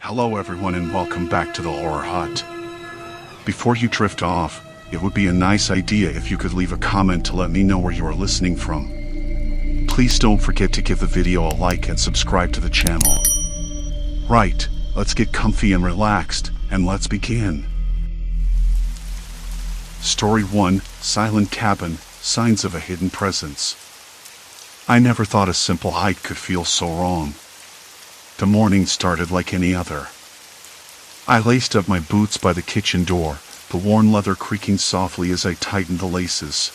Hello everyone and welcome back to the Horror Hut. Before you drift off, it would be a nice idea if you could leave a comment to let me know where you are listening from. Please don't forget to give the video a like and subscribe to the channel. Right, let's get comfy and relaxed, and let's begin. Story 1, Silent Cabin, Signs of a Hidden Presence. I never thought a simple hike could feel so wrong. The morning started like any other. I laced up my boots by the kitchen door, the worn leather creaking softly as I tightened the laces.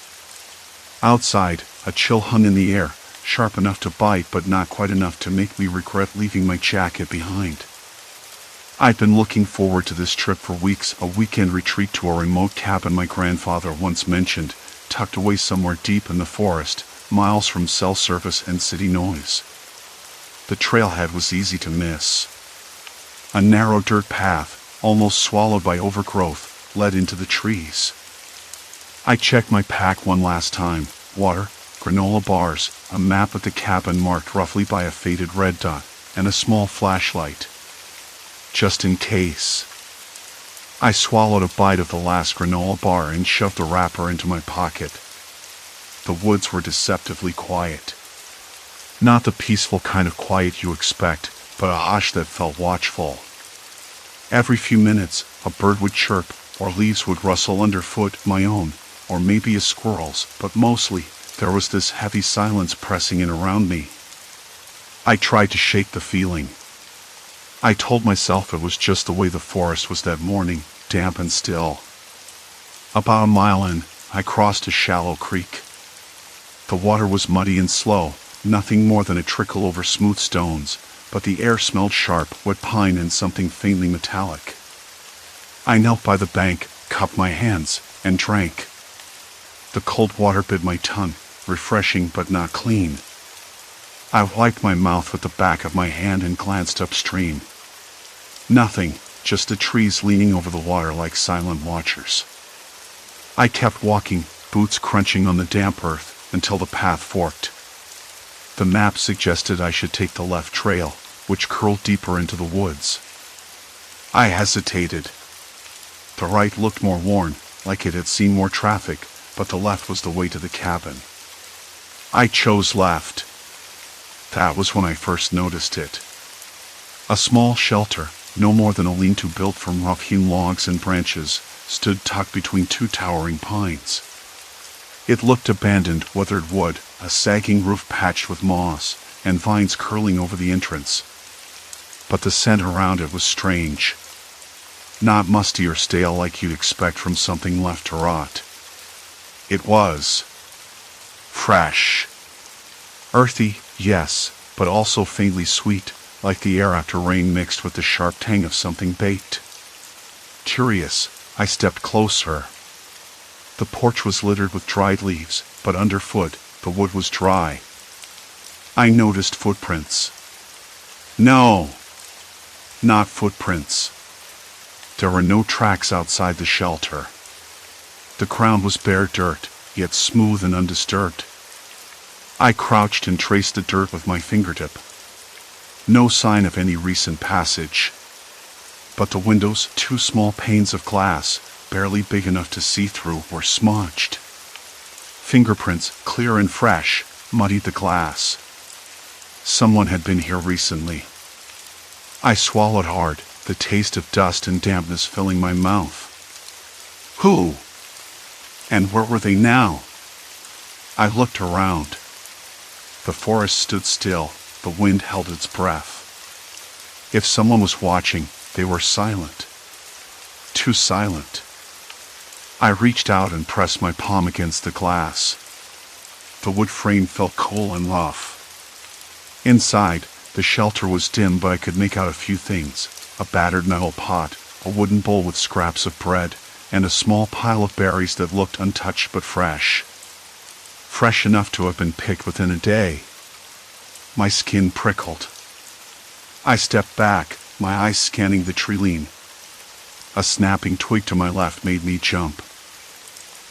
Outside, a chill hung in the air, sharp enough to bite but not quite enough to make me regret leaving my jacket behind. I'd been looking forward to this trip for weeks, a weekend retreat to a remote cabin my grandfather once mentioned, tucked away somewhere deep in the forest, miles from cell service and city noise. The trailhead was easy to miss. A narrow dirt path, almost swallowed by overgrowth, led into the trees. I checked my pack one last time: water, granola bars, a map of the cabin marked roughly by a faded red dot, and a small flashlight. Just in case. I swallowed a bite of the last granola bar and shoved the wrapper into my pocket. The woods were deceptively quiet. Not the peaceful kind of quiet you expect, but a hush that felt watchful. Every few minutes, a bird would chirp, or leaves would rustle underfoot, my own, or maybe a squirrel's, but mostly, there was this heavy silence pressing in around me. I tried to shake the feeling. I told myself it was just the way the forest was that morning, damp and still. About a mile in, I crossed a shallow creek. The water was muddy and slow, nothing more than a trickle over smooth stones, but the air smelled sharp, wet pine and something faintly metallic. I knelt by the bank, cupped my hands, and drank. The cold water bit my tongue, refreshing but not clean. I wiped my mouth with the back of my hand and glanced upstream. Nothing, just the trees leaning over the water like silent watchers. I kept walking, boots crunching on the damp earth, until the path forked. The map suggested I should take the left trail, which curled deeper into the woods. I hesitated. The right looked more worn, like it had seen more traffic, but the left was the way to the cabin. I chose left. That was when I first noticed it. A small shelter, no more than a lean-to built from rough-hewn logs and branches, stood tucked between two towering pines. It looked abandoned, weathered wood, a sagging roof patched with moss, and vines curling over the entrance. But the scent around it was strange. Not musty or stale like you'd expect from something left to rot. It was fresh. Earthy, yes, but also faintly sweet, like the air after rain mixed with the sharp tang of something baked. Curious, I stepped closer. The porch was littered with dried leaves, but underfoot, the wood was dry. I noticed footprints. No, not footprints. There were no tracks outside the shelter. The ground was bare dirt, yet smooth and undisturbed. I crouched and traced the dirt with my fingertip. No sign of any recent passage. But the windows, two small panes of glass, barely big enough to see through, were smudged. Fingerprints, clear and fresh, muddied the glass. Someone had been here recently. I swallowed hard, the taste of dust and dampness filling my mouth. Who? And where were they now? I looked around. The forest stood still, the wind held its breath. If someone was watching, they were silent. Too silent. I reached out and pressed my palm against the glass. The wood frame felt cool and rough. Inside, the shelter was dim, but I could make out a few things: a battered metal pot, a wooden bowl with scraps of bread, and a small pile of berries that looked untouched but fresh. Fresh enough to have been picked within a day. My skin prickled. I stepped back, my eyes scanning the tree-line. A snapping twig to my left made me jump.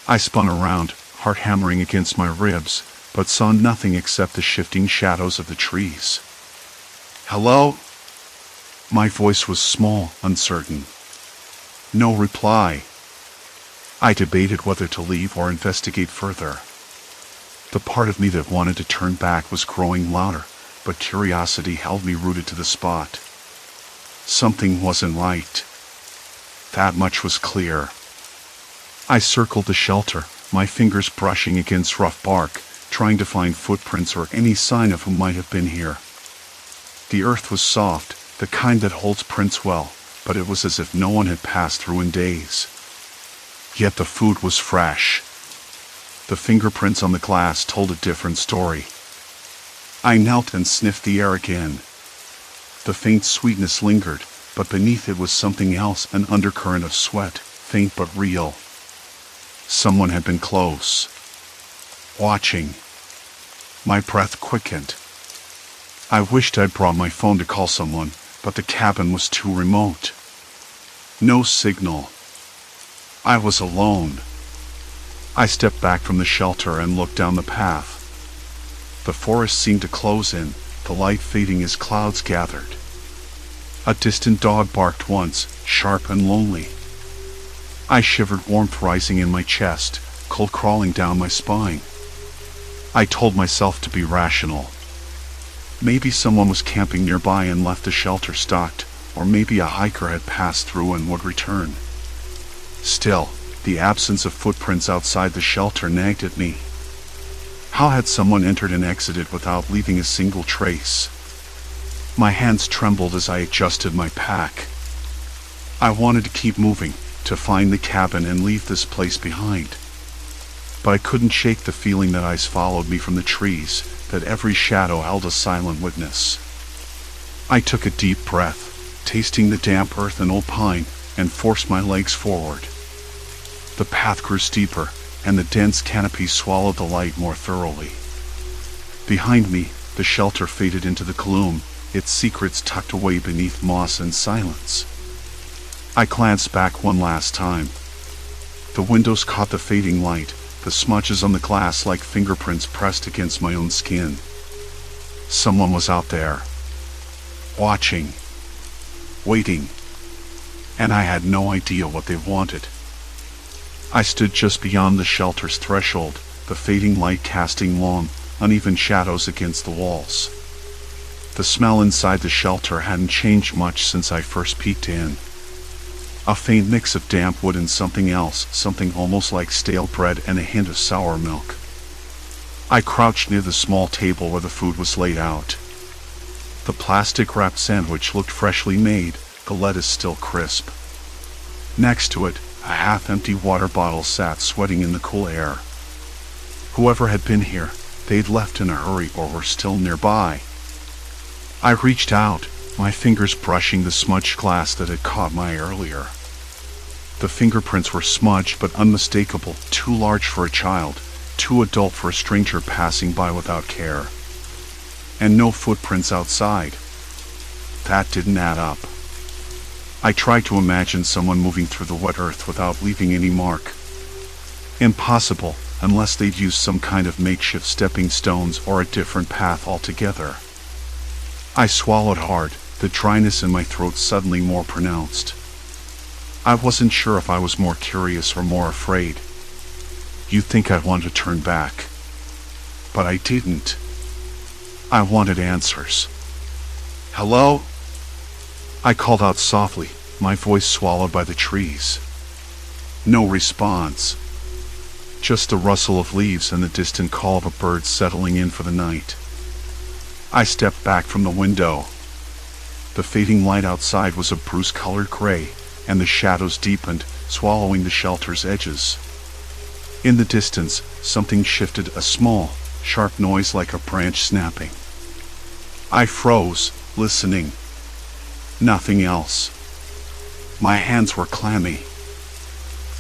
I spun around, heart hammering against my ribs, but saw nothing except the shifting shadows of the trees. Hello? My voice was small, uncertain. No reply. I debated whether to leave or investigate further. The part of me that wanted to turn back was growing louder, but curiosity held me rooted to the spot. Something wasn't right. That much was clear. I circled the shelter, my fingers brushing against rough bark, trying to find footprints or any sign of who might have been here. The earth was soft, the kind that holds prints well, but it was as if no one had passed through in days. Yet the food was fresh. The fingerprints on the glass told a different story. I knelt and sniffed the air again. The faint sweetness lingered, but beneath it was something else, an undercurrent of sweat, faint but real. Someone had been close. Watching. My breath quickened. I wished I'd brought my phone to call someone, but the cabin was too remote. No signal. I was alone. I stepped back from the shelter and looked down the path. The forest seemed to close in, the light fading as clouds gathered. A distant dog barked once, sharp and lonely. I shivered, warmth rising in my chest, cold crawling down my spine. I told myself to be rational. Maybe someone was camping nearby and left the shelter stocked, or maybe a hiker had passed through and would return. Still, the absence of footprints outside the shelter nagged at me. How had someone entered and exited without leaving a single trace? My hands trembled as I adjusted my pack. I wanted to keep moving, to find the cabin and leave this place behind. But I couldn't shake the feeling that eyes followed me from the trees, that every shadow held a silent witness. I took a deep breath, tasting the damp earth and old pine, and forced my legs forward. The path grew steeper, and the dense canopy swallowed the light more thoroughly. Behind me, the shelter faded into the gloom, its secrets tucked away beneath moss and silence. I glanced back one last time. The windows caught the fading light, the smudges on the glass like fingerprints pressed against my own skin. Someone was out there. Watching. Waiting. And I had no idea what they wanted. I stood just beyond the shelter's threshold, the fading light casting long, uneven shadows against the walls. The smell inside the shelter hadn't changed much since I first peeked in. A faint mix of damp wood and something else, something almost like stale bread and a hint of sour milk. I crouched near the small table where the food was laid out. The plastic-wrapped sandwich looked freshly made, the lettuce still crisp. Next to it, a half-empty water bottle sat sweating in the cool air. Whoever had been here, they'd left in a hurry or were still nearby. I reached out, my fingers brushing the smudged glass that had caught my eye earlier. The fingerprints were smudged but unmistakable, too large for a child, too adult for a stranger passing by without care. And no footprints outside. That didn't add up. I tried to imagine someone moving through the wet earth without leaving any mark. Impossible, unless they'd used some kind of makeshift stepping stones or a different path altogether. I swallowed hard, the dryness in my throat suddenly more pronounced. I wasn't sure if I was more curious or more afraid. You'd think I'd want to turn back. But I didn't. I wanted answers. Hello? I called out softly, my voice swallowed by the trees. No response. Just the rustle of leaves and the distant call of a bird settling in for the night. I stepped back from the window. The fading light outside was a bruise-colored gray, and the shadows deepened, swallowing the shelter's edges. In the distance, something shifted, a small, sharp noise like a branch snapping. I froze, listening. Nothing else. My hands were clammy.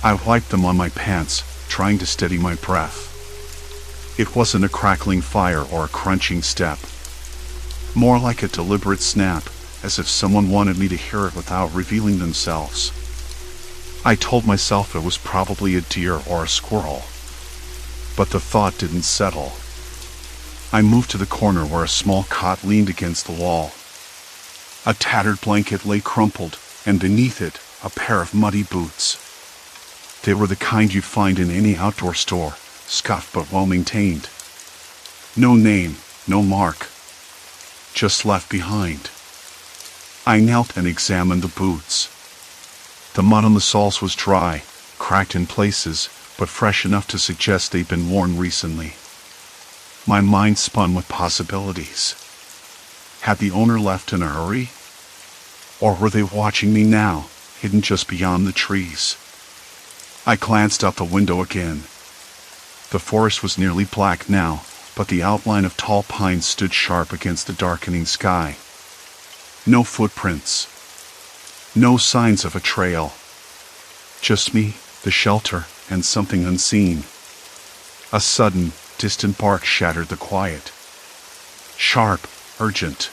I wiped them on my pants, trying to steady my breath. It wasn't a crackling fire or a crunching step. More like a deliberate snap, as if someone wanted me to hear it without revealing themselves. I told myself it was probably a deer or a squirrel. But the thought didn't settle. I moved to the corner where a small cot leaned against the wall. A tattered blanket lay crumpled, and beneath it, a pair of muddy boots. They were the kind you'd find in any outdoor store, scuffed but well-maintained. No name, no mark. Just left behind. I knelt and examined the boots. The mud on the soles was dry, cracked in places, but fresh enough to suggest they'd been worn recently. My mind spun with possibilities. Had the owner left in a hurry? Or were they watching me now, hidden just beyond the trees? I glanced out the window again. The forest was nearly black now, but the outline of tall pines stood sharp against the darkening sky. No footprints. No signs of a trail. Just me, the shelter, and something unseen. A sudden, distant bark shattered the quiet. Sharp, urgent.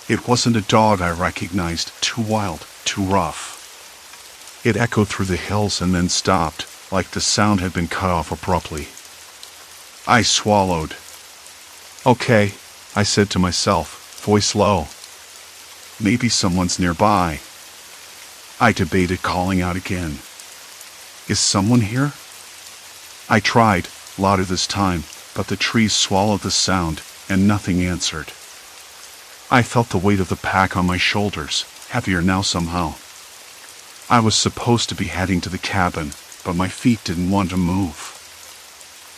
It wasn't a dog I recognized, too wild, too rough. It echoed through the hills and then stopped, like the sound had been cut off abruptly. I swallowed. Okay, I said to myself, voice low. Maybe someone's nearby. I debated calling out again. Is someone here? I tried, louder this time, but the trees swallowed the sound, and nothing answered. I felt the weight of the pack on my shoulders, heavier now somehow. I was supposed to be heading to the cabin, but my feet didn't want to move.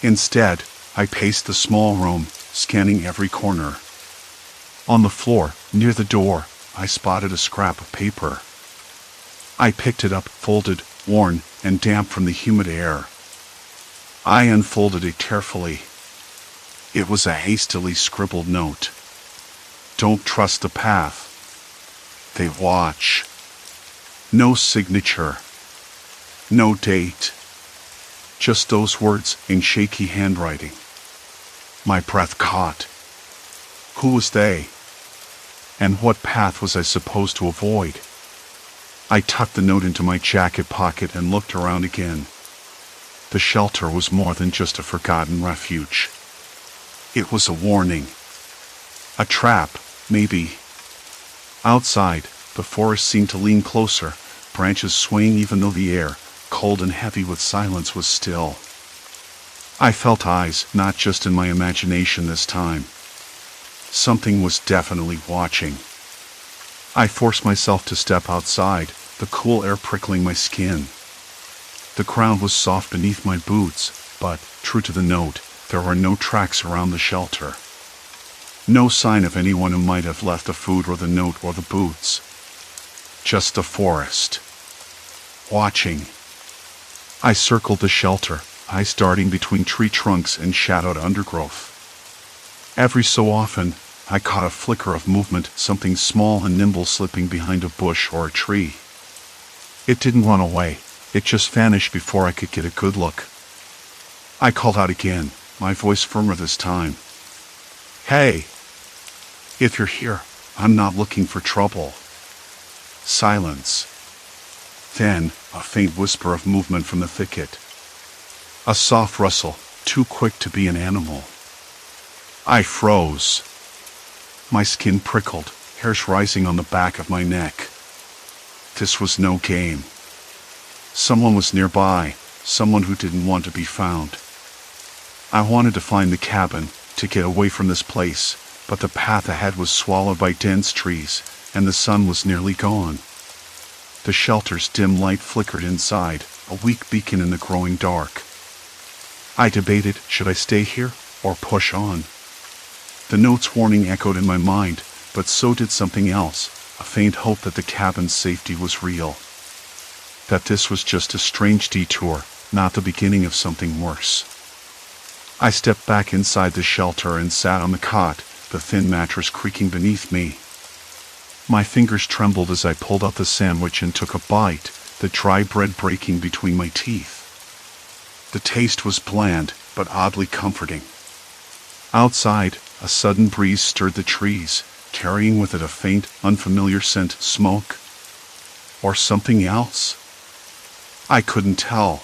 Instead, I paced the small room, scanning every corner. On the floor, near the door, I spotted a scrap of paper. I picked it up, folded, worn, and damp from the humid air. I unfolded it carefully. It was a hastily scribbled note. Don't trust the path. They watch. No signature. No date. Just those words in shaky handwriting. My breath caught. Who was they? And what path was I supposed to avoid? I tucked the note into my jacket pocket and looked around again. The shelter was more than just a forgotten refuge. It was a warning. A trap, maybe. Outside, the forest seemed to lean closer, branches swaying even though the air, cold and heavy with silence, was still. I felt eyes, not just in my imagination this time. Something was definitely watching. I forced myself to step outside, the cool air prickling my skin. The ground was soft beneath my boots, but, true to the note, there were no tracks around the shelter. No sign of anyone who might have left the food or the note or the boots. Just the forest. Watching. I circled the shelter, eyes darting between tree trunks and shadowed undergrowth. Every so often, I caught a flicker of movement, something small and nimble slipping behind a bush or a tree. It didn't run away, it just vanished before I could get a good look. I called out again, my voice firmer this time. Hey! If you're here, I'm not looking for trouble. Silence. Then, a faint whisper of movement from the thicket. A soft rustle, too quick to be an animal. I froze. My skin prickled, hairs rising on the back of my neck. This was no game. Someone was nearby, someone who didn't want to be found. I wanted to find the cabin, to get away from this place, but the path ahead was swallowed by dense trees, and the sun was nearly gone. The shelter's dim light flickered inside, a weak beacon in the growing dark. I debated, should I stay here, or push on? The note's warning echoed in my mind, but so did something else, a faint hope that the cabin's safety was real. That this was just a strange detour, not the beginning of something worse. I stepped back inside the shelter and sat on the cot, the thin mattress creaking beneath me. My fingers trembled as I pulled out the sandwich and took a bite, the dry bread breaking between my teeth. The taste was bland, but oddly comforting. Outside, a sudden breeze stirred the trees, carrying with it a faint, unfamiliar scent, smoke, or something else. I couldn't tell.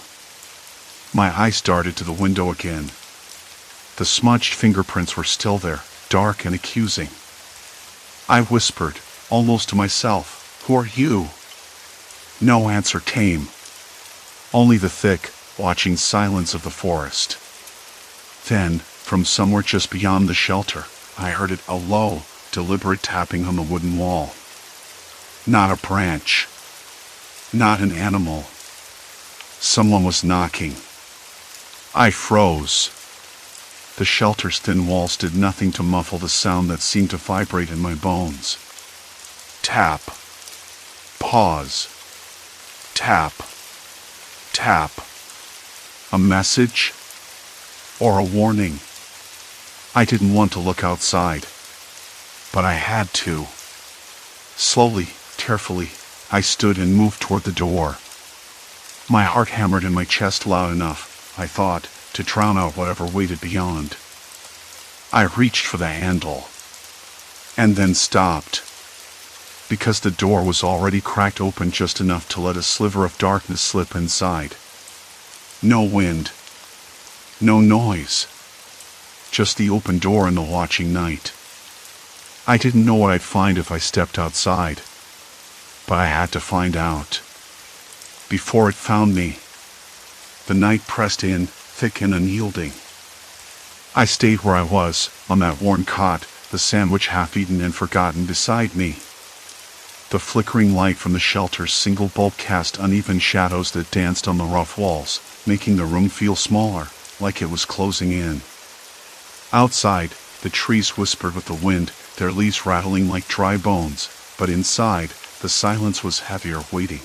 My eyes darted to the window again. The smudged fingerprints were still there, dark and accusing. I whispered, almost to myself, "Who are you?" No answer came. Only the thick, watching silence of the forest. Then, from somewhere just beyond the shelter, I heard a low, deliberate tapping on the wooden wall. Not a branch. Not an animal. Someone was knocking. I froze. The shelter's thin walls did nothing to muffle the sound that seemed to vibrate in my bones. Tap. Pause. Tap. Tap. A message? Or a warning? I didn't want to look outside, but I had to. Slowly, carefully, I stood and moved toward the door. My heart hammered in my chest loud enough, I thought, to drown out whatever waited beyond. I reached for the handle, and then stopped, because the door was already cracked open just enough to let a sliver of darkness slip inside. No wind, no noise, just the open door and the watching night. I didn't know what I'd find if I stepped outside, but I had to find out. Before it found me, the night pressed in, thick and unyielding. I stayed where I was, on that worn cot, the sandwich half-eaten and forgotten beside me. The flickering light from the shelter's single bulb cast uneven shadows that danced on the rough walls, making the room feel smaller, like it was closing in. Outside, the trees whispered with the wind, their leaves rattling like dry bones, but inside, the silence was heavier, waiting.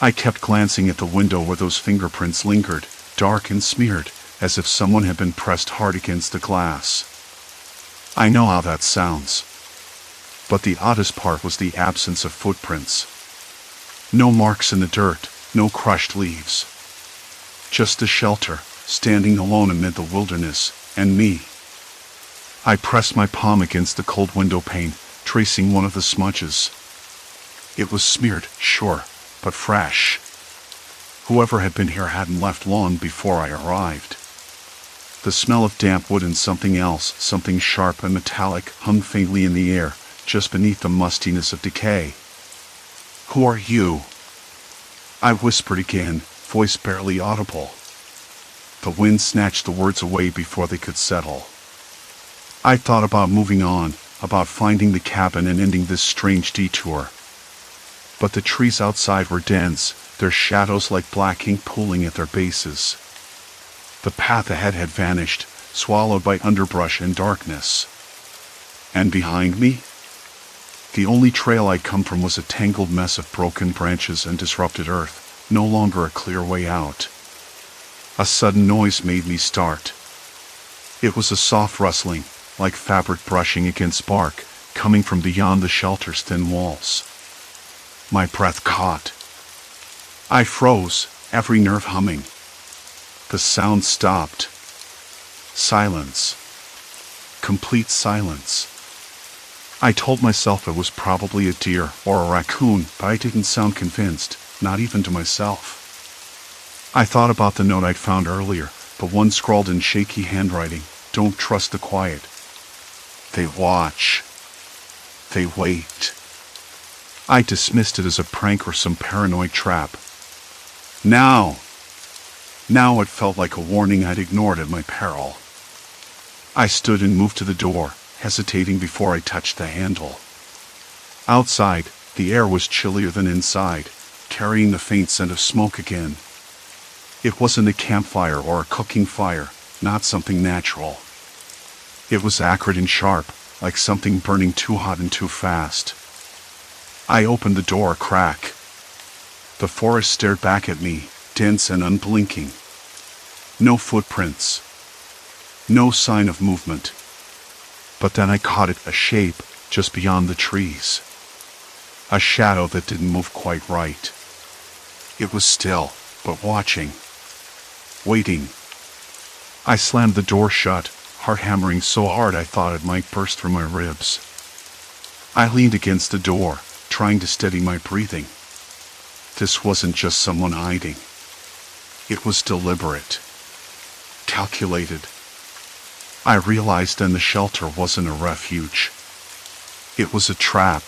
I kept glancing at the window where those fingerprints lingered, dark and smeared, as if someone had been pressed hard against the glass. I know how that sounds. But the oddest part was the absence of footprints. No marks in the dirt, no crushed leaves. Just the shelter, standing alone amid the wilderness, and me. I pressed my palm against the cold window pane, tracing one of the smudges. It was smeared, sure, but fresh. Whoever had been here hadn't left long before I arrived. The smell of damp wood and something else, something sharp and metallic, hung faintly in the air, just beneath the mustiness of decay. "Who are you?" I whispered again, voice barely audible. The wind snatched the words away before they could settle. I thought about moving on, about finding the cabin and ending this strange detour. But the trees outside were dense, their shadows like black ink pooling at their bases. The path ahead had vanished, swallowed by underbrush and darkness. And behind me? The only trail I'd come from was a tangled mess of broken branches and disrupted earth, no longer a clear way out. A sudden noise made me start. It was a soft rustling, like fabric brushing against bark, coming from beyond the shelter's thin walls. My breath caught. I froze, every nerve humming. The sound stopped. Silence. Complete silence. I told myself it was probably a deer or a raccoon, but I didn't sound convinced, not even to myself. I thought about the note I'd found earlier, the one scrawled in shaky handwriting, "Don't trust the quiet. They watch. They wait." I dismissed it as a prank or some paranoid trap. Now it felt like a warning I'd ignored at my peril. I stood and moved to the door, hesitating before I touched the handle. Outside, the air was chillier than inside, carrying the faint scent of smoke again. It wasn't a campfire or a cooking fire, not something natural. It was acrid and sharp, like something burning too hot and too fast. I opened the door a crack. The forest stared back at me, dense and unblinking. No footprints. No sign of movement. But then I caught it, a shape, just beyond the trees. A shadow that didn't move quite right. It was still, but watching. Waiting. I slammed the door shut, heart hammering so hard I thought it might burst through my ribs. I leaned against the door, trying to steady my breathing. This wasn't just someone hiding. It was deliberate. Calculated. I realized then the shelter wasn't a refuge. It was a trap,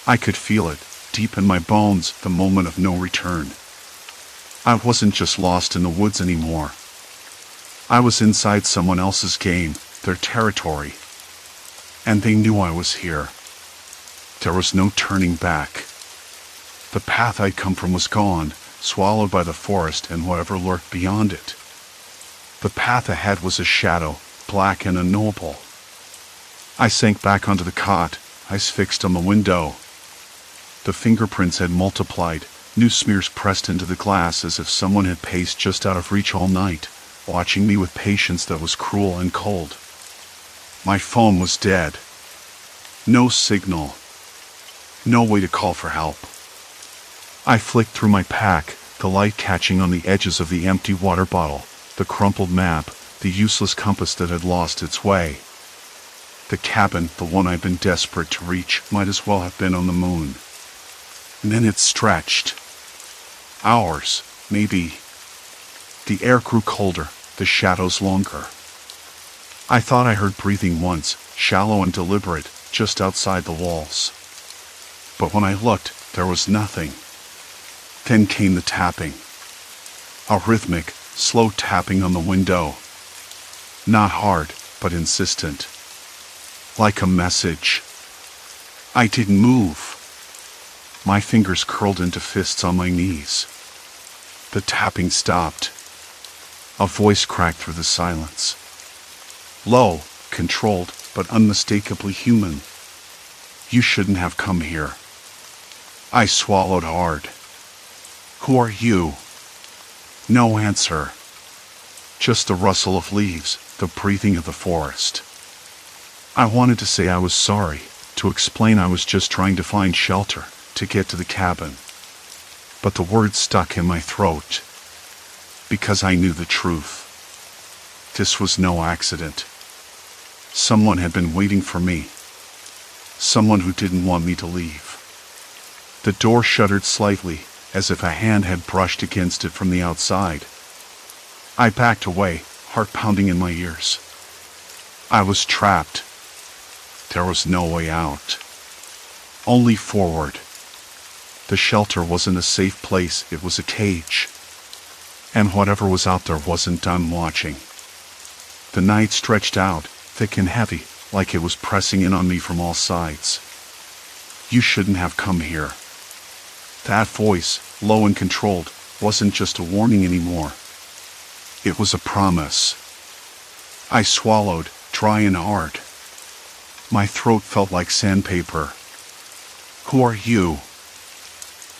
I could feel it, deep in my bones, the moment of no return. I wasn't just lost in the woods anymore. I was inside someone else's game, their territory. And they knew I was here. There was no turning back. The path I'd come from was gone, swallowed by the forest and whatever lurked beyond it. The path ahead was a shadow, black and unknowable. I sank back onto the cot, eyes fixed on the window. The fingerprints had multiplied, new smears pressed into the glass as if someone had paced just out of reach all night, watching me with patience that was cruel and cold. My phone was dead. No signal. No way to call for help. I flicked through my pack, the light catching on the edges of the empty water bottle, the crumpled map, the useless compass that had lost its way. The cabin, the one I'd been desperate to reach, might as well have been on the moon. Minutes stretched. Hours, maybe. The air grew colder, the shadows longer. I thought I heard breathing once, shallow and deliberate, just outside the walls. But when I looked, there was nothing. Then came the tapping. A rhythmic, slow tapping on the window. Not hard, but insistent. Like a message. I didn't move. My fingers curled into fists on my knees. The tapping stopped. A voice cracked through the silence. Low, controlled, but unmistakably human. You shouldn't have come here. I swallowed hard. Who are you? No answer. Just the rustle of leaves, the breathing of the forest. I wanted to say I was sorry, to explain I was just trying to find shelter, to get to the cabin. But the words stuck in my throat. Because I knew the truth. This was no accident. Someone had been waiting for me. Someone who didn't want me to leave. The door shuddered slightly, as if a hand had brushed against it from the outside. I backed away, heart pounding in my ears. I was trapped. There was no way out. Only forward. The shelter wasn't a safe place, it was a cage. And whatever was out there wasn't done watching. The night stretched out, thick and heavy, like it was pressing in on me from all sides. You shouldn't have come here. That voice, low and controlled, wasn't just a warning anymore. It was a promise. I swallowed, dry and hard. My throat felt like sandpaper. Who are you?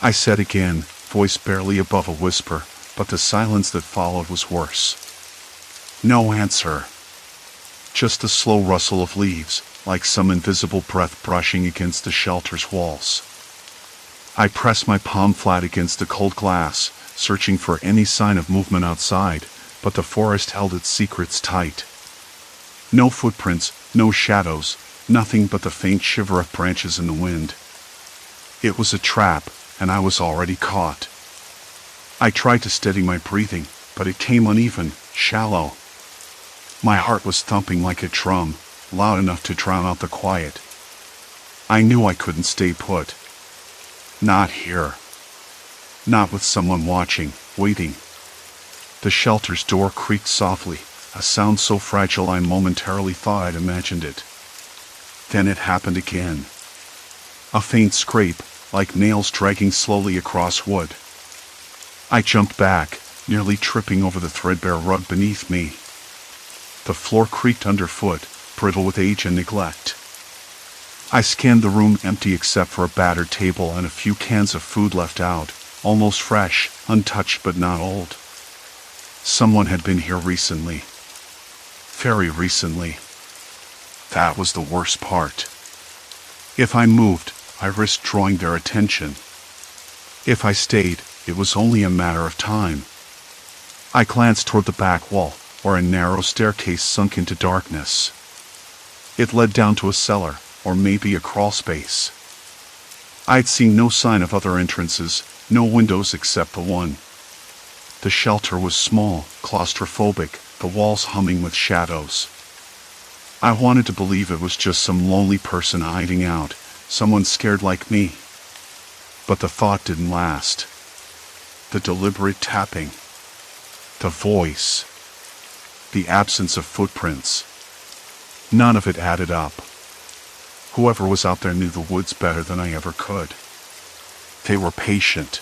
I said again, voice barely above a whisper, but the silence that followed was worse. No answer. Just a slow rustle of leaves, like some invisible breath brushing against the shelter's walls. I pressed my palm flat against the cold glass, searching for any sign of movement outside, but the forest held its secrets tight. No footprints, no shadows, nothing but the faint shiver of branches in the wind. It was a trap, and I was already caught. I tried to steady my breathing, but it came uneven, shallow. My heart was thumping like a drum, loud enough to drown out the quiet. I knew I couldn't stay put. Not here. Not with someone watching, waiting. The shelter's door creaked softly, a sound so fragile I momentarily thought I'd imagined it. Then it happened again. A faint scrape, like nails dragging slowly across wood. I jumped back, nearly tripping over the threadbare rug beneath me. The floor creaked underfoot, brittle with age and neglect. I scanned the room empty except for a battered table and a few cans of food left out, almost fresh, untouched but not old. Someone had been here recently. Very recently. That was the worst part. If I moved, I risked drawing their attention. If I stayed, it was only a matter of time. I glanced toward the back wall, where a narrow staircase sunk into darkness. It led down to a cellar, or maybe a crawl space. I'd seen no sign of other entrances, no windows except the one. The shelter was small, claustrophobic, the walls humming with shadows. I wanted to believe it was just some lonely person hiding out, someone scared like me. But the thought didn't last. The deliberate tapping, the voice, the absence of footprints. None of it added up. Whoever was out there knew the woods better than I ever could. They were patient.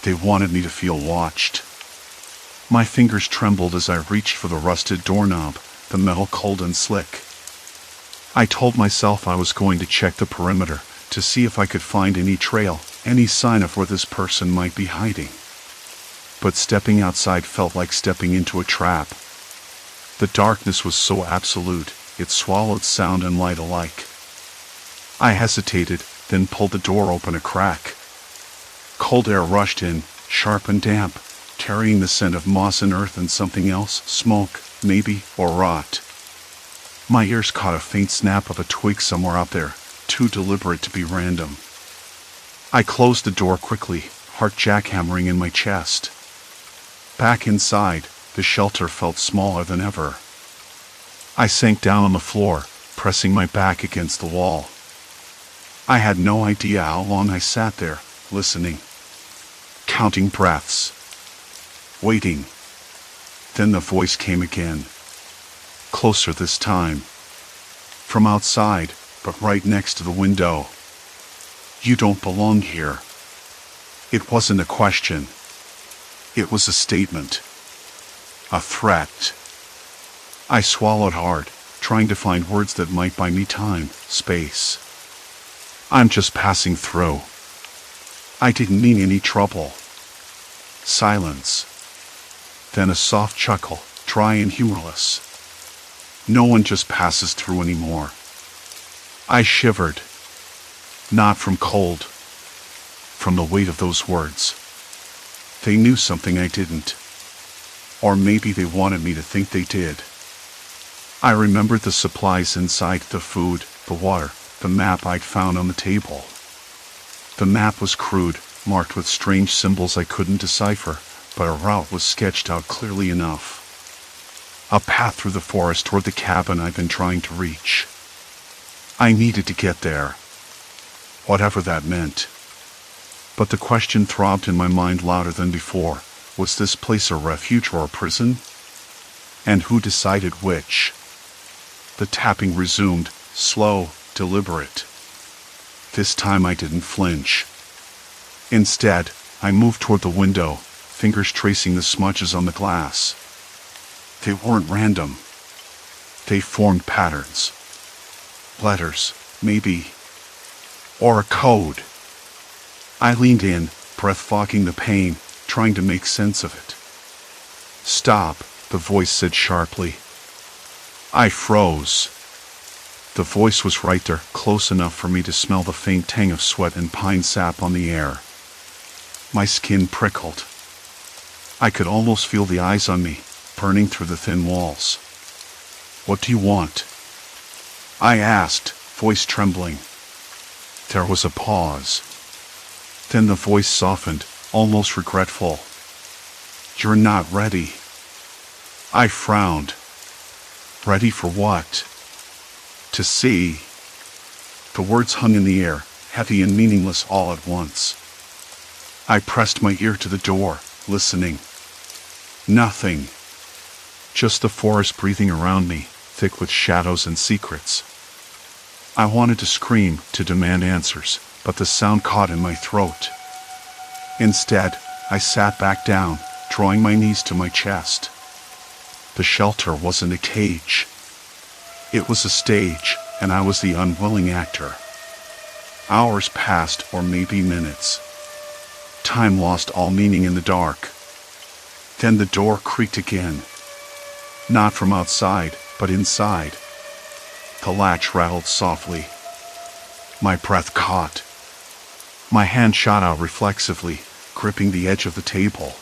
They wanted me to feel watched. My fingers trembled as I reached for the rusted doorknob, the metal cold and slick. I told myself I was going to check the perimeter to see if I could find any trail, any sign of where this person might be hiding. But stepping outside felt like stepping into a trap. The darkness was so absolute, it swallowed sound and light alike. I hesitated, then pulled the door open a crack. Cold air rushed in, sharp and damp, carrying the scent of moss and earth and something else, smoke, maybe, or rot. My ears caught a faint snap of a twig somewhere out there, too deliberate to be random. I closed the door quickly, heart jackhammering in my chest. Back inside, the shelter felt smaller than ever. I sank down on the floor, pressing my back against the wall. I had no idea how long I sat there, listening, counting breaths, waiting. Then the voice came again. Closer this time. From outside, but right next to the window. You don't belong here. It wasn't a question. It was a statement. A threat. I swallowed hard, trying to find words that might buy me time, space. I'm just passing through. I didn't mean any trouble. Silence. Then a soft chuckle, dry and humorless. No one just passes through anymore. I shivered. Not from cold. From the weight of those words. They knew something I didn't. Or maybe they wanted me to think they did. I remembered the supplies inside, the food, the water, the map I'd found on the table. The map was crude, marked with strange symbols I couldn't decipher, but a route was sketched out clearly enough. A path through the forest toward the cabin I'd been trying to reach. I needed to get there, whatever that meant. But the question throbbed in my mind louder than before. Was this place a refuge or a prison? And who decided which? The tapping resumed, slow, deliberate. This time I didn't flinch. Instead, I moved toward the window, fingers tracing the smudges on the glass. They weren't random. They formed patterns. Letters, maybe. Or a code. I leaned in, breath fogging the pain, trying to make sense of it. Stop, the voice said sharply. I froze. The voice was right there, close enough for me to smell the faint tang of sweat and pine sap on the air. My skin prickled. I could almost feel the eyes on me, burning through the thin walls. What do you want? I asked, voice trembling. There was a pause. Then the voice softened, almost regretful. You're not ready. I frowned. Ready for what? To see. The words hung in the air, heavy and meaningless all at once. I pressed my ear to the door, listening. Nothing. Just the forest breathing around me, thick with shadows and secrets. I wanted to scream, to demand answers, but the sound caught in my throat. Instead, I sat back down, drawing my knees to my chest. The shelter wasn't a cage. It was a stage, and I was the unwilling actor. Hours passed, or maybe minutes. Time lost all meaning in the dark. Then the door creaked again. Not from outside, but inside. The latch rattled softly. My breath caught. My hand shot out reflexively, gripping the edge of the table.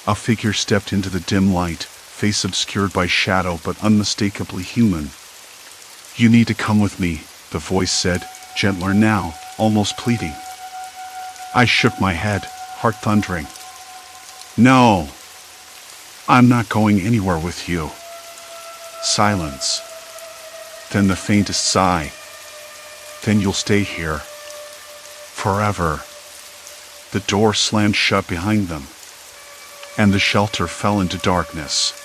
A figure stepped into the dim light, face obscured by shadow but unmistakably human. You need to come with me, the voice said, gentler now, almost pleading. I shook my head, heart thundering. No, I'm not going anywhere with you. Silence. Then the faintest sigh. Then you'll stay here. Forever. The door slammed shut behind them, and the shelter fell into darkness.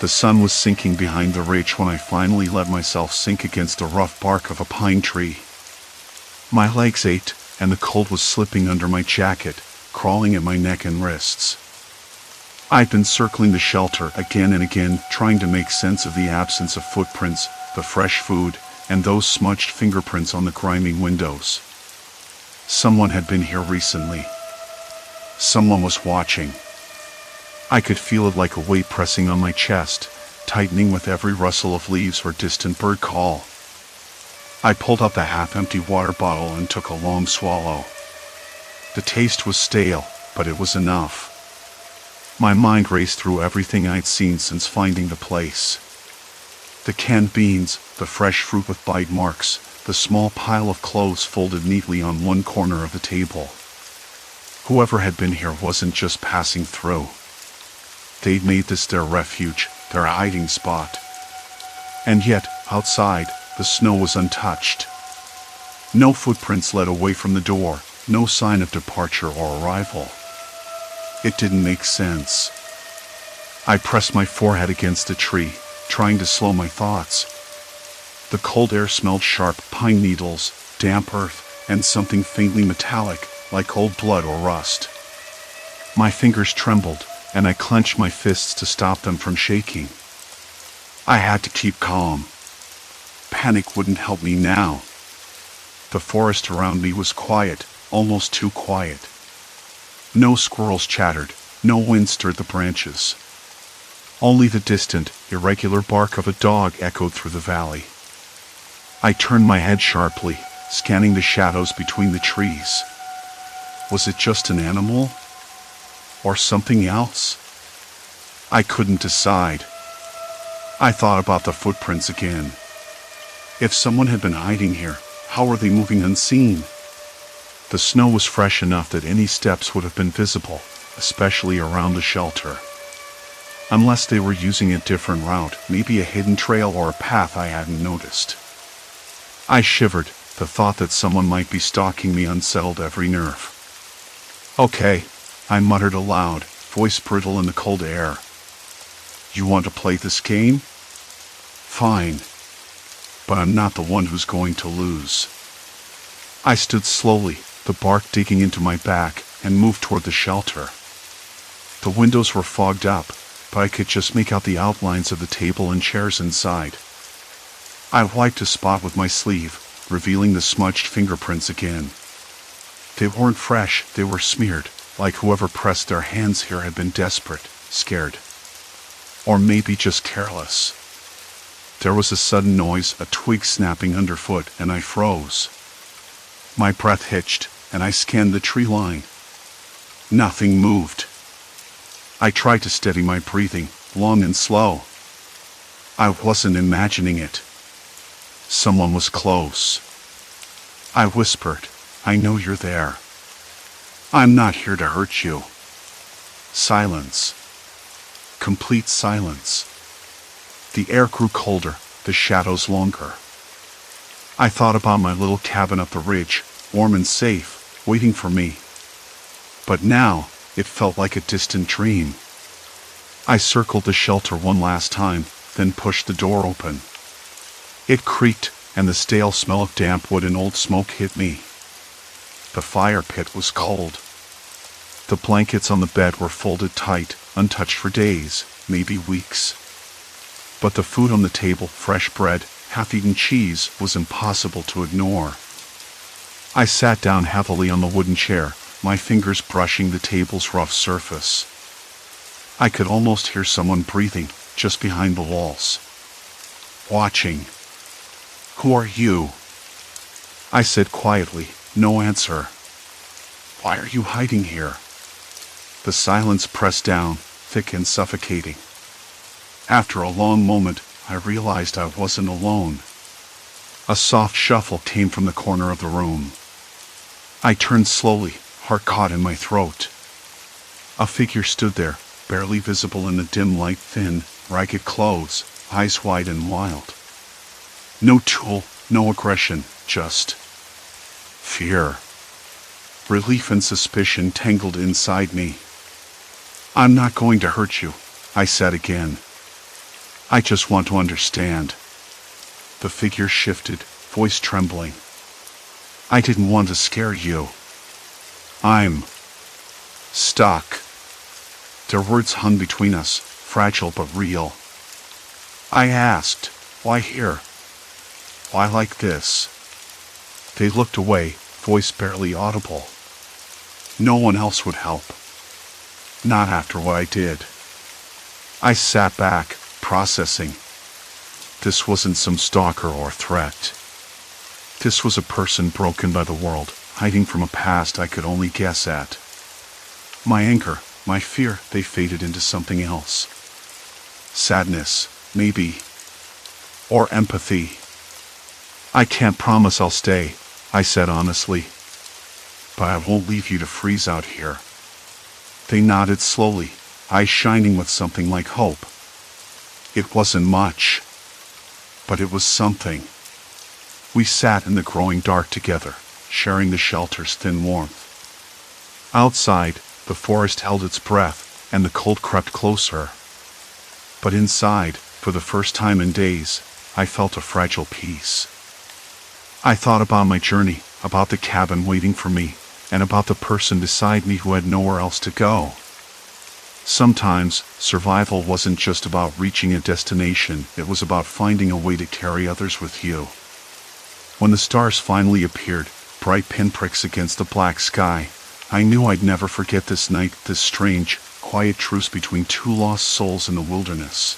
The sun was sinking behind the ridge when I finally let myself sink against the rough bark of a pine tree. My legs ached, and the cold was slipping under my jacket, crawling at my neck and wrists. I'd been circling the shelter again and again, trying to make sense of the absence of footprints, the fresh food, and those smudged fingerprints on the grimy windows. Someone had been here recently. Someone was watching. I could feel it like a weight pressing on my chest, tightening with every rustle of leaves or distant bird call. I pulled out the half-empty water bottle and took a long swallow. The taste was stale, but it was enough. My mind raced through everything I'd seen since finding the place. The canned beans, the fresh fruit with bite marks, the small pile of clothes folded neatly on one corner of the table. Whoever had been here wasn't just passing through. They'd made this their refuge, their hiding spot. And yet, outside, the snow was untouched. No footprints led away from the door, no sign of departure or arrival. It didn't make sense. I pressed my forehead against a tree, trying to slow my thoughts. The cold air smelled sharp pine needles, damp earth, and something faintly metallic, like old blood or rust. My fingers trembled, and I clenched my fists to stop them from shaking. I had to keep calm. Panic wouldn't help me now. The forest around me was quiet, almost too quiet. No squirrels chattered, no wind stirred the branches. Only the distant, irregular bark of a dog echoed through the valley. I turned my head sharply, scanning the shadows between the trees. Was it just an animal? Or something else? I couldn't decide. I thought about the footprints again. If someone had been hiding here, how were they moving unseen? The snow was fresh enough that any steps would have been visible, especially around the shelter. Unless they were using a different route, maybe a hidden trail or a path I hadn't noticed. I shivered. The thought that someone might be stalking me unsettled every nerve. "Okay," I muttered aloud, voice brittle in the cold air. "You want to play this game? Fine. But I'm not the one who's going to lose." I stood slowly, the bark digging into my back, and moved toward the shelter. The windows were fogged up, but I could just make out the outlines of the table and chairs inside. I wiped a spot with my sleeve, revealing the smudged fingerprints again. They weren't fresh, they were smeared, like whoever pressed their hands here had been desperate, scared. Or maybe just careless. There was a sudden noise, a twig snapping underfoot, and I froze. My breath hitched, and I scanned the tree line. Nothing moved. I tried to steady my breathing, long and slow. I wasn't imagining it. Someone was close. I whispered, "I know you're there. I'm not here to hurt you." Silence. Complete silence. The air grew colder, the shadows longer. I thought about my little cabin up the ridge, warm and safe, waiting for me. But now, it felt like a distant dream. I circled the shelter one last time, then pushed the door open. It creaked, and the stale smell of damp wood and old smoke hit me. The fire pit was cold. The blankets on the bed were folded tight, untouched for days, maybe weeks. But the food on the table, fresh bread, half-eaten cheese, was impossible to ignore. I sat down heavily on the wooden chair, my fingers brushing the table's rough surface. I could almost hear someone breathing, just behind the walls. Watching. "Who are you?" I said quietly, no answer. "Why are you hiding here?" The silence pressed down, thick and suffocating. After a long moment, I realized I wasn't alone. A soft shuffle came from the corner of the room. I turned slowly, heart caught in my throat. A figure stood there, barely visible in the dim light, thin, ragged clothes, eyes wide and wild. No tool, No aggression, just fear. Relief and suspicion tangled inside me. I'm not going to hurt you, I said again. I just want to understand. The figure shifted, voice trembling. I didn't want to scare you. I'm stuck. Their words hung between us, fragile but real. I asked, why here? Why like this? They looked away, voice barely audible. No one else would help. Not after what I did. I sat back, processing. This wasn't some stalker or threat. This was a person broken by the world, hiding from a past I could only guess at. My anger, my fear, they faded into something else. Sadness, maybe. Or empathy. I can't promise I'll stay, I said honestly. But I won't leave you to freeze out here. They nodded slowly, eyes shining with something like hope. It wasn't much, but it was something. We sat in the growing dark together, sharing the shelter's thin warmth. Outside, the forest held its breath, and the cold crept closer. But inside, for the first time in days, I felt a fragile peace. I thought about my journey, about the cabin waiting for me, and about the person beside me who had nowhere else to go. Sometimes, survival wasn't just about reaching a destination, it was about finding a way to carry others with you. When the stars finally appeared, bright pinpricks against the black sky, I knew I'd never forget this night, this strange, quiet truce between two lost souls in the wilderness.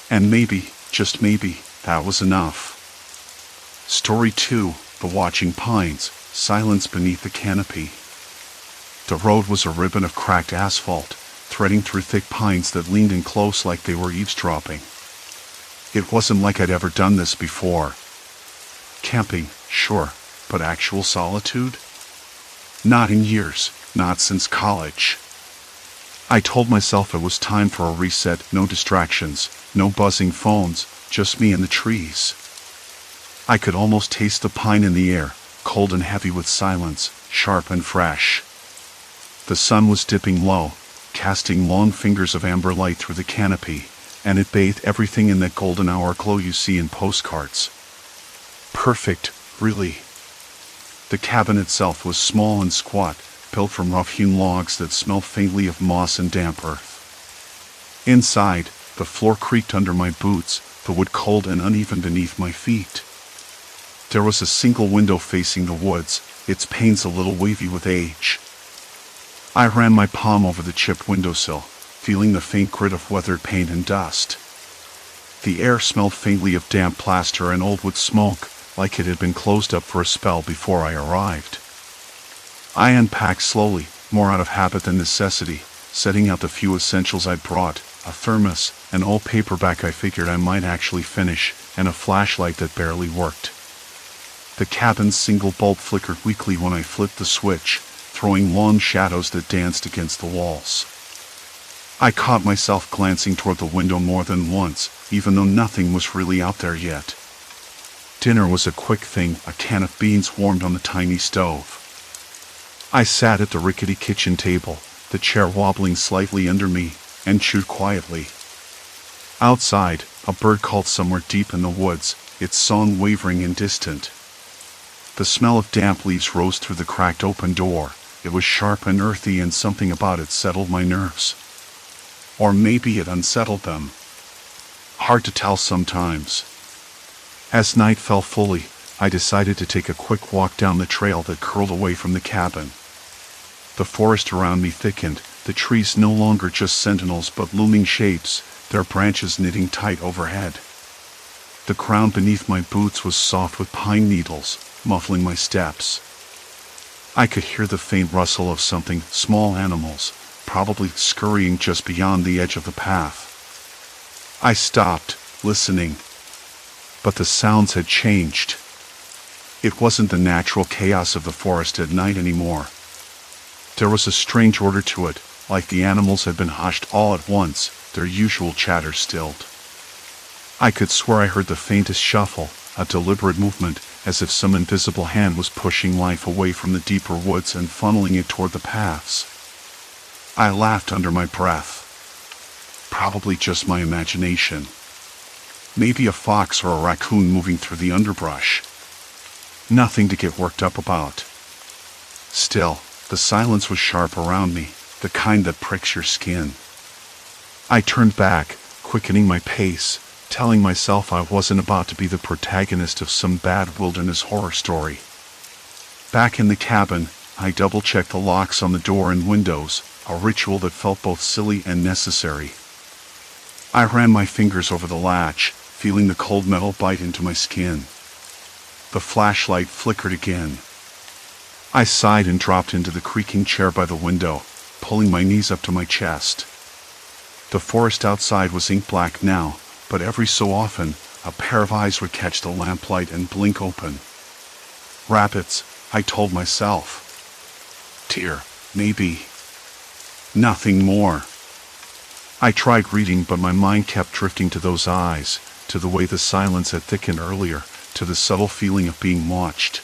And maybe, just maybe, that was enough. Story 2, The Watching Pines, Silence Beneath the Canopy. The road was a ribbon of cracked asphalt, threading through thick pines that leaned in close like they were eavesdropping. It wasn't like I'd ever done this before. Camping, sure, but actual solitude? Not in years, not since college. I told myself it was time for a reset, no distractions, no buzzing phones, just me and the trees. I could almost taste the pine in the air, cold and heavy with silence, sharp and fresh. The sun was dipping low, casting long fingers of amber light through the canopy, and it bathed everything in that golden hour glow you see in postcards. Perfect, really. The cabin itself was small and squat, built from rough-hewn logs that smelled faintly of moss and damp earth. Inside, the floor creaked under my boots, the wood cold and uneven beneath my feet. There was a single window facing the woods, its panes a little wavy with age. I ran my palm over the chipped windowsill, feeling the faint grit of weathered paint and dust. The air smelled faintly of damp plaster and old wood smoke, like it had been closed up for a spell before I arrived. I unpacked slowly, more out of habit than necessity, setting out the few essentials I'd brought, a thermos, an old paperback I figured I might actually finish, and a flashlight that barely worked. The cabin's single bulb flickered weakly when I flipped the switch, throwing long shadows that danced against the walls. I caught myself glancing toward the window more than once, even though nothing was really out there yet. Dinner was a quick thing, a can of beans warmed on the tiny stove. I sat at the rickety kitchen table, the chair wobbling slightly under me, and chewed quietly. Outside, a bird called somewhere deep in the woods, its song wavering and distant. The smell of damp leaves rose through the cracked open door. It was sharp and earthy, and something about it settled my nerves. Or maybe it unsettled them. Hard to tell sometimes. As night fell fully, I decided to take a quick walk down the trail that curled away from the cabin. The forest around me thickened, the trees no longer just sentinels but looming shapes, their branches knitting tight overhead. The ground beneath my boots was soft with pine needles, muffling my steps. I could hear the faint rustle of something, small animals, probably scurrying just beyond the edge of the path. I stopped, listening. But the sounds had changed. It wasn't the natural chaos of the forest at night anymore. There was a strange order to it, like the animals had been hushed all at once, their usual chatter stilled. I could swear I heard the faintest shuffle, a deliberate movement, as if some invisible hand was pushing life away from the deeper woods and funneling it toward the paths. I laughed under my breath. Probably just my imagination. Maybe a fox or a raccoon moving through the underbrush. Nothing to get worked up about. Still, the silence was sharp around me, the kind that pricks your skin. I turned back, quickening my pace, telling myself I wasn't about to be the protagonist of some bad wilderness horror story. Back in the cabin, I double-checked the locks on the door and windows, a ritual that felt both silly and necessary. I ran my fingers over the latch, feeling the cold metal bite into my skin. The flashlight flickered again. I sighed and dropped into the creaking chair by the window, pulling my knees up to my chest. The forest outside was ink black now, but every so often, a pair of eyes would catch the lamplight and blink open. Rabbits, I told myself. Deer, maybe. Nothing more. I tried reading, but my mind kept drifting to those eyes, to the way the silence had thickened earlier, to the subtle feeling of being watched.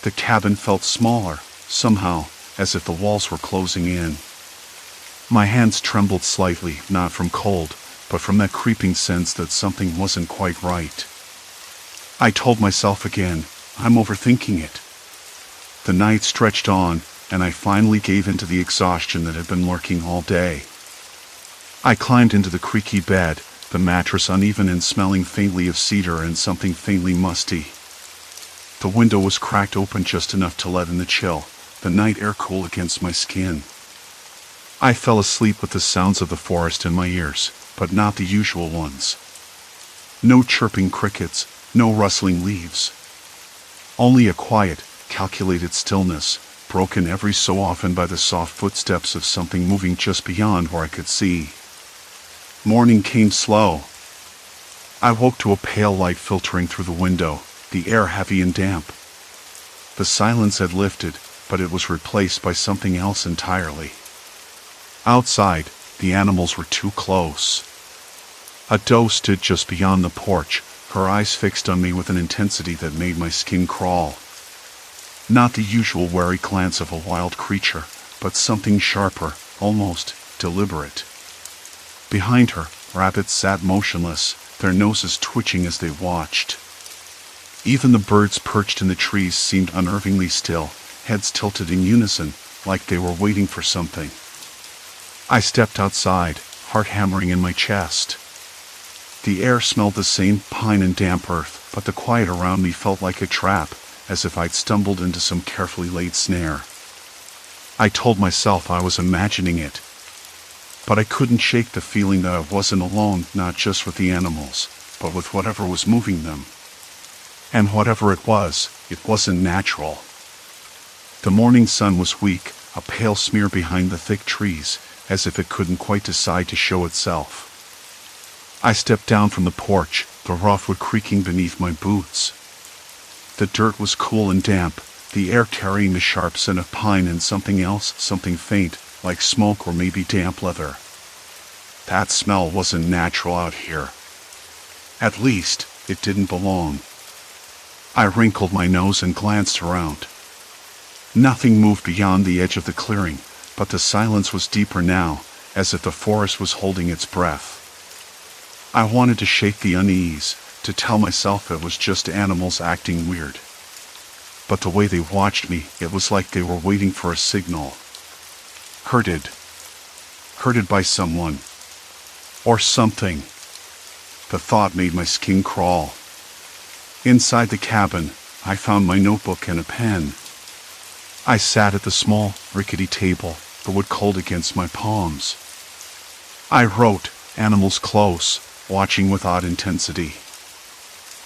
The cabin felt smaller, somehow, as if the walls were closing in. My hands trembled slightly, not from cold, but from that creeping sense that something wasn't quite right. I told myself again, I'm overthinking it. The night stretched on, and I finally gave in to the exhaustion that had been lurking all day. I climbed into the creaky bed, the mattress uneven and smelling faintly of cedar and something faintly musty. The window was cracked open just enough to let in the chill, the night air cool against my skin. I fell asleep with the sounds of the forest in my ears, but not the usual ones. No chirping crickets, no rustling leaves. Only a quiet, calculated stillness, broken every so often by the soft footsteps of something moving just beyond where I could see. Morning came slow. I woke to a pale light filtering through the window, the air heavy and damp. The silence had lifted, but it was replaced by something else entirely. Outside, the animals were too close. A doe stood just beyond the porch, her eyes fixed on me with an intensity that made my skin crawl. Not the usual wary glance of a wild creature, but something sharper, almost deliberate. Behind her, rabbits sat motionless, their noses twitching as they watched. Even the birds perched in the trees seemed unnervingly still, heads tilted in unison, like they were waiting for something. I stepped outside, heart hammering in my chest. The air smelled the same pine and damp earth, but the quiet around me felt like a trap, as if I'd stumbled into some carefully laid snare. I told myself I was imagining it, but I couldn't shake the feeling that I wasn't alone, not just with the animals, but with whatever was moving them. And whatever it wasn't natural. The morning sun was weak, a pale smear behind the thick trees, as if it couldn't quite decide to show itself. I stepped down from the porch, the rough wood creaking beneath my boots. The dirt was cool and damp, the air carrying the sharp scent of pine and something else, something faint, like smoke or maybe damp leather. That smell wasn't natural out here. At least, it didn't belong. I wrinkled my nose and glanced around. Nothing moved beyond the edge of the clearing, but the silence was deeper now, as if the forest was holding its breath. I wanted to shake the unease, to tell myself it was just animals acting weird. But the way they watched me, it was like they were waiting for a signal. Herded. Herded by someone. Or something. The thought made my skin crawl. Inside the cabin, I found my notebook and a pen. I sat at the small, rickety table, the wood cold against my palms. I wrote, animals close, watching with odd intensity.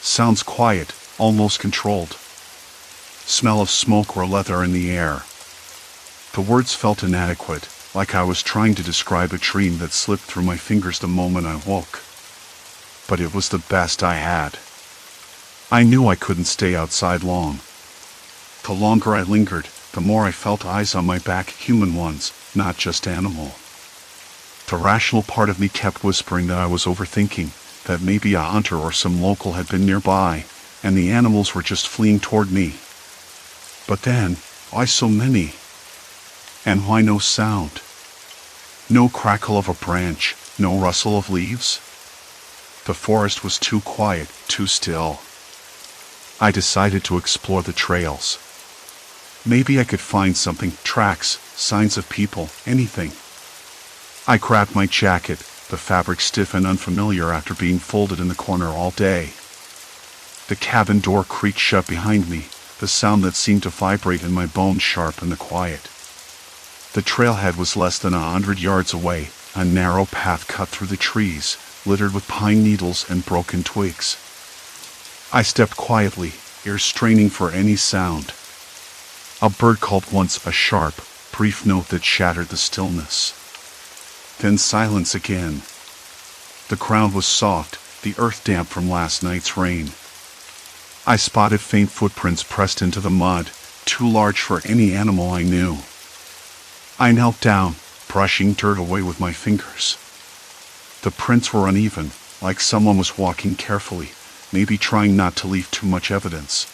Sounds quiet, almost controlled. Smell of smoke or leather in the air. The words felt inadequate, like I was trying to describe a dream that slipped through my fingers the moment I woke. But it was the best I had. I knew I couldn't stay outside long. The longer I lingered, the more I felt eyes on my back, human ones, not just animal. The rational part of me kept whispering that I was overthinking, that maybe a hunter or some local had been nearby, and the animals were just fleeing toward me. But then, why so many? And why no sound? No crackle of a branch, no rustle of leaves? The forest was too quiet, too still. I decided to explore the trails. Maybe I could find something, tracks, signs of people, anything. I grabbed my jacket, the fabric stiff and unfamiliar after being folded in the corner all day. The cabin door creaked shut behind me, the sound that seemed to vibrate in my bones sharp in the quiet. The trailhead was less than 100 yards away, a narrow path cut through the trees, littered with pine needles and broken twigs. I stepped quietly, ears straining for any sound. A bird called once, a sharp, brief note that shattered the stillness. Then silence again. The ground was soft, the earth damp from last night's rain. I spotted faint footprints pressed into the mud, too large for any animal I knew. I knelt down, brushing dirt away with my fingers. The prints were uneven, like someone was walking carefully, maybe trying not to leave too much evidence.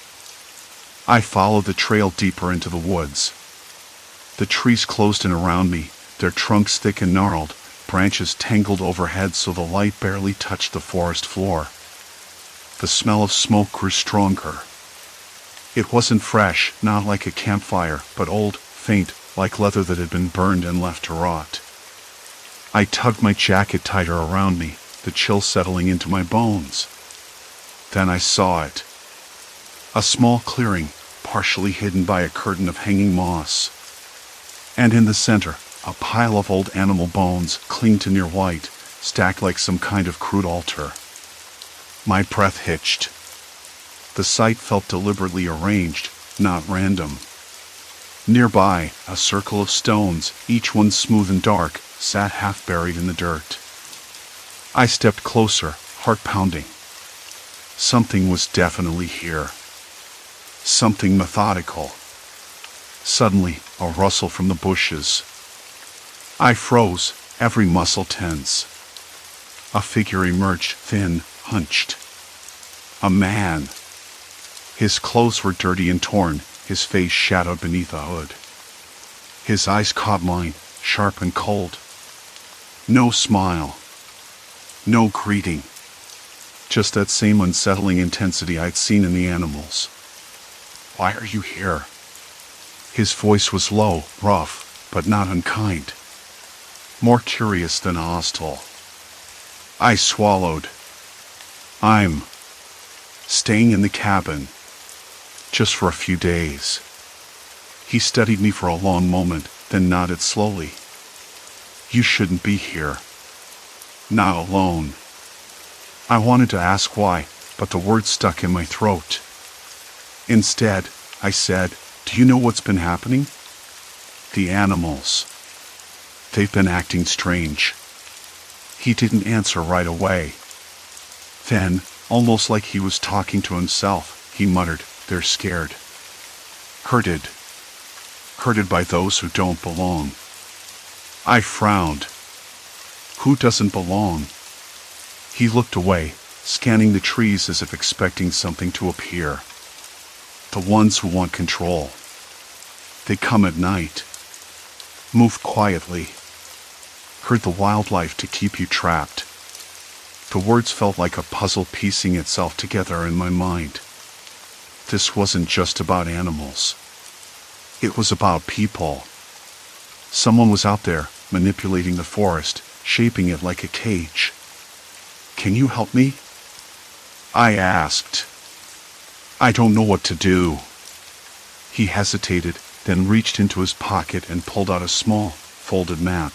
I followed the trail deeper into the woods. The trees closed in around me, their trunks thick and gnarled, branches tangled overhead so the light barely touched the forest floor. The smell of smoke grew stronger. It wasn't fresh, not like a campfire, but old, faint, like leather that had been burned and left to rot. I tugged my jacket tighter around me, the chill settling into my bones. Then I saw it. A small clearing, partially hidden by a curtain of hanging moss. And in the center, a pile of old animal bones, clean to near white, stacked like some kind of crude altar. My breath hitched. The site felt deliberately arranged, not random. Nearby, a circle of stones, each one smooth and dark, sat half buried in the dirt. I stepped closer, heart pounding. Something was definitely here. Something methodical. Suddenly, a rustle from the bushes. I froze, every muscle tense. A figure emerged, thin, hunched. A man. His clothes were dirty and torn, his face shadowed beneath a hood. His eyes caught mine, sharp and cold. No smile. No greeting. Just that same unsettling intensity I'd seen in the animals. "Why are you here?" His voice was low, rough, but not unkind. More curious than hostile. I swallowed. "I'm staying in the cabin. Just for a few days." He studied me for a long moment, then nodded slowly. "You shouldn't be here. Not alone." I wanted to ask why, but the words stuck in my throat. Instead, I said, "Do you know what's been happening? The animals. They've been acting strange." He didn't answer right away. Then, almost like he was talking to himself, he muttered, "They're scared. Hurted. Hurted by those who don't belong." I frowned. Who doesn't belong? He looked away, scanning the trees as if expecting something to appear. The ones who want control. They come at night. Move quietly. Herd the wildlife to keep you trapped. The words felt like a puzzle piecing itself together in my mind. This wasn't just about animals. It was about people. Someone was out there, manipulating the forest, shaping it like a cage. "Can you help me?" I asked. "I don't know what to do." He hesitated, then reached into his pocket and pulled out a small, folded map.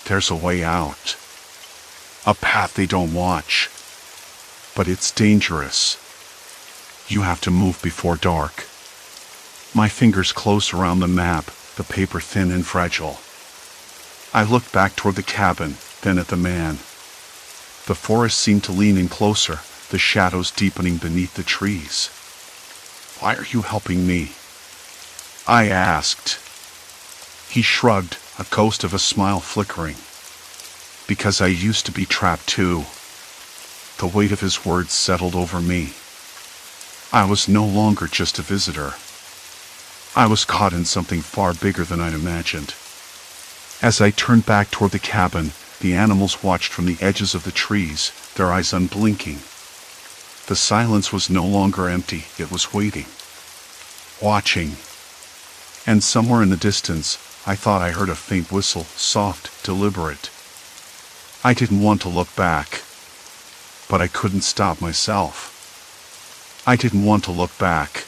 "There's a way out. A path they don't watch. But it's dangerous. You have to move before dark." My fingers closed around the map, the paper thin and fragile. I looked back toward the cabin, then at the man. The forest seemed to lean in closer, the shadows deepening beneath the trees. "Why are you helping me?" I asked. He shrugged, a ghost of a smile flickering. "Because I used to be trapped too." The weight of his words settled over me. I was no longer just a visitor. I was caught in something far bigger than I'd imagined. As I turned back toward the cabin, the animals watched from the edges of the trees, their eyes unblinking. The silence was no longer empty, it was waiting. Watching. And somewhere in the distance, I thought I heard a faint whistle, soft, deliberate. I didn't want to look back, but I couldn't stop myself. I didn't want to look back.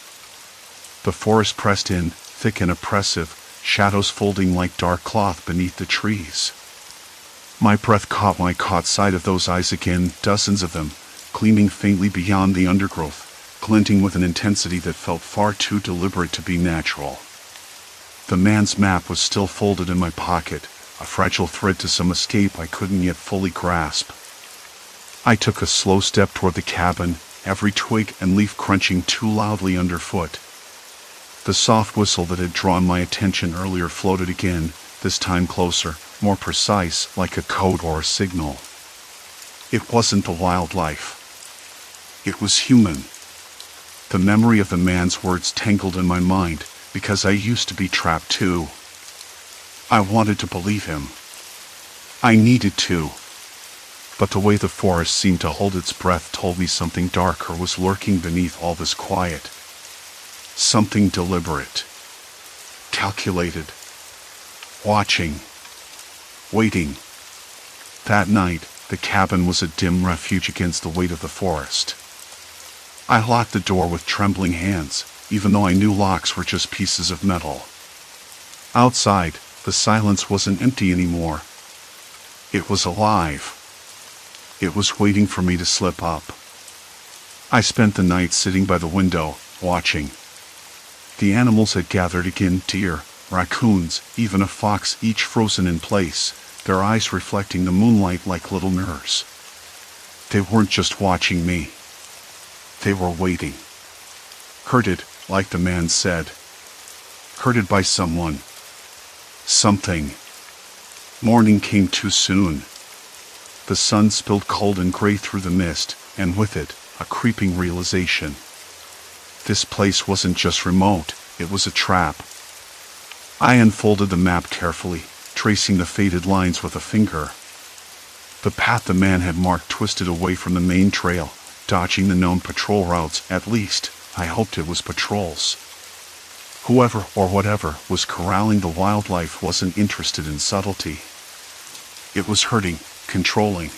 The forest pressed in, thick and oppressive, shadows folding like dark cloth beneath the trees. My breath caught when I caught sight of those eyes again, dozens of them, gleaming faintly beyond the undergrowth, glinting with an intensity that felt far too deliberate to be natural. The man's map was still folded in my pocket, a fragile thread to some escape I couldn't yet fully grasp. I took a slow step toward the cabin, every twig and leaf crunching too loudly underfoot. The soft whistle that had drawn my attention earlier floated again, this time closer, more precise, like a code or a signal. It wasn't the wildlife. It was human. The memory of the man's words tangled in my mind, because I used to be trapped too. I wanted to believe him. I needed to. But the way the forest seemed to hold its breath told me something darker was lurking beneath all this quiet. Something deliberate. Calculated. Watching. Waiting. That night, the cabin was a dim refuge against the weight of the forest. I locked the door with trembling hands, even though I knew locks were just pieces of metal. Outside, the silence wasn't empty anymore. It was alive. It was waiting for me to slip up. I spent the night sitting by the window, watching. The animals had gathered again, deer, raccoons, even a fox, each frozen in place, their eyes reflecting the moonlight like little mirrors. They weren't just watching me. They were waiting. Herded, like the man said. Herded by someone. Something. Morning came too soon. The sun spilled cold and gray through the mist, and with it, a creeping realization. This place wasn't just remote, it was a trap. I unfolded the map carefully, tracing the faded lines with a finger. The path the man had marked twisted away from the main trail, dodging the known patrol routes. At least, I hoped it was patrols. Whoever or whatever was corralling the wildlife wasn't interested in subtlety. It was herding, controlling.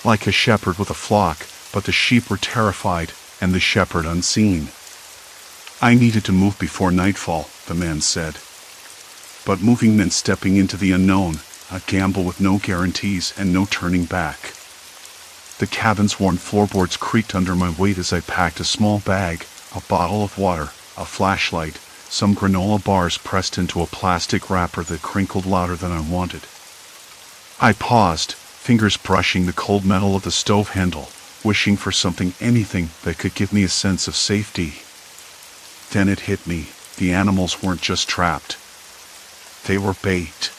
Like a shepherd with a flock, but the sheep were terrified, and the shepherd unseen. I needed to move before nightfall, the man said. But moving meant stepping into the unknown, a gamble with no guarantees and no turning back. The cabin's worn floorboards creaked under my weight as I packed a small bag, a bottle of water, a flashlight, some granola bars pressed into a plastic wrapper that crinkled louder than I wanted. I paused, fingers brushing the cold metal of the stove handle, wishing for something, anything, that could give me a sense of safety. Then it hit me, the animals weren't just trapped. They were bait.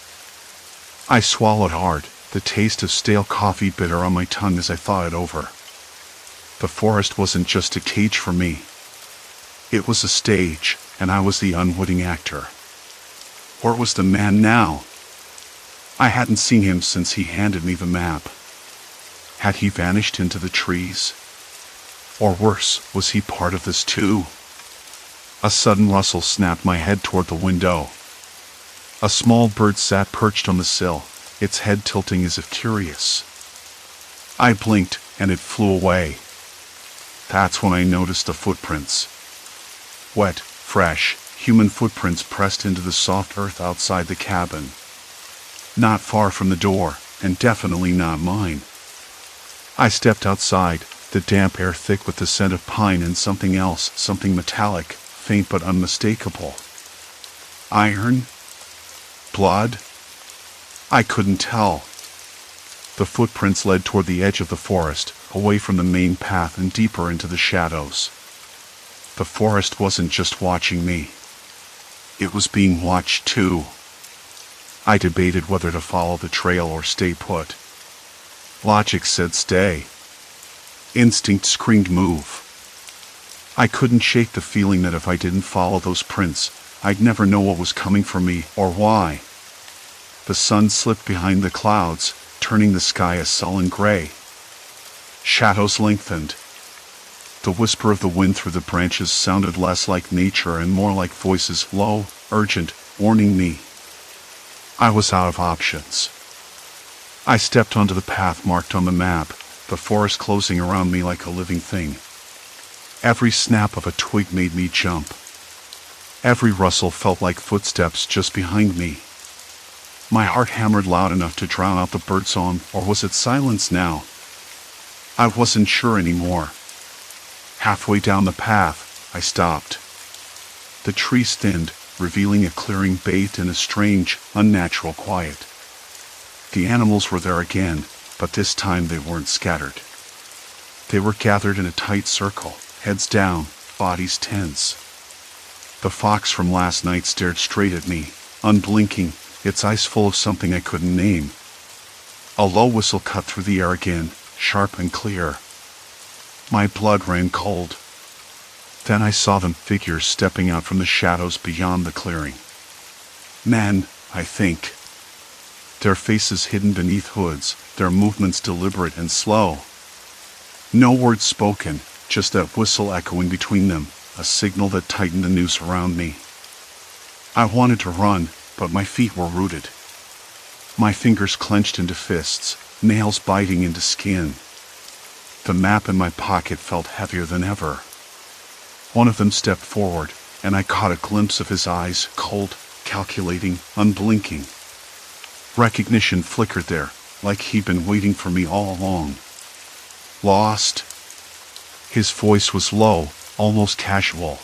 I swallowed hard, the taste of stale coffee bitter on my tongue as I thought it over. The forest wasn't just a cage for me. It was a stage, and I was the unwitting actor. Where was the man now? I hadn't seen him since he handed me the map. Had he vanished into the trees? Or worse, was he part of this too? A sudden rustle snapped my head toward the window. A small bird sat perched on the sill, its head tilting as if curious. I blinked, and it flew away. That's when I noticed the footprints. Wet, fresh, human footprints pressed into the soft earth outside the cabin. Not far from the door, and definitely not mine. I stepped outside, the damp air thick with the scent of pine and something else, something metallic, faint but unmistakable. Iron? Blood? I couldn't tell. The footprints led toward the edge of the forest, away from the main path and deeper into the shadows. The forest wasn't just watching me. It was being watched too. I debated whether to follow the trail or stay put. Logic said stay. Instinct screamed move. I couldn't shake the feeling that if I didn't follow those prints, I'd never know what was coming for me or why. The sun slipped behind the clouds, turning the sky a sullen gray. Shadows lengthened. The whisper of the wind through the branches sounded less like nature and more like voices, low, urgent, warning me. I was out of options. I stepped onto the path marked on the map, the forest closing around me like a living thing. Every snap of a twig made me jump. Every rustle felt like footsteps just behind me. My heart hammered loud enough to drown out the birdsong, or was it silence now? I wasn't sure anymore. Halfway down the path, I stopped. The trees thinned, revealing a clearing bathed in a strange, unnatural quiet. The animals were there again, but this time they weren't scattered. They were gathered in a tight circle, heads down, bodies tense. The fox from last night stared straight at me, unblinking, its eyes full of something I couldn't name. A low whistle cut through the air again, sharp and clear. My blood ran cold. Then I saw them, figures stepping out from the shadows beyond the clearing. Men, I think. Their faces hidden beneath hoods, their movements deliberate and slow. No words spoken, just that whistle echoing between them, a signal that tightened the noose around me. I wanted to run, but my feet were rooted. My fingers clenched into fists, nails biting into skin. The map in my pocket felt heavier than ever. One of them stepped forward, and I caught a glimpse of his eyes, cold, calculating, unblinking. Recognition flickered there, like he'd been waiting for me all along. Lost? His voice was low, almost casual,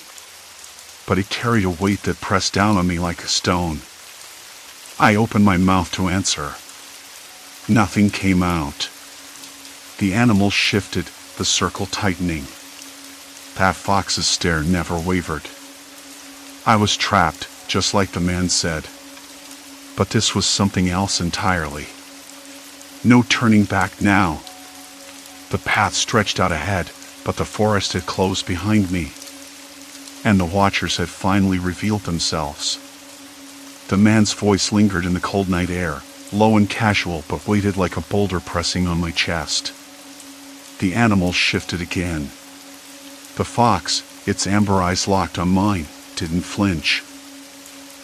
but it carried a weight that pressed down on me like a stone. I opened my mouth to answer. Nothing came out. The animals shifted, the circle tightening. That fox's stare never wavered. I was trapped, just like the man said. But this was something else entirely. No turning back now. The path stretched out ahead, but the forest had closed behind me. And the watchers had finally revealed themselves. The man's voice lingered in the cold night air, low and casual, but weighted like a boulder pressing on my chest. The animals shifted again. The fox, its amber eyes locked on mine, didn't flinch.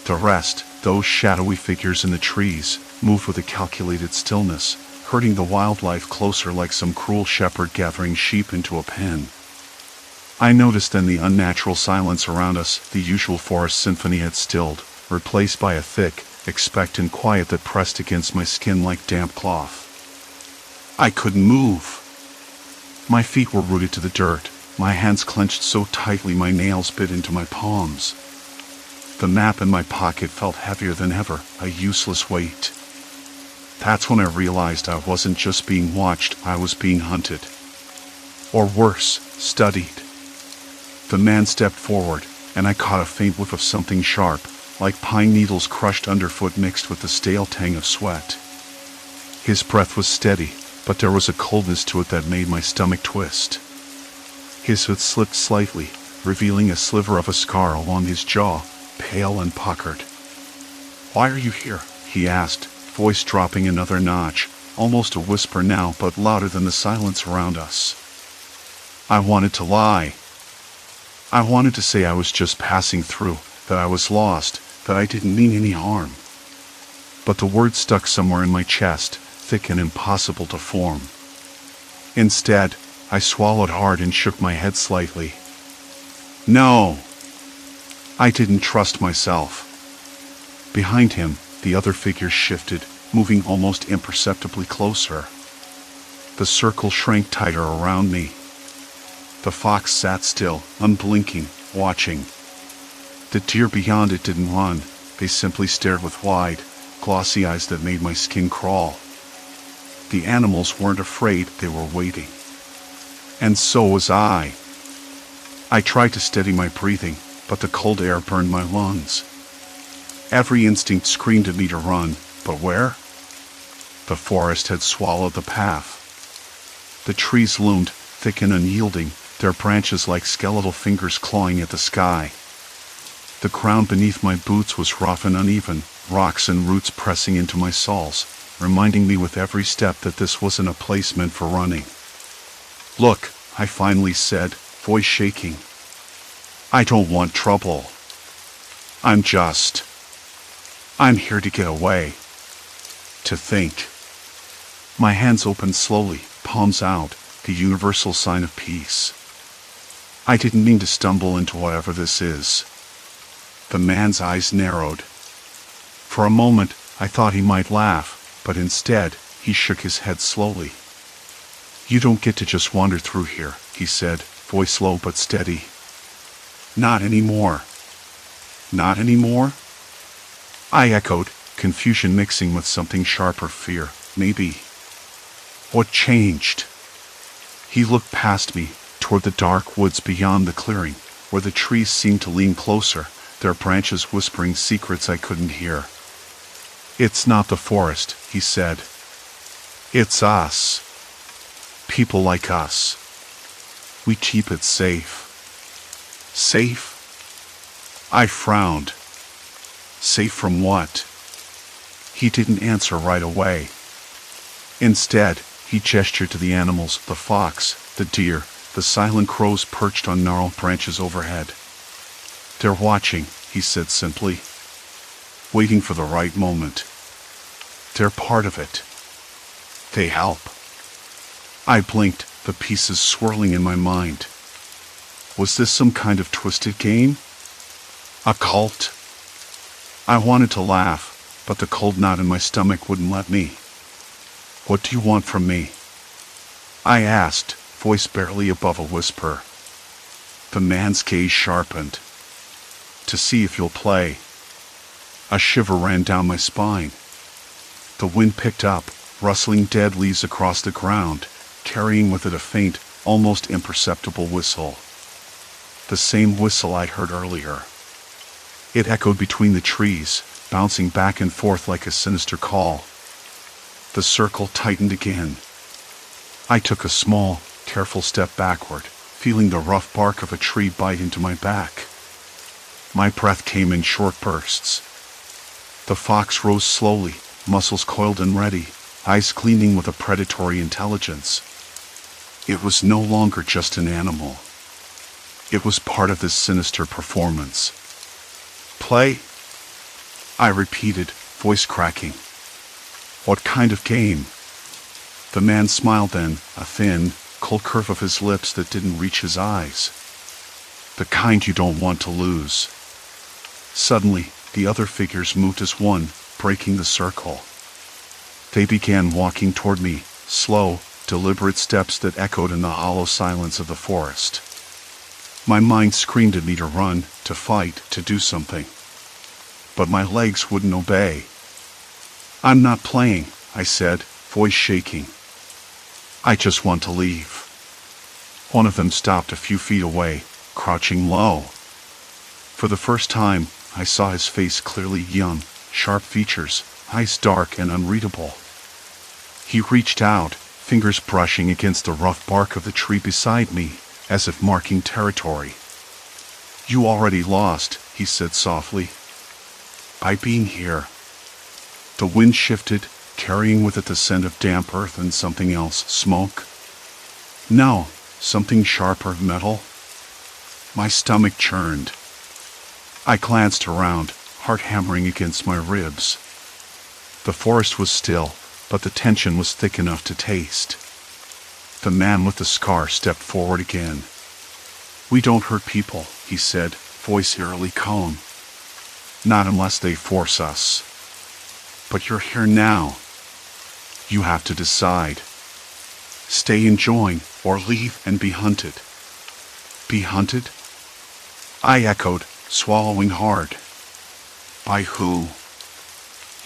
The rest, those shadowy figures in the trees, moved with a calculated stillness, herding the wildlife closer like some cruel shepherd gathering sheep into a pen. I noticed then the unnatural silence around us, the usual forest symphony had stilled, replaced by a thick, expectant quiet that pressed against my skin like damp cloth. I couldn't move. My feet were rooted to the dirt, my hands clenched so tightly my nails bit into my palms. The map in my pocket felt heavier than ever, a useless weight. That's when I realized I wasn't just being watched, I was being hunted. Or worse, studied. The man stepped forward, and I caught a faint whiff of something sharp, like pine needles crushed underfoot mixed with the stale tang of sweat. His breath was steady, but there was a coldness to it that made my stomach twist. His hood slipped slightly, revealing a sliver of a scar along his jaw, pale and puckered. "Why are you here?" he asked, voice dropping another notch, almost a whisper now, but louder than the silence around us. I wanted to lie. I wanted to say I was just passing through, that I was lost, that I didn't mean any harm. But the words stuck somewhere in my chest, thick and impossible to form. Instead, I swallowed hard and shook my head slightly. No. I didn't trust myself. Behind him, the other figures shifted, moving almost imperceptibly closer. The circle shrank tighter around me. The fox sat still, unblinking, watching. The deer beyond it didn't run, they simply stared with wide, glossy eyes that made my skin crawl. The animals weren't afraid, they were waiting. And so was I. I tried to steady my breathing, but the cold air burned my lungs. Every instinct screamed at me to run, but where? The forest had swallowed the path. The trees loomed, thick and unyielding, their branches like skeletal fingers clawing at the sky. The ground beneath my boots was rough and uneven, rocks and roots pressing into my soles, reminding me with every step that this wasn't a place meant for running. "Look," I finally said, voice shaking. "I don't want trouble. I'm here to get away. To think." My hands opened slowly, palms out, the universal sign of peace. "I didn't mean to stumble into whatever this is." The man's eyes narrowed. For a moment, I thought he might laugh, but instead, he shook his head slowly. "You don't get to just wander through here," he said, voice low but steady. "Not anymore." "Not anymore?" I echoed, confusion mixing with something sharper fear. Maybe. What changed? He looked past me, toward the dark woods beyond the clearing, where the trees seemed to lean closer, their branches whispering secrets I couldn't hear. "It's not the forest," he said. "It's us. People like us. We keep it safe." "Safe?" I frowned. "Safe from what?" He didn't answer right away. Instead, he gestured to the animals, the fox, the deer, the silent crows perched on gnarled branches overhead. "They're watching," he said simply. "Waiting for the right moment. They're part of it. They help." I blinked, the pieces swirling in my mind. Was this some kind of twisted game? A cult? I wanted to laugh, but the cold knot in my stomach wouldn't let me. "What do you want from me?" I asked, voice barely above a whisper. The man's gaze sharpened. "To see if you'll play." A shiver ran down my spine. The wind picked up, rustling dead leaves across the ground, carrying with it a faint, almost imperceptible whistle. The same whistle I'd heard earlier. It echoed between the trees, bouncing back and forth like a sinister call. The circle tightened again. I took a small, careful step backward, feeling the rough bark of a tree bite into my back. My breath came in short bursts. The fox rose slowly, muscles coiled and ready, eyes gleaming with a predatory intelligence. It was no longer just an animal. It was part of this sinister performance. "Play?" I repeated, voice cracking. "What kind of game?" The man smiled then, a thin, cold curve of his lips that didn't reach his eyes. "The kind you don't want to lose." Suddenly, the other figures moved as one, breaking the circle. They began walking toward me, slow, deliberate steps that echoed in the hollow silence of the forest. My mind screamed at me to run, to fight, to do something. But my legs wouldn't obey. "I'm not playing," I said, voice shaking. "I just want to leave." One of them stopped a few feet away, crouching low. For the first time, I saw his face clearly, young, sharp features, eyes dark and unreadable. He reached out, fingers brushing against the rough bark of the tree beside me, as if marking territory. "You already lost," he said softly. "By being here." The wind shifted, carrying with it the scent of damp earth and something else, smoke. No, something sharper, metal. My stomach churned. I glanced around, heart hammering against my ribs. The forest was still, but the tension was thick enough to taste. The man with the scar stepped forward again. "We don't hurt people," he said, voice eerily calm. "Not unless they force us. But you're here now. You have to decide. Stay and join, or leave and be hunted." "Be hunted?" I echoed, swallowing hard. "By who?"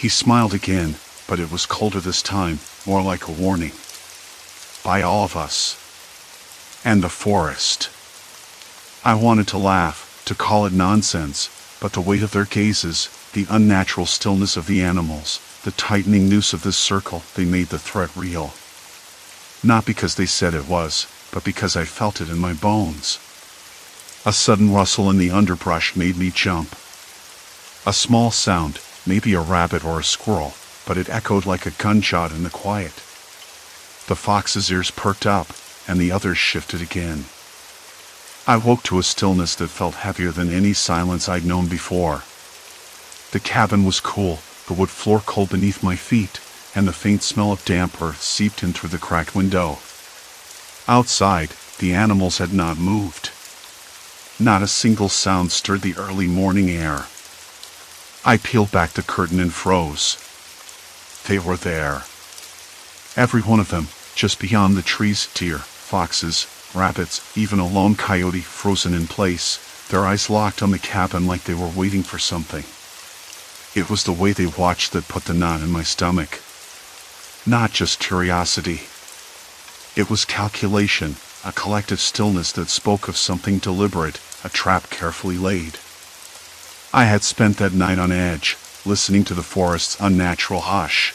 He smiled again, but it was colder this time, more like a warning. "By all of us. And the forest." I wanted to laugh, to call it nonsense, but the weight of their gazes, the unnatural stillness of the animals, the tightening noose of this circle, they made the threat real. Not because they said it was, but because I felt it in my bones. A sudden rustle in the underbrush made me jump. A small sound, maybe a rabbit or a squirrel, but it echoed like a gunshot in the quiet. The fox's ears perked up, and the others shifted again. I woke to a stillness that felt heavier than any silence I'd known before. The cabin was cool, the wood floor cold beneath my feet, and the faint smell of damp earth seeped in through the cracked window. Outside, the animals had not moved. Not a single sound stirred the early morning air. I peeled back the curtain and froze. They were there. Every one of them, just beyond the trees, deer, foxes, rabbits, even a lone coyote frozen in place, their eyes locked on the cabin like they were waiting for something. It was the way they watched that put the knot in my stomach. Not just curiosity. It was calculation, a collective stillness that spoke of something deliberate, a trap carefully laid. I had spent that night on edge, listening to the forest's unnatural hush.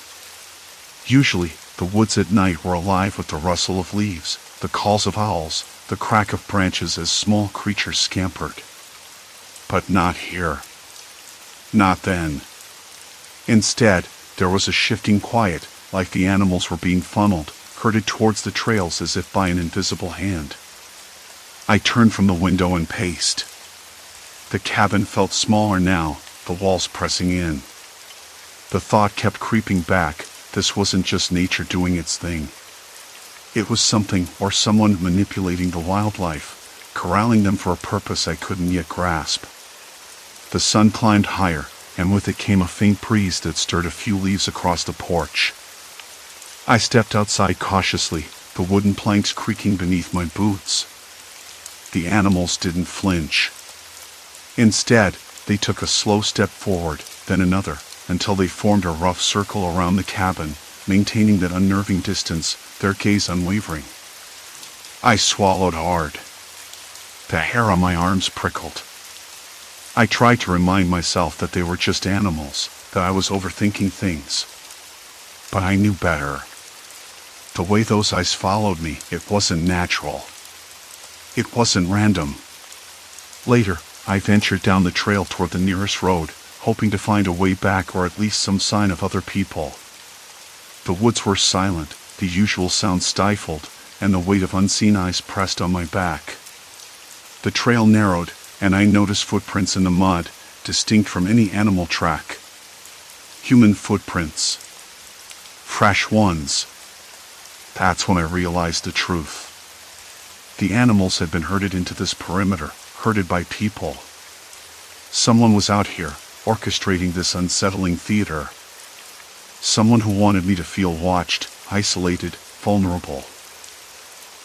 Usually, the woods at night were alive with the rustle of leaves, the calls of owls, the crack of branches as small creatures scampered. But not here. Not then. Instead, there was a shifting quiet, like the animals were being funneled, herded towards the trails as if by an invisible hand. I turned from the window and paced. The cabin felt smaller now, the walls pressing in. The thought kept creeping back, this wasn't just nature doing its thing. It was something or someone manipulating the wildlife, corralling them for a purpose I couldn't yet grasp. The sun climbed higher, and with it came a faint breeze that stirred a few leaves across the porch. I stepped outside cautiously, the wooden planks creaking beneath my boots. The animals didn't flinch. Instead, they took a slow step forward, then another, until they formed a rough circle around the cabin, maintaining that unnerving distance, their gaze unwavering. I swallowed hard. The hair on my arms prickled. I tried to remind myself that they were just animals, that I was overthinking things. But I knew better. The way those eyes followed me, it wasn't natural. It wasn't random. Later, I ventured down the trail toward the nearest road, hoping to find a way back or at least some sign of other people. The woods were silent, the usual sounds stifled, and the weight of unseen eyes pressed on my back. The trail narrowed, and I noticed footprints in the mud, distinct from any animal track. Human footprints. Fresh ones. That's when I realized the truth. The animals had been herded into this perimeter, herded by people. Someone was out here, orchestrating this unsettling theater. Someone who wanted me to feel watched, isolated, vulnerable.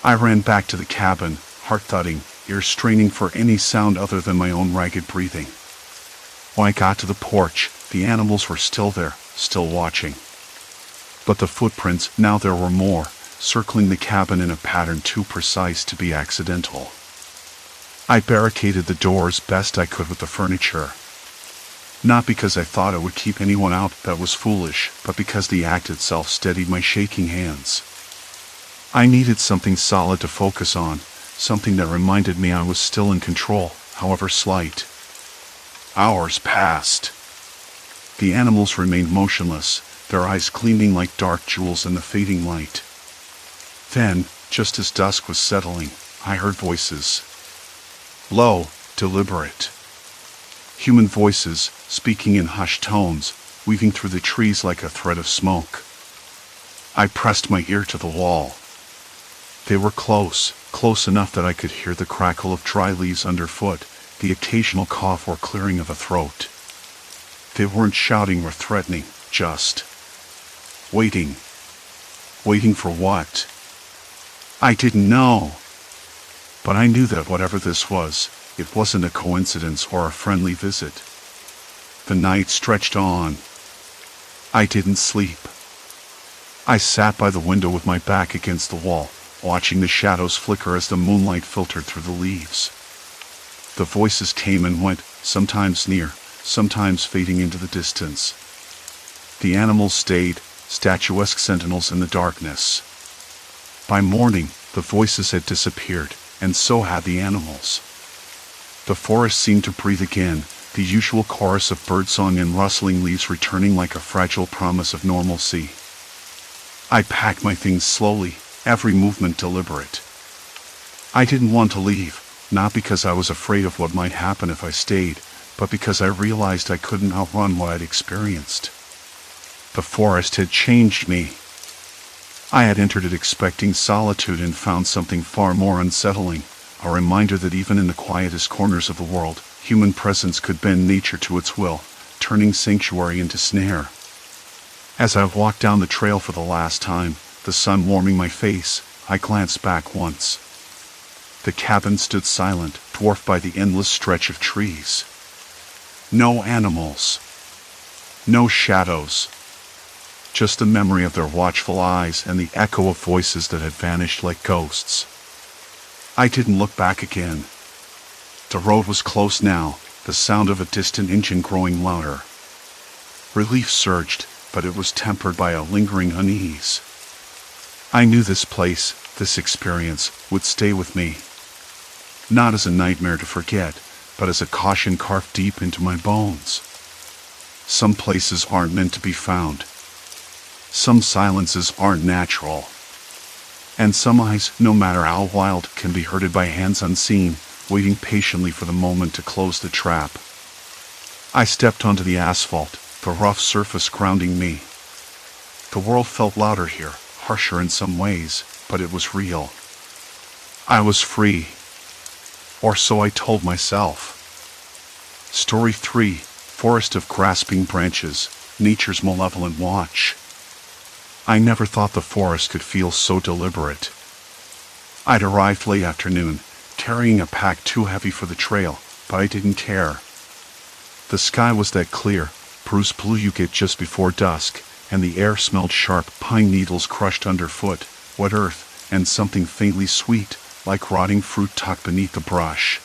I ran back to the cabin, heart thudding, ears straining for any sound other than my own ragged breathing. When I got to the porch, the animals were still there, still watching. But the footprints, now there were more, circling the cabin in a pattern too precise to be accidental. I barricaded the door as best I could with the furniture. Not because I thought it would keep anyone out, that was foolish, but because the act itself steadied my shaking hands. I needed something solid to focus on, something that reminded me I was still in control, however slight. Hours passed. The animals remained motionless, their eyes gleaming like dark jewels in the fading light. Then, just as dusk was settling, I heard voices. Low, deliberate. Human voices, speaking in hushed tones, weaving through the trees like a thread of smoke. I pressed my ear to the wall. They were close, close enough that I could hear the crackle of dry leaves underfoot, the occasional cough or clearing of a throat. They weren't shouting or threatening, just waiting. Waiting for what? I didn't know. But I knew that whatever this was, it wasn't a coincidence or a friendly visit. The night stretched on. I didn't sleep. I sat by the window with my back against the wall, watching the shadows flicker as the moonlight filtered through the leaves. The voices came and went, sometimes near, sometimes fading into the distance. The animals stayed, statuesque sentinels in the darkness. By morning, The voices had disappeared, and so had the animals. The forest seemed to breathe again, the usual chorus of birdsong and rustling leaves returning like a fragile promise of normalcy. I packed my things slowly, every movement deliberate. I didn't want to leave, not because I was afraid of what might happen if I stayed, but because I realized I couldn't outrun what I'd experienced. The forest had changed me. I had entered it expecting solitude and found something far more unsettling, a reminder that even in the quietest corners of the world, human presence could bend nature to its will, turning sanctuary into snare. As I walked down the trail for the last time, the sun warming my face, I glanced back once. The cabin stood silent, dwarfed by the endless stretch of trees. No animals. No shadows. Just the memory of their watchful eyes and the echo of voices that had vanished like ghosts. I didn't look back again. The road was close now, the sound of a distant engine growing louder. Relief surged, but it was tempered by a lingering unease. I knew this place, this experience, would stay with me. Not as a nightmare to forget, but as a caution carved deep into my bones. Some places aren't meant to be found. Some silences aren't natural. And some eyes, no matter how wild, can be hurted by hands unseen, waiting patiently for the moment to close the trap. I stepped onto the asphalt, the rough surface grounding me. The world felt louder here, harsher in some ways, but it was real. I was free. Or so I told myself. Story 3, Forest of Grasping Branches, Nature's Malevolent Watch. I never thought the forest could feel so deliberate. I'd arrived late afternoon, carrying a pack too heavy for the trail, but I didn't care. The sky was that clear, bruised blue you get just before dusk, and the air smelled sharp pine needles crushed underfoot, wet earth, and something faintly sweet, like rotting fruit tucked beneath the brush.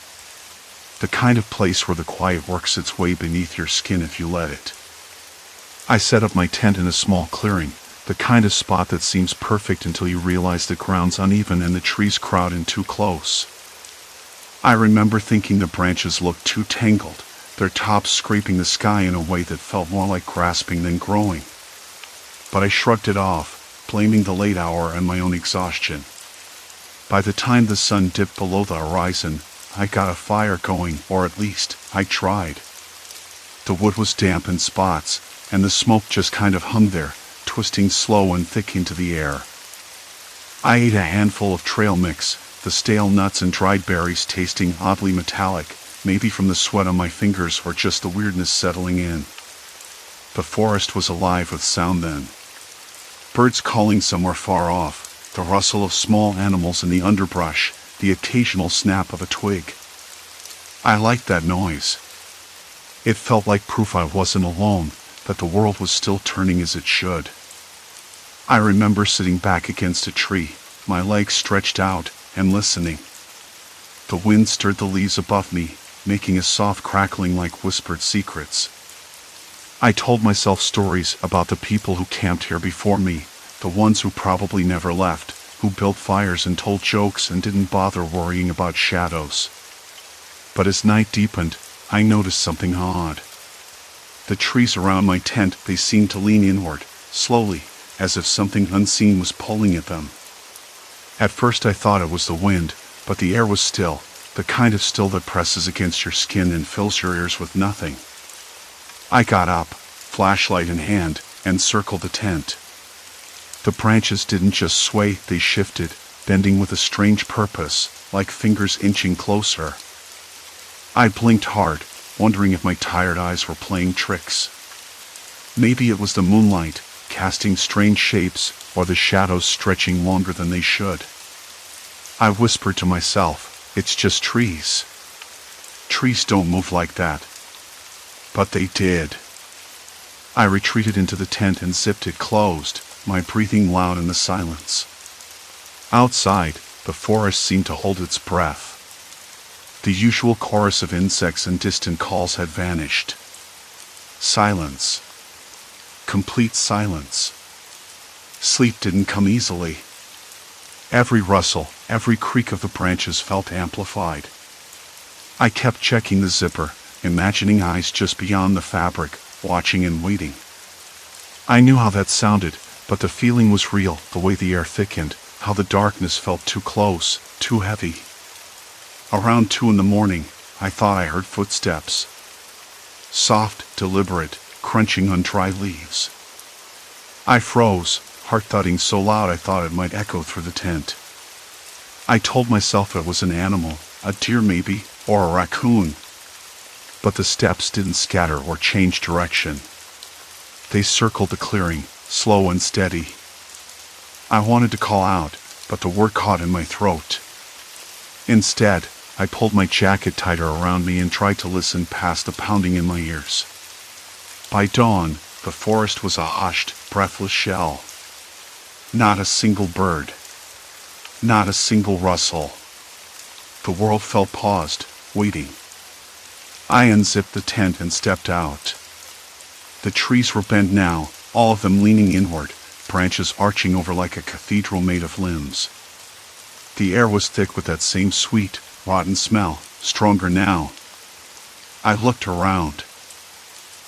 The kind of place where the quiet works its way beneath your skin if you let it. I set up my tent in a small clearing, the kind of spot that seems perfect until you realize the ground's uneven and the trees crowd in too close. I remember thinking the branches looked too tangled, their tops scraping the sky in a way that felt more like grasping than growing. But I shrugged it off, blaming the late hour and my own exhaustion. By the time the sun dipped below the horizon, I got a fire going, or at least, I tried. The wood was damp in spots, and the smoke just kind of hung there, twisting slow and thick into the air. I ate a handful of trail mix, the stale nuts and dried berries tasting oddly metallic, maybe from the sweat on my fingers or just the weirdness settling in. The forest was alive with sound then. Birds calling somewhere far off, the rustle of small animals in the underbrush, the occasional snap of a twig. I liked that noise. It felt like proof I wasn't alone, that the world was still turning as it should. I remember sitting back against a tree, my legs stretched out, and listening. The wind stirred the leaves above me, making a soft crackling like whispered secrets. I told myself stories about the people who camped here before me, the ones who probably never left, who built fires and told jokes and didn't bother worrying about shadows. But as night deepened, I noticed something odd. The trees around my tent, they seemed to lean inward, slowly, as if something unseen was pulling at them. At first I thought it was the wind, but the air was still, the kind of still that presses against your skin and fills your ears with nothing. I got up, flashlight in hand, and circled the tent. The branches didn't just sway, they shifted, bending with a strange purpose, like fingers inching closer. I blinked hard, wondering if my tired eyes were playing tricks. Maybe it was the moonlight, casting strange shapes, or the shadows stretching longer than they should. I whispered to myself, it's just trees. Trees don't move like that. But they did. I retreated into the tent and zipped it closed, my breathing loud in the silence. Outside, the forest seemed to hold its breath. The usual chorus of insects and distant calls had vanished. Silence. Complete silence. Sleep didn't come easily. Every rustle, every creak of the branches felt amplified. I kept checking the zipper, imagining eyes just beyond the fabric, watching and waiting. I knew how that sounded, but the feeling was real, the way the air thickened, how the darkness felt too close, too heavy. Around 2 in the morning, I thought I heard footsteps. Soft, deliberate, crunching on dry leaves. I froze, heart thudding so loud I thought it might echo through the tent. I told myself it was an animal, a deer maybe, or a raccoon. But the steps didn't scatter or change direction. They circled the clearing, slow and steady. I wanted to call out, but the word caught in my throat. Instead, I pulled my jacket tighter around me and tried to listen past the pounding in my ears. By dawn, the forest was a hushed, breathless shell. Not a single bird. Not a single rustle. The world felt paused, waiting. I unzipped the tent and stepped out. The trees were bent now, all of them leaning inward, branches arching over like a cathedral made of limbs. The air was thick with that same sweet, rotten smell, stronger now. I looked around.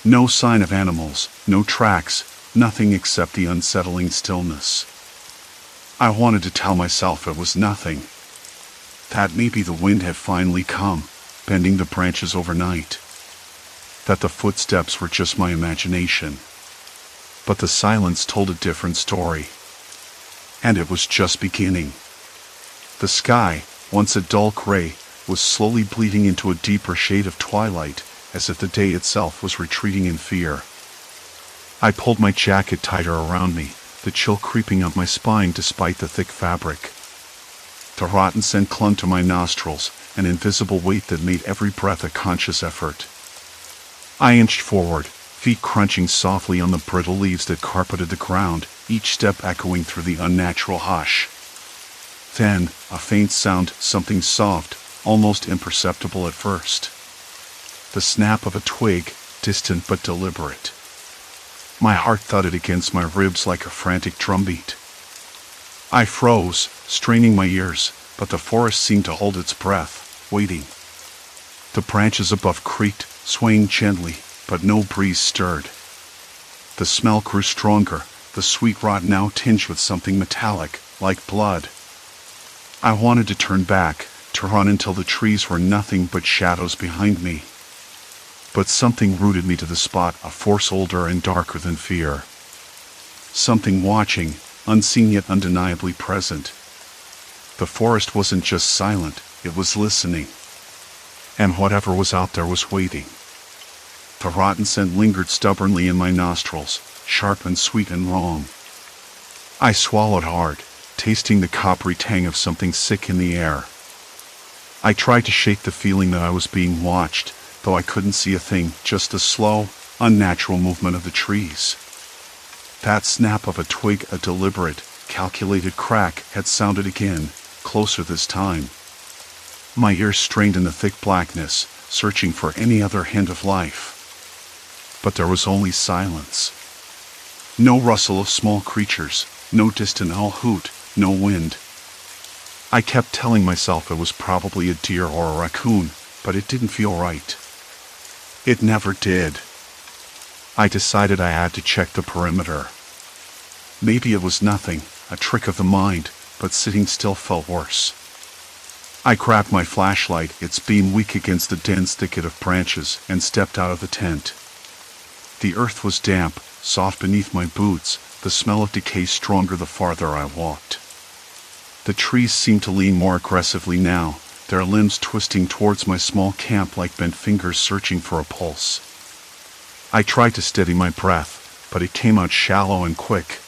No sign of animals, no tracks, nothing except the unsettling stillness. I wanted to tell myself it was nothing. That maybe the wind had finally come, bending the branches overnight. That the footsteps were just my imagination. But the silence told a different story. And it was just beginning. The sky, once a dull gray, was slowly bleeding into a deeper shade of twilight, as if the day itself was retreating in fear. I pulled my jacket tighter around me, the chill creeping up my spine despite the thick fabric. The rotten scent clung to my nostrils, an invisible weight that made every breath a conscious effort. I inched forward, feet crunching softly on the brittle leaves that carpeted the ground, each step echoing through the unnatural hush. Then, a faint sound, something soft, almost imperceptible at first. The snap of a twig, distant but deliberate. My heart thudded against my ribs like a frantic drumbeat. I froze, straining my ears, but the forest seemed to hold its breath, waiting. The branches above creaked, swaying gently, but no breeze stirred. The smell grew stronger, the sweet rot now tinged with something metallic, like blood. I wanted to turn back, to run until the trees were nothing but shadows behind me. But something rooted me to the spot, a force older and darker than fear. Something watching, unseen yet undeniably present. The forest wasn't just silent, it was listening. And whatever was out there was waiting. The rotten scent lingered stubbornly in my nostrils, sharp and sweet and wrong. I swallowed hard, tasting the coppery tang of something sick in the air. I tried to shake the feeling that I was being watched, though I couldn't see a thing, just the slow, unnatural movement of the trees. That snap of a twig, a deliberate, calculated crack, had sounded again, closer this time. My ears strained in the thick blackness, searching for any other hint of life. But there was only silence. No rustle of small creatures, no distant owl hoot, no wind. I kept telling myself it was probably a deer or a raccoon, but it didn't feel right. It never did. I decided I had to check the perimeter. Maybe it was nothing, a trick of the mind, but sitting still felt worse. I grabbed my flashlight, its beam weak against the dense thicket of branches, and stepped out of the tent. The earth was damp, soft beneath my boots, the smell of decay stronger the farther I walked. The trees seemed to lean more aggressively now, their limbs twisting towards my small camp like bent fingers searching for a pulse. I tried to steady my breath, but it came out shallow and quick.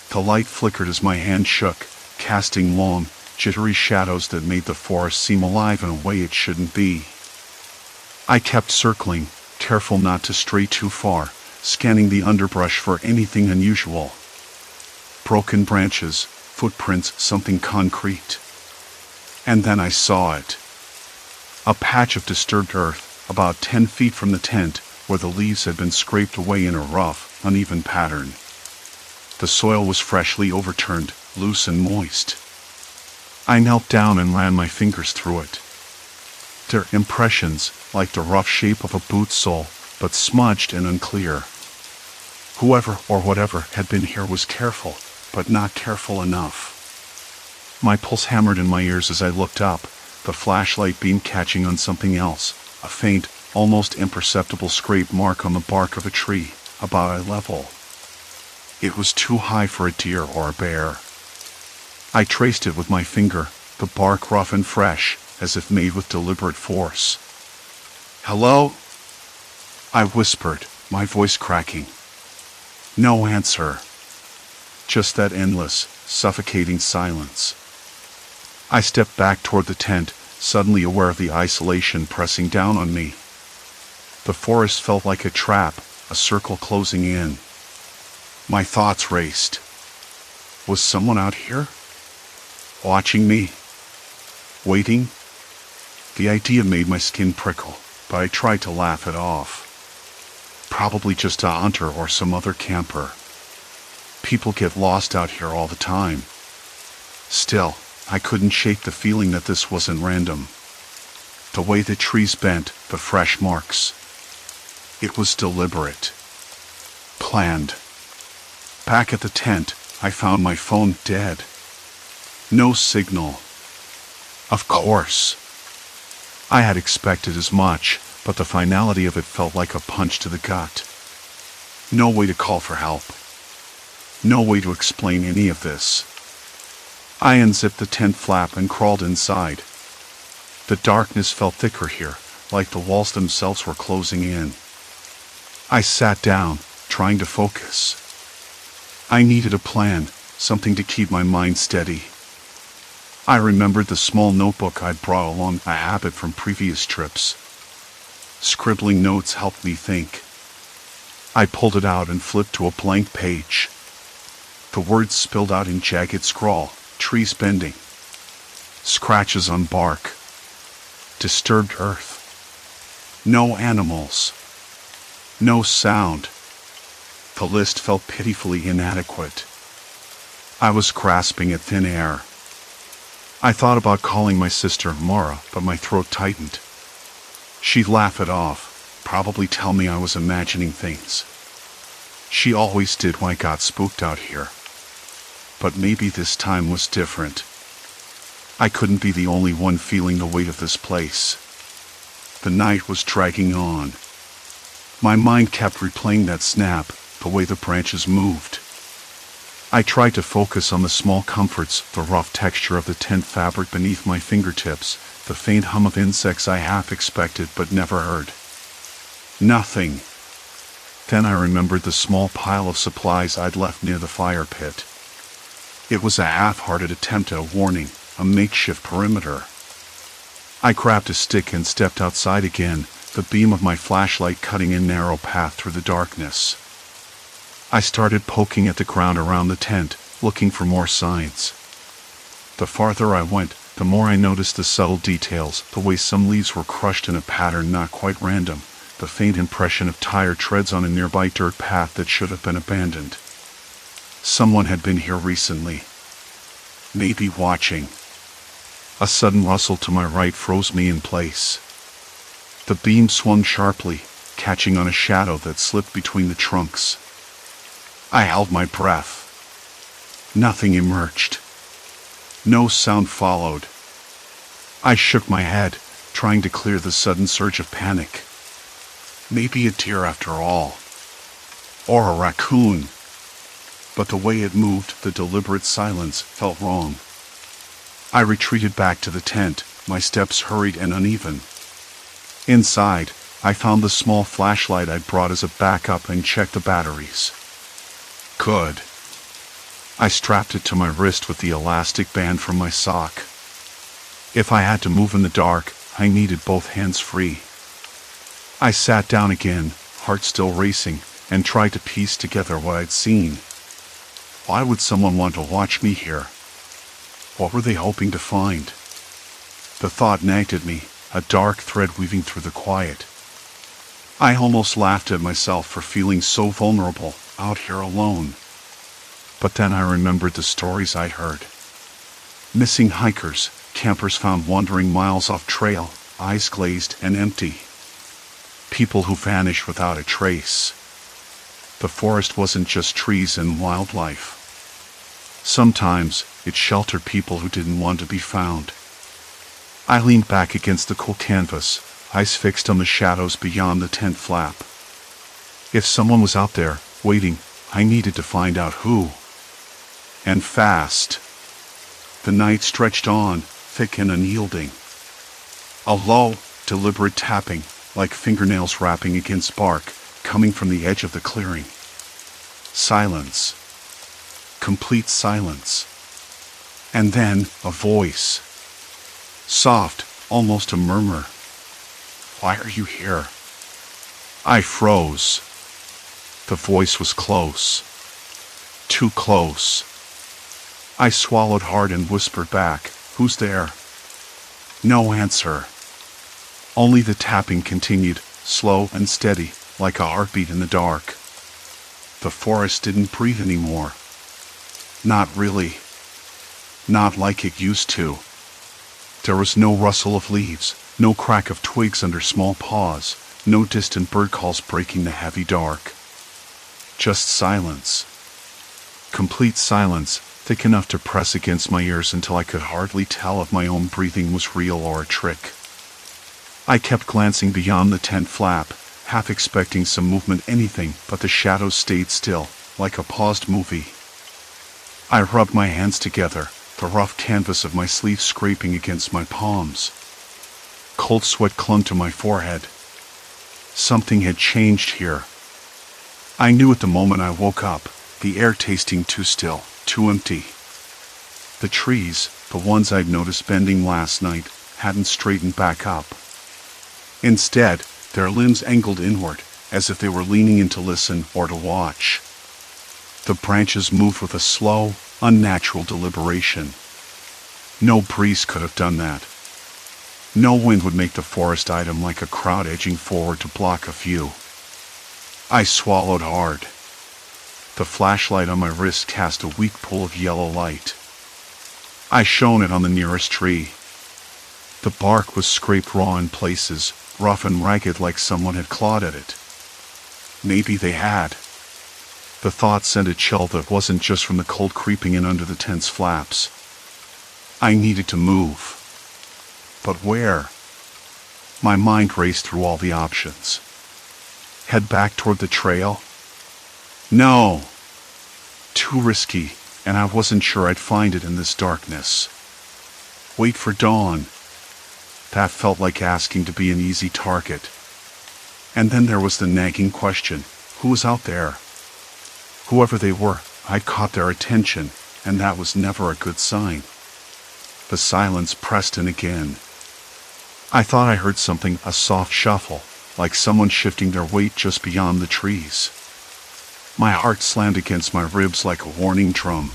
The light flickered as my hand shook, casting long, jittery shadows that made the forest seem alive in a way it shouldn't be. I kept circling, careful not to stray too far, scanning the underbrush for anything unusual. Broken branches, footprints, something concrete. And then I saw it. A patch of disturbed earth, about 10 feet from the tent, where the leaves had been scraped away in a rough, uneven pattern. The soil was freshly overturned, loose and moist. I knelt down and ran my fingers through it. Their impressions, like the rough shape of a boot sole, but smudged and unclear. Whoever or whatever had been here was careful, but not careful enough. My pulse hammered in my ears as I looked up, the flashlight beam catching on something else, a faint, almost imperceptible scrape mark on the bark of a tree, about eye level. It was too high for a deer or a bear. I traced it with my finger, the bark rough and fresh, as if made with deliberate force. "Hello?" I whispered, my voice cracking. No answer. Just that endless, suffocating silence. I stepped back toward the tent, suddenly aware of the isolation pressing down on me. The forest felt like a trap, a circle closing in. My thoughts raced. Was someone out here? Watching me? Waiting? The idea made my skin prickle, but I tried to laugh it off. Probably just a hunter or some other camper. People get lost out here all the time. Still, I couldn't shake the feeling that this wasn't random. The way the trees bent, the fresh marks. It was deliberate. Planned. Back at the tent, I found my phone dead. No signal. Of course. I had expected as much, but the finality of it felt like a punch to the gut. No way to call for help. No way to explain any of this. I unzipped the tent flap and crawled inside. The darkness felt thicker here, like the walls themselves were closing in. I sat down, trying to focus. I needed a plan, something to keep my mind steady. I remembered the small notebook I'd brought along, a habit from previous trips. Scribbling notes helped me think. I pulled it out and flipped to a blank page. The words spilled out in jagged scrawl, trees bending. Scratches on bark. Disturbed earth. No animals. No sound. The list felt pitifully inadequate. I was grasping at thin air. I thought about calling my sister, Mara, but my throat tightened. She'd laugh it off, probably tell me I was imagining things. She always did when I got spooked out here. But maybe this time was different. I couldn't be the only one feeling the weight of this place. The night was dragging on. My mind kept replaying that snap, the way the branches moved. I tried to focus on the small comforts, the rough texture of the tent fabric beneath my fingertips, the faint hum of insects I half expected but never heard. Nothing. Then I remembered the small pile of supplies I'd left near the fire pit. It was a half-hearted attempt at a warning, a makeshift perimeter. I grabbed a stick and stepped outside again, the beam of my flashlight cutting a narrow path through the darkness. I started poking at the ground around the tent, looking for more signs. The farther I went, the more I noticed the subtle details, the way some leaves were crushed in a pattern not quite random, the faint impression of tire treads on a nearby dirt path that should have been abandoned. Someone had been here recently. Maybe watching. A sudden rustle to my right froze me in place. The beam swung sharply, catching on a shadow that slipped between the trunks. I held my breath. Nothing emerged. No sound followed. I shook my head, trying to clear the sudden surge of panic. Maybe a deer after all. Or a raccoon. But the way it moved, the deliberate silence, felt wrong. I retreated back to the tent, my steps hurried and uneven. Inside, I found the small flashlight I'd brought as a backup and checked the batteries. Good. I strapped it to my wrist with the elastic band from my sock. If I had to move in the dark, I needed both hands free. I sat down again, heart still racing, and tried to piece together what I'd seen. Why would someone want to watch me here? What were they hoping to find? The thought nagged at me, a dark thread weaving through the quiet. I almost laughed at myself for feeling so vulnerable, out here alone. But then I remembered the stories I'd heard. Missing hikers, campers found wandering miles off trail, eyes glazed and empty. People who vanished without a trace. The forest wasn't just trees and wildlife. Sometimes, it sheltered people who didn't want to be found. I leaned back against the cool canvas, eyes fixed on the shadows beyond the tent flap. If someone was out there, waiting, I needed to find out who. And fast. The night stretched on, thick and unyielding. A low, deliberate tapping, like fingernails rapping against bark, coming from the edge of the clearing. Silence. Complete silence. And then, a voice. Soft, almost a murmur. "Why are you here?" I froze. The voice was close. Too close. I swallowed hard and whispered back, "Who's there?" No answer. Only the tapping continued, slow and steady, like a heartbeat in the dark. The forest didn't breathe anymore. Not really. Not like it used to. There was no rustle of leaves, no crack of twigs under small paws, no distant bird calls breaking the heavy dark. Just silence. Complete silence, thick enough to press against my ears until I could hardly tell if my own breathing was real or a trick. I kept glancing beyond the tent flap, half expecting some movement, anything, but the shadows stayed still, like a paused movie. I rubbed my hands together, the rough canvas of my sleeve scraping against my palms. Cold sweat clung to my forehead. Something had changed here. I knew at the moment I woke up, the air tasting too still, too empty. The trees, the ones I'd noticed bending last night, hadn't straightened back up. Instead, their limbs angled inward, as if they were leaning in to listen or to watch. The branches moved with a slow, unnatural deliberation. No breeze could have done that. No wind would make the forest item like a crowd edging forward to block a view. I swallowed hard. The flashlight on my wrist cast a weak pool of yellow light. I shone it on the nearest tree. The bark was scraped raw in places, rough and ragged like someone had clawed at it. Maybe they had. The thought sent a chill that wasn't just from the cold creeping in under the tent's flaps. I needed to move. But where? My mind raced through all the options. Head back toward the trail? No. Too risky, and I wasn't sure I'd find it in this darkness. Wait for dawn. That felt like asking to be an easy target. And then there was the nagging question, who was out there? Whoever they were, I'd caught their attention, and that was never a good sign. The silence pressed in again. I thought I heard something, a soft shuffle, like someone shifting their weight just beyond the trees. My heart slammed against my ribs like a warning drum.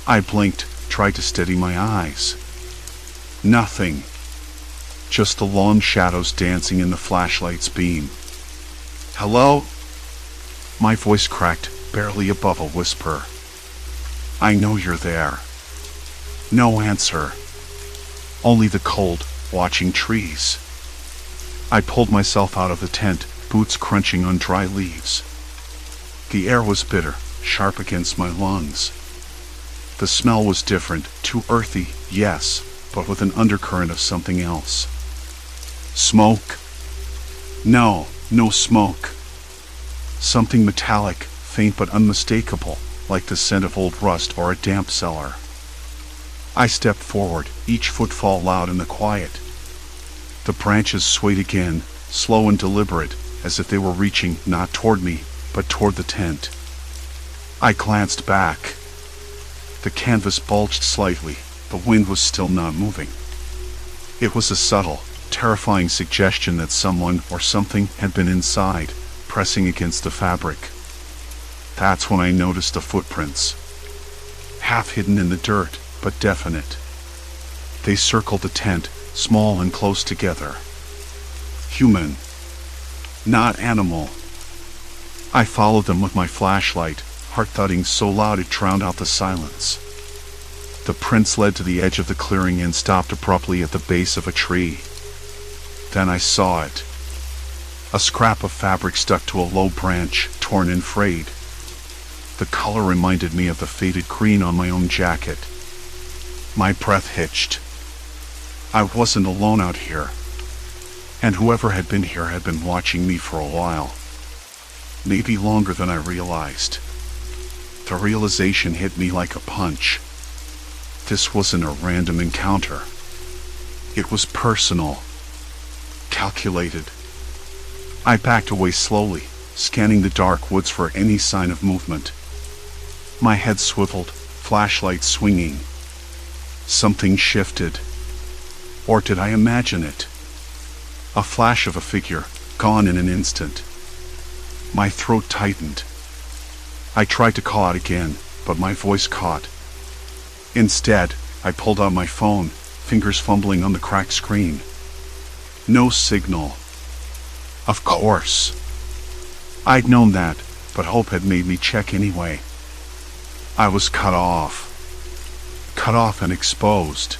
I blinked, tried to steady my eyes. Nothing. Just the long shadows dancing in the flashlight's beam. "Hello?" My voice cracked, barely above a whisper. "I know you're there." No answer. Only the cold, watching trees. I pulled myself out of the tent, boots crunching on dry leaves. The air was bitter, sharp against my lungs. The smell was different, too earthy, yes, but with an undercurrent of something else. Smoke? No, no smoke. Something metallic, faint but unmistakable, like the scent of old rust or a damp cellar. I stepped forward, each footfall loud in the quiet. The branches swayed again, slow and deliberate, as if they were reaching not toward me, but toward the tent. I glanced back. The canvas bulged slightly, the wind was still not moving. It was a subtle, terrifying suggestion that someone or something had been inside, pressing against the fabric. That's when I noticed the footprints. Half hidden in the dirt, but definite. They circled the tent, small and close together. Human. Not animal. I followed them with my flashlight, heart thudding so loud it drowned out the silence. The prints led to the edge of the clearing and stopped abruptly at the base of a tree. Then I saw it. A scrap of fabric stuck to a low branch, torn and frayed. The color reminded me of the faded green on my own jacket. My breath hitched. I wasn't alone out here. And whoever had been here had been watching me for a while. Maybe longer than I realized. The realization hit me like a punch. This wasn't a random encounter. It was personal. Calculated. I backed away slowly, scanning the dark woods for any sign of movement. My head swiveled, flashlight swinging. Something shifted. Or did I imagine it? A flash of a figure, gone in an instant. My throat tightened. I tried to call out again, but my voice caught. Instead, I pulled out my phone, fingers fumbling on the cracked screen. No signal. Of course. I'd known that, but hope had made me check anyway. I was cut off. Cut off and exposed.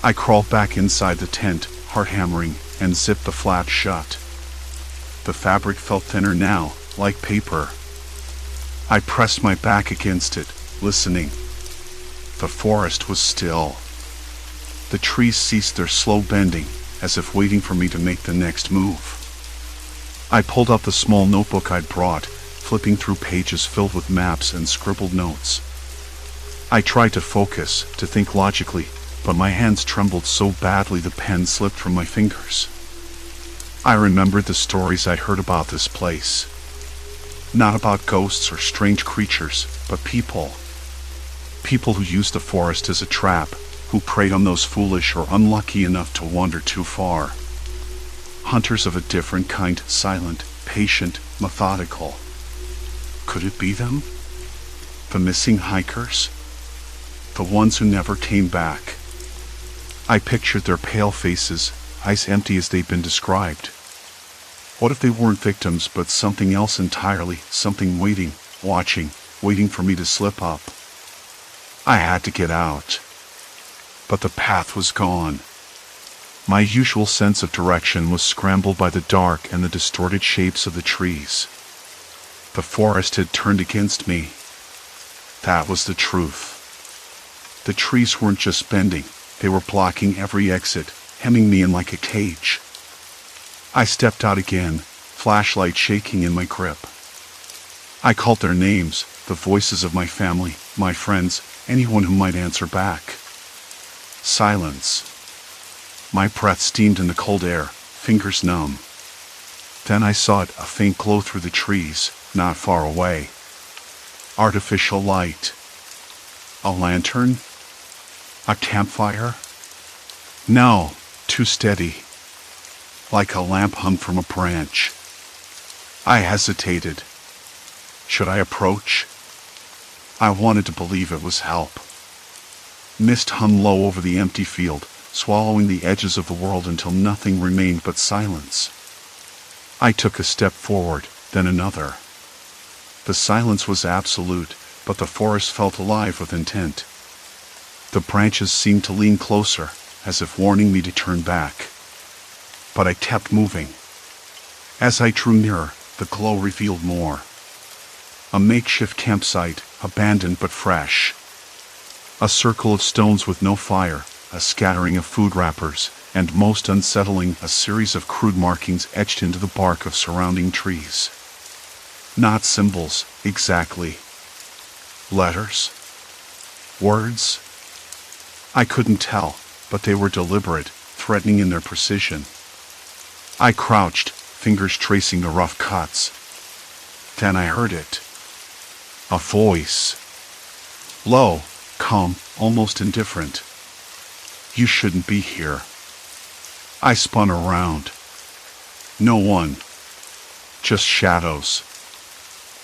I crawled back inside the tent, heart hammering, and zipped the flap shut. The fabric felt thinner now, like paper. I pressed my back against it, listening. The forest was still. The trees ceased their slow bending, as if waiting for me to make the next move. I pulled out the small notebook I'd brought, flipping through pages filled with maps and scribbled notes. I tried to focus, to think logically, but my hands trembled so badly the pen slipped from my fingers. I remembered the stories I'd heard about this place. Not about ghosts or strange creatures, but people. People who used the forest as a trap, who preyed on those foolish or unlucky enough to wander too far. Hunters of a different kind, silent, patient, methodical. Could it be them? The missing hikers? The ones who never came back. I pictured their pale faces, eyes empty as they'd been described. What if they weren't victims, but something else entirely, something waiting, watching, waiting for me to slip up? I had to get out. But the path was gone. My usual sense of direction was scrambled by the dark and the distorted shapes of the trees. The forest had turned against me. That was the truth. The trees weren't just bending, they were blocking every exit, hemming me in like a cage. I stepped out again, flashlight shaking in my grip. I called their names, the voices of my family, my friends, anyone who might answer back. Silence. My breath steamed in the cold air, fingers numb. Then I saw it, a faint glow through the trees, not far away. Artificial light. A lantern? A campfire? No, too steady. Like a lamp hung from a branch. I hesitated. Should I approach? I wanted to believe it was help. Mist hung low over the empty field, swallowing the edges of the world until nothing remained but silence. I took a step forward, then another. The silence was absolute, but the forest felt alive with intent. The branches seemed to lean closer, as if warning me to turn back. But I kept moving. As I drew nearer, the glow revealed more. A makeshift campsite, abandoned but fresh. A circle of stones with no fire, a scattering of food wrappers, and most unsettling, a series of crude markings etched into the bark of surrounding trees. Not symbols, exactly. Letters? Words? I couldn't tell, but they were deliberate, threatening in their precision. I crouched, fingers tracing the rough cuts. Then I heard it. A voice. Low, calm, almost indifferent. You shouldn't be here. I spun around. No one. Just shadows.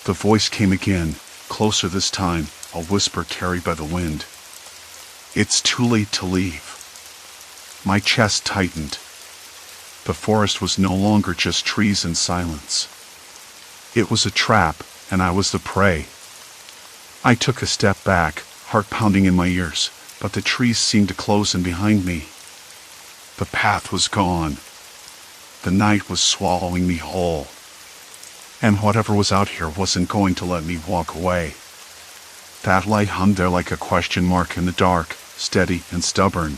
The voice came again, closer this time, a whisper carried by the wind. It's too late to leave. My chest tightened. The forest was no longer just trees and silence. It was a trap, and I was the prey. I took a step back, heart pounding in my ears, but the trees seemed to close in behind me. The path was gone. The night was swallowing me whole. And whatever was out here wasn't going to let me walk away. That light hung there like a question mark in the dark, steady and stubborn.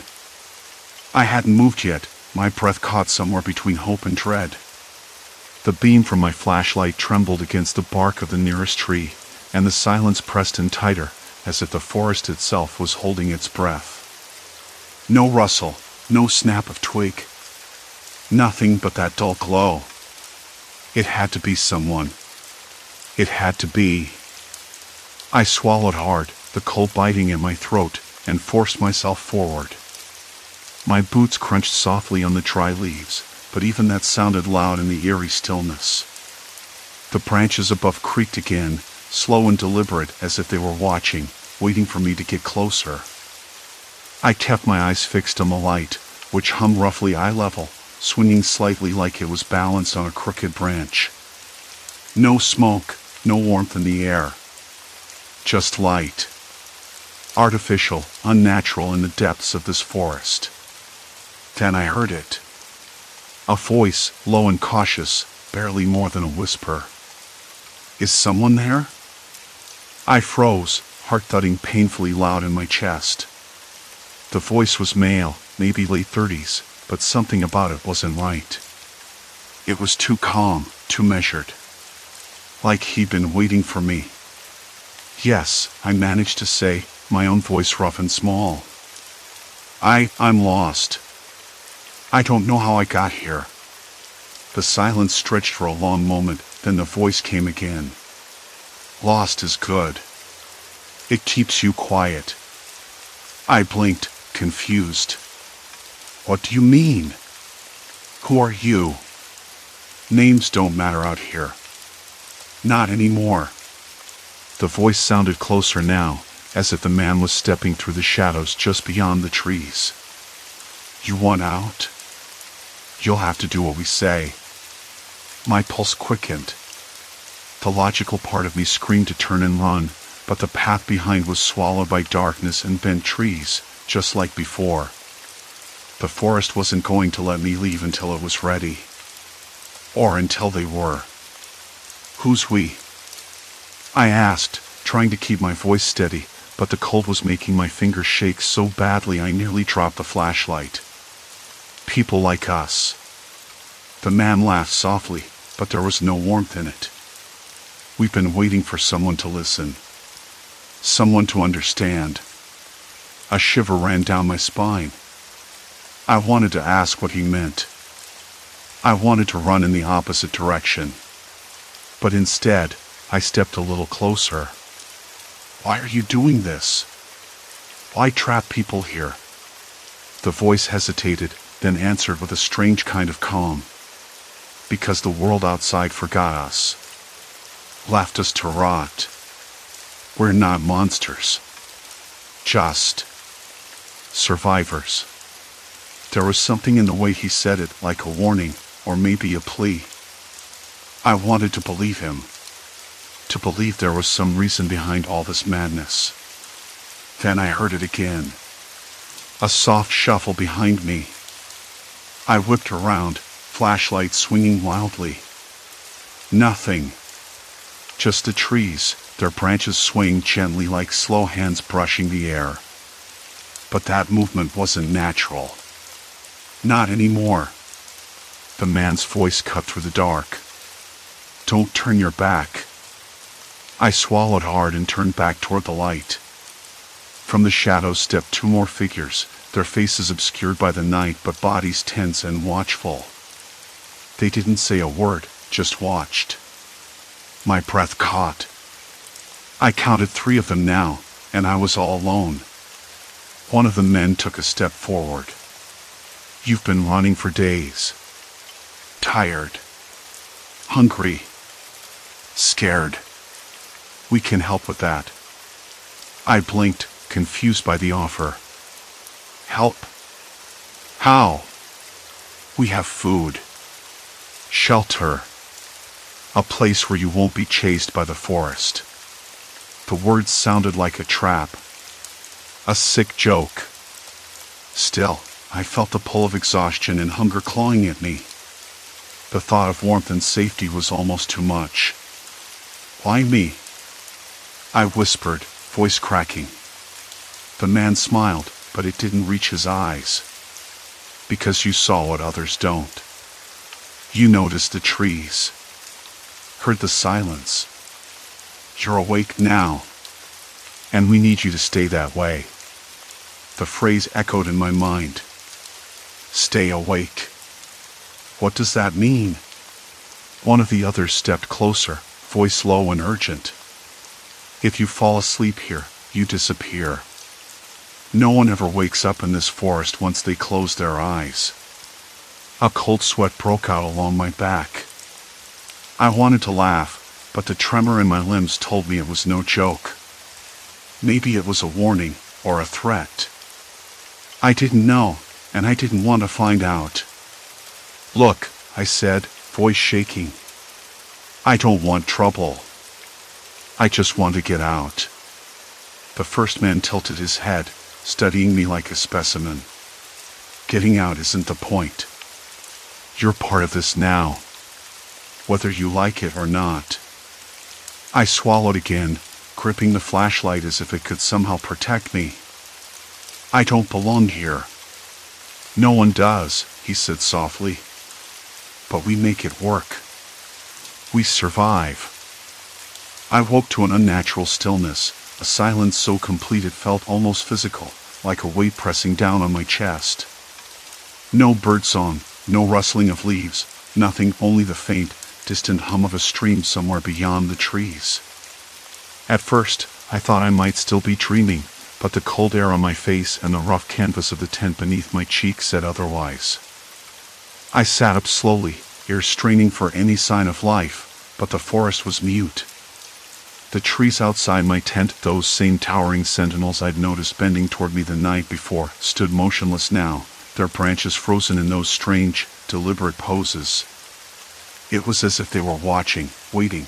I hadn't moved yet, my breath caught somewhere between hope and dread. The beam from my flashlight trembled against the bark of the nearest tree, and the silence pressed in tighter, as if the forest itself was holding its breath. No rustle, no snap of twig. Nothing but that dull glow. It had to be someone. It had to be. I swallowed hard, the cold biting at my throat, and forced myself forward. My boots crunched softly on the dry leaves, but even that sounded loud in the eerie stillness. The branches above creaked again, slow and deliberate as if they were watching, waiting for me to get closer. I kept my eyes fixed on the light, which hung roughly eye level, swinging slightly like it was balanced on a crooked branch. No smoke, no warmth in the air. Just light. Artificial, unnatural in the depths of this forest. Then I heard it. A voice, low and cautious, barely more than a whisper. Is someone there? I froze, heart thudding painfully loud in my chest. The voice was male, maybe late 30s, but something about it wasn't right. It was too calm, too measured. Like he'd been waiting for me. Yes, I managed to say, my own voice rough and small. I'm lost. I don't know how I got here. The silence stretched for a long moment, then the voice came again. Lost is good. It keeps you quiet. I blinked, confused. What do you mean? Who are you? Names don't matter out here. Not anymore. The voice sounded closer now, as if the man was stepping through the shadows just beyond the trees. You want out? You'll have to do what we say. My pulse quickened. The logical part of me screamed to turn and run, but the path behind was swallowed by darkness and bent trees, just like before. The forest wasn't going to let me leave until it was ready. Or until they were. Who's we? I asked, trying to keep my voice steady, but the cold was making my fingers shake so badly I nearly dropped the flashlight. People like us. The man laughed softly, but there was no warmth in it. We've been waiting for someone to listen. Someone to understand. A shiver ran down my spine. I wanted to ask what he meant. I wanted to run in the opposite direction. But instead, I stepped a little closer. Why are you doing this? Why trap people here? The voice hesitated, then answered with a strange kind of calm. Because the world outside forgot us. Left us to rot. We're not monsters. Just survivors. There was something in the way he said it, like a warning, or maybe a plea. I wanted to believe him. To believe there was some reason behind all this madness. Then I heard it again. A soft shuffle behind me. I whipped around, flashlight swinging wildly. Nothing. Just the trees, their branches swaying gently like slow hands brushing the air. But that movement wasn't natural. Not anymore. The man's voice cut through the dark. Don't turn your back. I swallowed hard and turned back toward the light. From the shadows stepped two more figures, their faces obscured by the night but bodies tense and watchful. They didn't say a word, just watched. My breath caught. I counted 3 of them now, and I was all alone. One of the men took a step forward. You've been running for days. Tired. Hungry. Scared. We can help with that. I blinked, confused by the offer. Help? How? We have food. Shelter. A place where you won't be chased by the forest. The words sounded like a trap. A sick joke. Still, I felt the pull of exhaustion and hunger clawing at me. The thought of warmth and safety was almost too much. Why me? I whispered, voice cracking. The man smiled, but it didn't reach his eyes. Because you saw what others don't. You noticed the trees. Heard the silence. You're awake now. And we need you to stay that way. The phrase echoed in my mind. Stay awake. What does that mean? One of the others stepped closer, voice low and urgent. If you fall asleep here, you disappear. No one ever wakes up in this forest once they close their eyes. A cold sweat broke out along my back. I wanted to laugh, but the tremor in my limbs told me it was no joke. Maybe it was a warning or a threat. I didn't know, and I didn't want to find out. Look, I said, voice shaking. I don't want trouble. I just want to get out. The first man tilted his head, studying me like a specimen. Getting out isn't the point. You're part of this now, whether you like it or not. I swallowed again, gripping the flashlight as if it could somehow protect me. I don't belong here. No one does, he said softly. But we make it work. We survive. I woke to an unnatural stillness, a silence so complete it felt almost physical, like a weight pressing down on my chest. No birdsong, no rustling of leaves, nothing, only the faint, distant hum of a stream somewhere beyond the trees. At first, I thought I might still be dreaming, but the cold air on my face and the rough canvas of the tent beneath my cheek said otherwise. I sat up slowly, ears straining for any sign of life, but the forest was mute. The trees outside my tent, those same towering sentinels I'd noticed bending toward me the night before, stood motionless now, their branches frozen in those strange, deliberate poses. It was as if they were watching, waiting.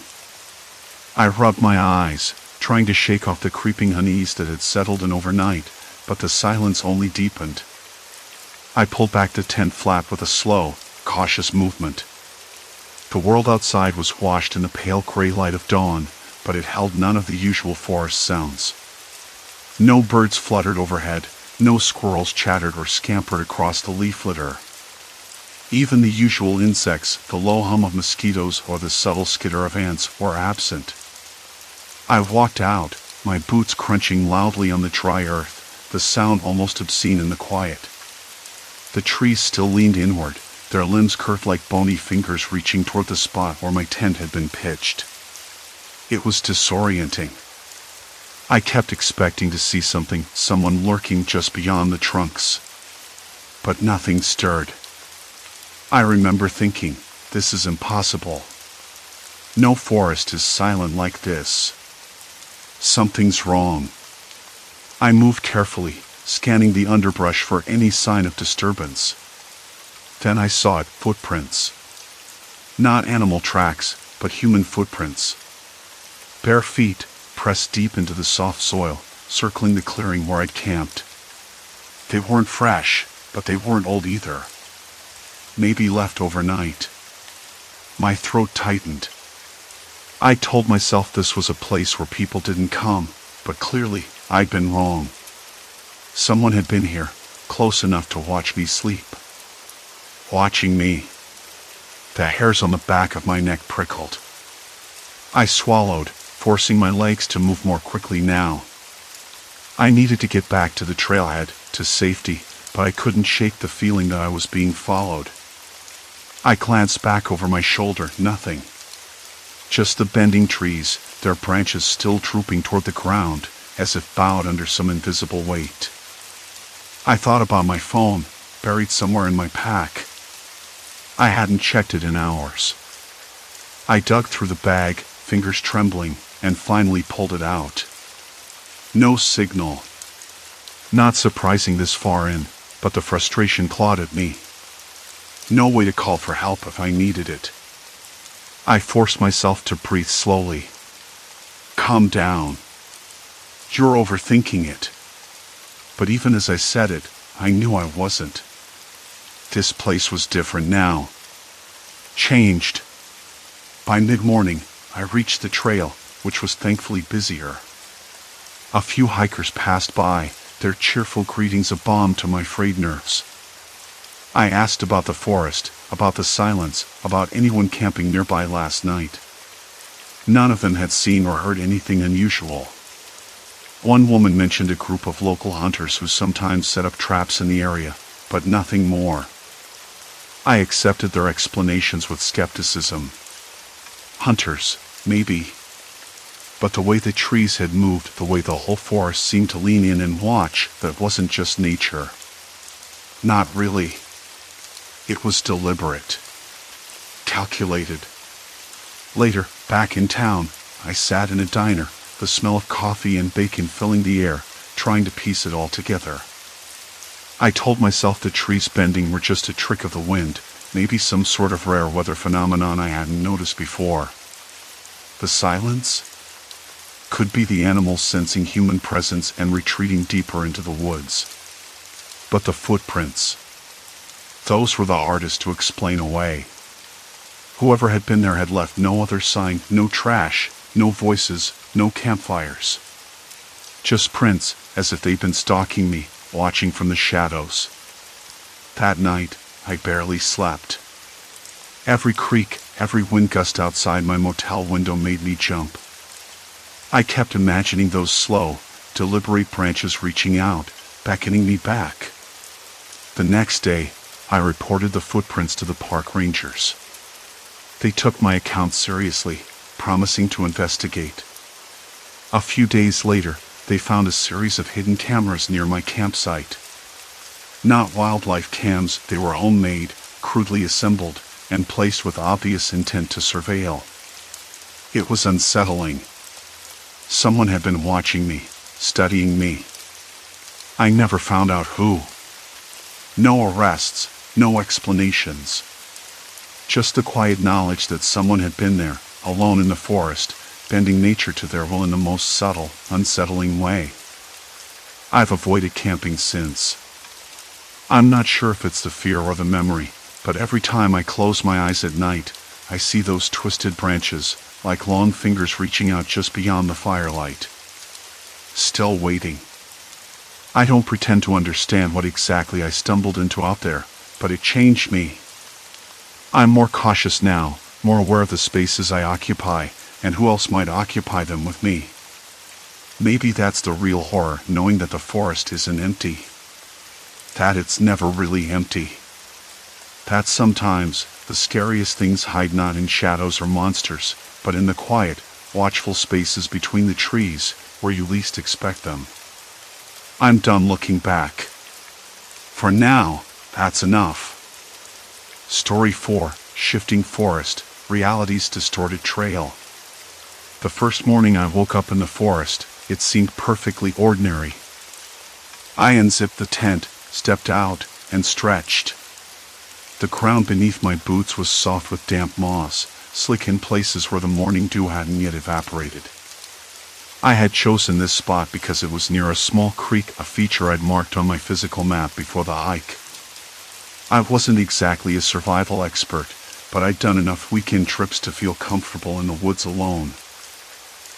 I rubbed my eyes, trying to shake off the creeping unease that had settled in overnight, but the silence only deepened. I pulled back the tent flap with a slow, cautious movement. The world outside was washed in the pale gray light of dawn, but it held none of the usual forest sounds. No birds fluttered overhead, no squirrels chattered or scampered across the leaf litter. Even the usual insects, the low hum of mosquitoes or the subtle skitter of ants, were absent. I walked out, my boots crunching loudly on the dry earth, the sound almost obscene in the quiet. The trees still leaned inward, their limbs curved like bony fingers reaching toward the spot where my tent had been pitched. It was disorienting. I kept expecting to see something, someone lurking just beyond the trunks. But nothing stirred. I remember thinking, this is impossible. No forest is silent like this. Something's wrong. I moved carefully, scanning the underbrush for any sign of disturbance. Then I saw it, footprints. Not animal tracks, but human footprints. Bare feet, pressed deep into the soft soil, circling the clearing where I'd camped. They weren't fresh, but they weren't old either. Maybe left overnight. My throat tightened. I told myself this was a place where people didn't come, but clearly, I'd been wrong. Someone had been here, close enough to watch me sleep. Watching me. The hairs on the back of my neck prickled. I swallowed, forcing my legs to move more quickly now. I needed to get back to the trailhead, to safety, but I couldn't shake the feeling that I was being followed. I glanced back over my shoulder, nothing. Just the bending trees, their branches still drooping toward the ground, as if bowed under some invisible weight. I thought about my phone, buried somewhere in my pack. I hadn't checked it in hours. I dug through the bag, fingers trembling, and finally pulled it out. No signal. Not surprising this far in, but the frustration clawed at me. No way to call for help if I needed it. I forced myself to breathe slowly. Calm down. You're overthinking it. But even as I said it, I knew I wasn't. This place was different now. Changed. By mid-morning, I reached the trail, which was thankfully busier. A few hikers passed by, their cheerful greetings a balm to my frayed nerves. I asked about the forest, about the silence, about anyone camping nearby last night. None of them had seen or heard anything unusual. One woman mentioned a group of local hunters who sometimes set up traps in the area, but nothing more. I accepted their explanations with skepticism. Hunters, maybe. But the way the trees had moved, the way the whole forest seemed to lean in and watch, that wasn't just nature. Not really. It was deliberate. Calculated. Later, back in town, I sat in a diner, the smell of coffee and bacon filling the air, trying to piece it all together. I told myself the trees bending were just a trick of the wind, maybe some sort of rare weather phenomenon I hadn't noticed before. The silence? Could be the animals sensing human presence and retreating deeper into the woods. But the footprints, those were the hardest to explain away. Whoever had been there had left no other sign, no trash, no voices, no campfires. Just prints, as if they'd been stalking me, watching from the shadows. That night, I barely slept. Every creak, every wind gust outside my motel window made me jump. I kept imagining those slow, deliberate branches reaching out, beckoning me back. The next day, I reported the footprints to the park rangers. They took my account seriously, promising to investigate. A few days later, they found a series of hidden cameras near my campsite. Not wildlife cams, they were homemade, crudely assembled, and placed with obvious intent to surveil. It was unsettling. Someone had been watching me, studying me. I never found out who. No arrests, no explanations. Just the quiet knowledge that someone had been there, alone in the forest, bending nature to their will in the most subtle, unsettling way. I've avoided camping since. I'm not sure if it's the fear or the memory, but every time I close my eyes at night, I see those twisted branches, like long fingers reaching out just beyond the firelight. Still waiting. I don't pretend to understand what exactly I stumbled into out there, but it changed me. I'm more cautious now, more aware of the spaces I occupy, and who else might occupy them with me. Maybe that's the real horror, knowing that the forest isn't empty. That it's never really empty. That sometimes, the scariest things hide not in shadows or monsters, but in the quiet, watchful spaces between the trees, where you least expect them. I'm done looking back. For now, that's enough. Story 4, Shifting Forest, Reality's Distorted Trail. The first morning I woke up in the forest, it seemed perfectly ordinary. I unzipped the tent, stepped out, and stretched. The ground beneath my boots was soft with damp moss, slick in places where the morning dew hadn't yet evaporated. I had chosen this spot because it was near a small creek, a feature I'd marked on my physical map before the hike. I wasn't exactly a survival expert, but I'd done enough weekend trips to feel comfortable in the woods alone.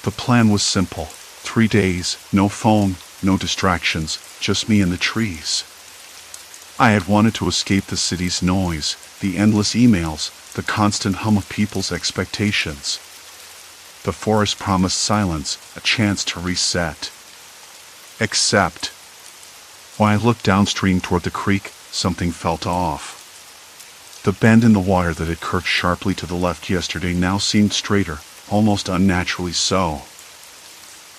The plan was simple. 3 days, no phone, no distractions, just me and the trees. I had wanted to escape the city's noise, the endless emails, the constant hum of people's expectations. The forest promised silence, a chance to reset. Except, when I looked downstream toward the creek, something felt off. The bend in the water that had curved sharply to the left yesterday now seemed straighter, almost unnaturally so.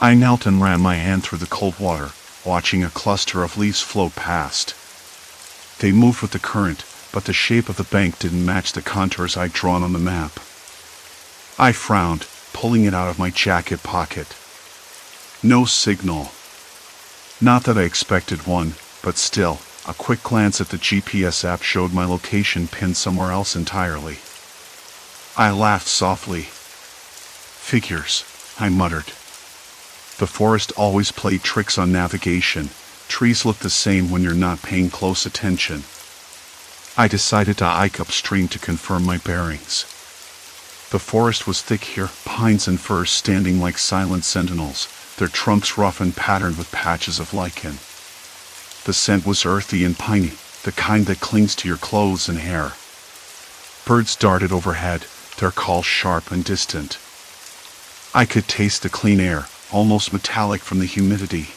I knelt and ran my hand through the cold water, watching a cluster of leaves float past. They moved with the current, but the shape of the bank didn't match the contours I'd drawn on the map. I frowned, pulling it out of my jacket pocket. No signal. Not that I expected one, but still, a quick glance at the GPS app showed my location pinned somewhere else entirely. I laughed softly. Figures, I muttered. The forest always played tricks on navigation, Trees look the same when you're not paying close attention. I decided to hike upstream to confirm my bearings. The forest was thick here, pines and firs standing like silent sentinels, their trunks rough and patterned with patches of lichen. The scent was earthy and piney, the kind that clings to your clothes and hair. Birds darted overhead, their calls sharp and distant. I could taste the clean air, almost metallic from the humidity.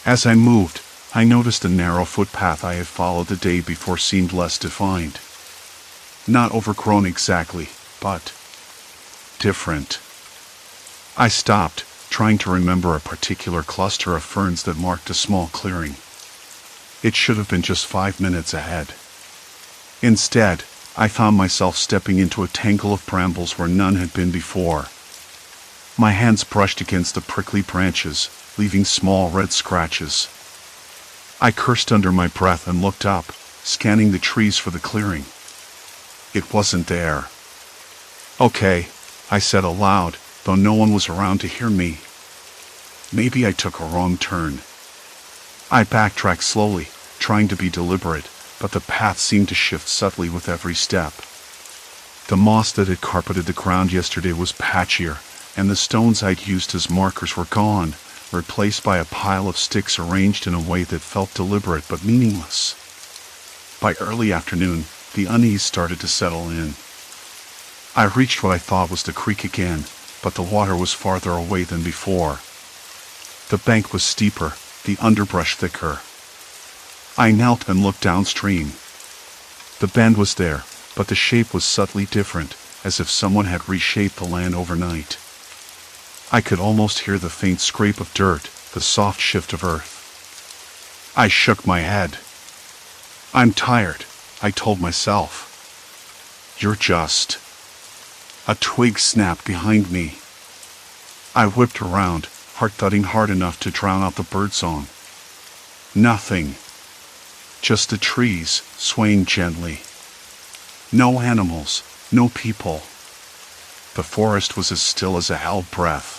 As I moved, I noticed the narrow footpath I had followed the day before seemed less defined. Not overgrown exactly, but different. I stopped, trying to remember a particular cluster of ferns that marked a small clearing. It should have been just 5 minutes ahead. Instead, I found myself stepping into a tangle of brambles where none had been before. My hands brushed against the prickly branches, leaving small red scratches. I cursed under my breath and looked up, scanning the trees for the clearing. It wasn't there. "Okay," I said aloud, though no one was around to hear me. Maybe I took a wrong turn. I backtracked slowly, trying to be deliberate, but the path seemed to shift subtly with every step. The moss that had carpeted the ground yesterday was patchier, and the stones I'd used as markers were gone, replaced by a pile of sticks arranged in a way that felt deliberate but meaningless. By early afternoon, the unease started to settle in. I reached what I thought was the creek again, but the water was farther away than before. The bank was steeper, the underbrush thicker. I knelt and looked downstream. The bend was there, but the shape was subtly different, as if someone had reshaped the land overnight. I could almost hear the faint scrape of dirt, the soft shift of earth. I shook my head. "I'm tired," I told myself. "You're just..." A twig snapped behind me. I whipped around, heart thudding hard enough to drown out the birdsong. Nothing. Just the trees, swaying gently. No animals, no people. The forest was as still as a held breath.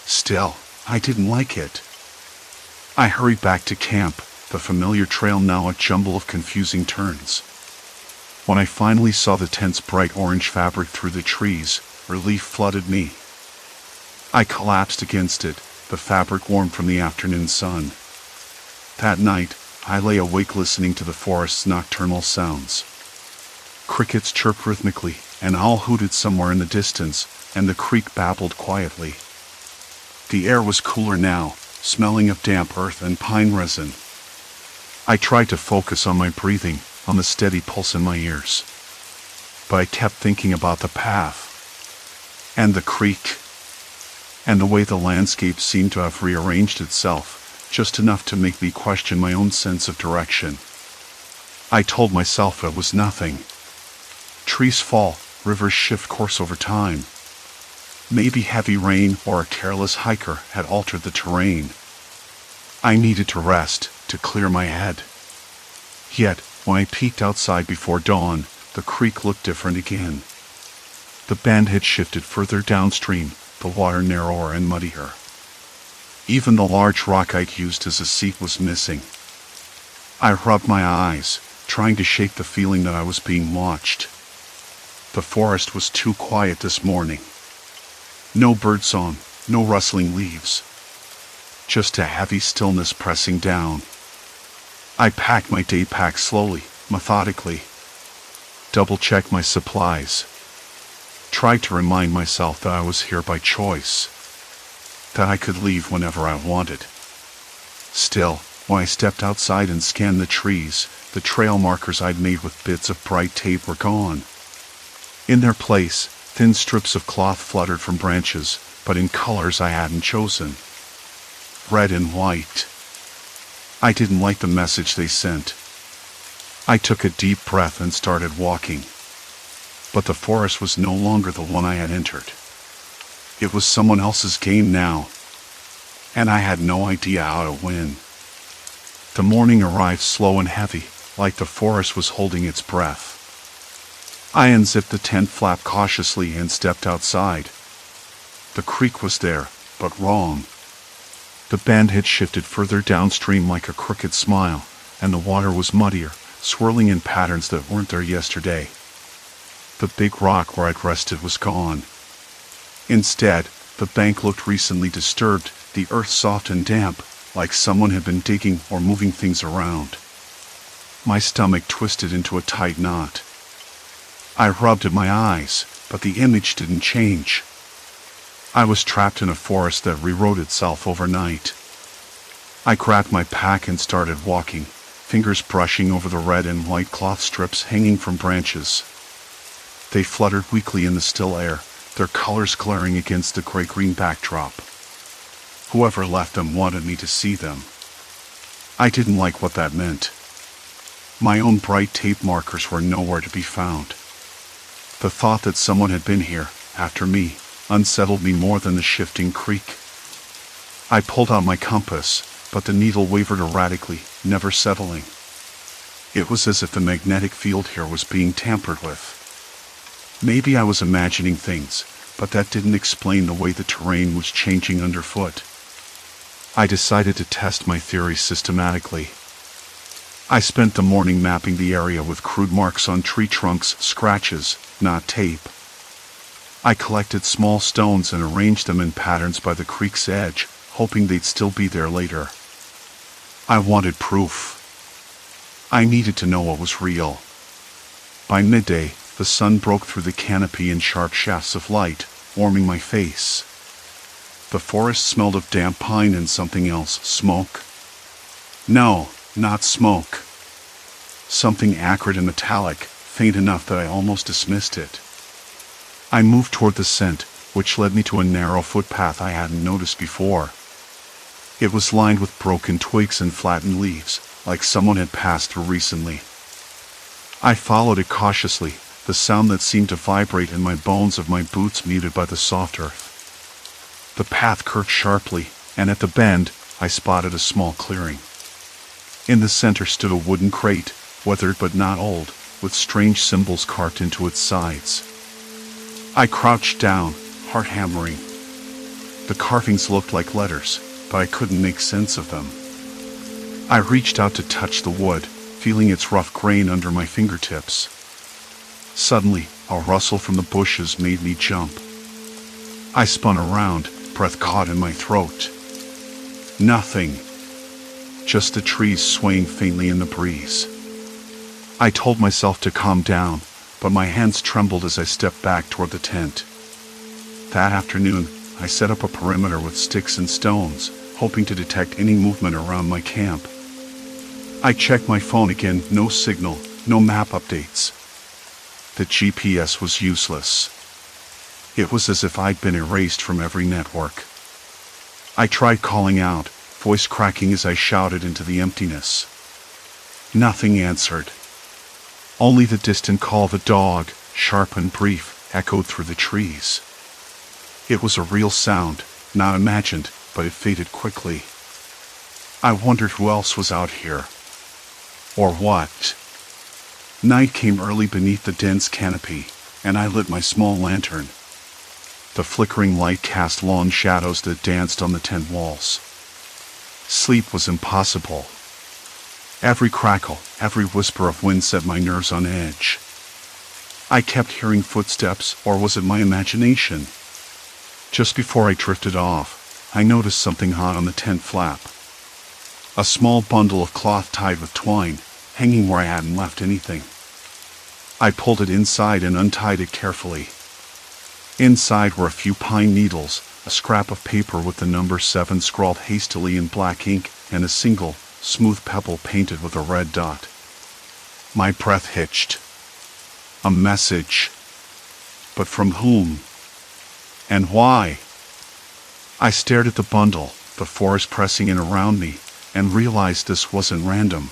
Still, I didn't like it. I hurried back to camp, the familiar trail now a jumble of confusing turns. When I finally saw the tent's bright orange fabric through the trees, relief flooded me. I collapsed against it, the fabric warm from the afternoon sun. That night, I lay awake listening to the forest's nocturnal sounds. Crickets chirped rhythmically, an owl hooted somewhere in the distance, and the creek babbled quietly. The air was cooler now, smelling of damp earth and pine resin. I tried to focus on my breathing, on the steady pulse in my ears. But I kept thinking about the path, and the creek, and the way the landscape seemed to have rearranged itself, just enough to make me question my own sense of direction. I told myself it was nothing. Trees fall, rivers shift course over time. Maybe heavy rain or a careless hiker had altered the terrain. I needed to rest, to clear my head. Yet, when I peeked outside before dawn, the creek looked different again. The bend had shifted further downstream, the water narrower and muddier. Even the large rock I'd used as a seat was missing. I rubbed my eyes, trying to shake the feeling that I was being watched. The forest was too quiet this morning. No birdsong, no rustling leaves. Just a heavy stillness pressing down. I packed my day pack slowly, methodically. Double-checked my supplies. Tried to remind myself that I was here by choice. That I could leave whenever I wanted. Still, when I stepped outside and scanned the trees, the trail markers I'd made with bits of bright tape were gone. In their place, thin strips of cloth fluttered from branches, but in colors I hadn't chosen. Red and white. I didn't like the message they sent. I took a deep breath and started walking. But the forest was no longer the one I had entered. It was someone else's game now, and I had no idea how to win. The morning arrived slow and heavy, like the forest was holding its breath. I unzipped the tent flap cautiously and stepped outside. The creek was there, but wrong. The bend had shifted further downstream like a crooked smile, and the water was muddier, swirling in patterns that weren't there yesterday. The big rock where I'd rested was gone. Instead, the bank looked recently disturbed, the earth soft and damp, like someone had been digging or moving things around. My stomach twisted into a tight knot. I rubbed at my eyes, but the image didn't change. I was trapped in a forest that rewrote itself overnight. I grabbed my pack and started walking, fingers brushing over the red and white cloth strips hanging from branches. They fluttered weakly in the still air, their colors glaring against the gray-green backdrop. Whoever left them wanted me to see them. I didn't like what that meant. My own bright tape markers were nowhere to be found. The thought that someone had been here, after me, unsettled me more than the shifting creek. I pulled out my compass, but the needle wavered erratically, never settling. It was as if the magnetic field here was being tampered with. Maybe I was imagining things, but that didn't explain the way the terrain was changing underfoot. I decided to test my theory systematically. I spent the morning mapping the area with crude marks on tree trunks, scratches, not tape. I collected small stones and arranged them in patterns by the creek's edge, hoping they'd still be there later. I wanted proof. I needed to know what was real. By midday, the sun broke through the canopy in sharp shafts of light, warming my face. The forest smelled of damp pine and something else, smoke. No, not smoke. Something acrid and metallic, faint enough that I almost dismissed it. I moved toward the scent, which led me to a narrow footpath I hadn't noticed before. It was lined with broken twigs and flattened leaves, like someone had passed through recently. I followed it cautiously, the sound that seemed to vibrate in my bones of my boots muted by the soft earth. The path curved sharply, and at the bend, I spotted a small clearing. In the center stood a wooden crate, weathered but not old, with strange symbols carved into its sides. I crouched down, heart hammering. The carvings looked like letters, but I couldn't make sense of them. I reached out to touch the wood, feeling its rough grain under my fingertips. Suddenly, a rustle from the bushes made me jump. I spun around, breath caught in my throat. Nothing. Just the trees swaying faintly in the breeze. I told myself to calm down, but my hands trembled as I stepped back toward the tent. That afternoon, I set up a perimeter with sticks and stones, hoping to detect any movement around my camp. I checked my phone again, no signal, no map updates. The GPS was useless. It was as if I'd been erased from every network. I tried calling out, voice cracking as I shouted into the emptiness. Nothing answered. Only the distant call of a dog, sharp and brief, echoed through the trees. It was a real sound, not imagined, but it faded quickly. I wondered who else was out here. Or what? Night came early beneath the dense canopy, and I lit my small lantern. The flickering light cast long shadows that danced on the tent walls. Sleep was impossible. Every crackle, every whisper of wind set my nerves on edge. I kept hearing footsteps, or was it my imagination? Just before I drifted off, I noticed something hot on the tent flap. A small bundle of cloth tied with twine, hanging where I hadn't left anything. I pulled it inside and untied it carefully. Inside were a few pine needles, a scrap of paper with the number 7 scrawled hastily in black ink, and a single, smooth pebble painted with a red dot. My breath hitched. A message. But from whom? And why? I stared at the bundle, the forest pressing in around me, and realized this wasn't random.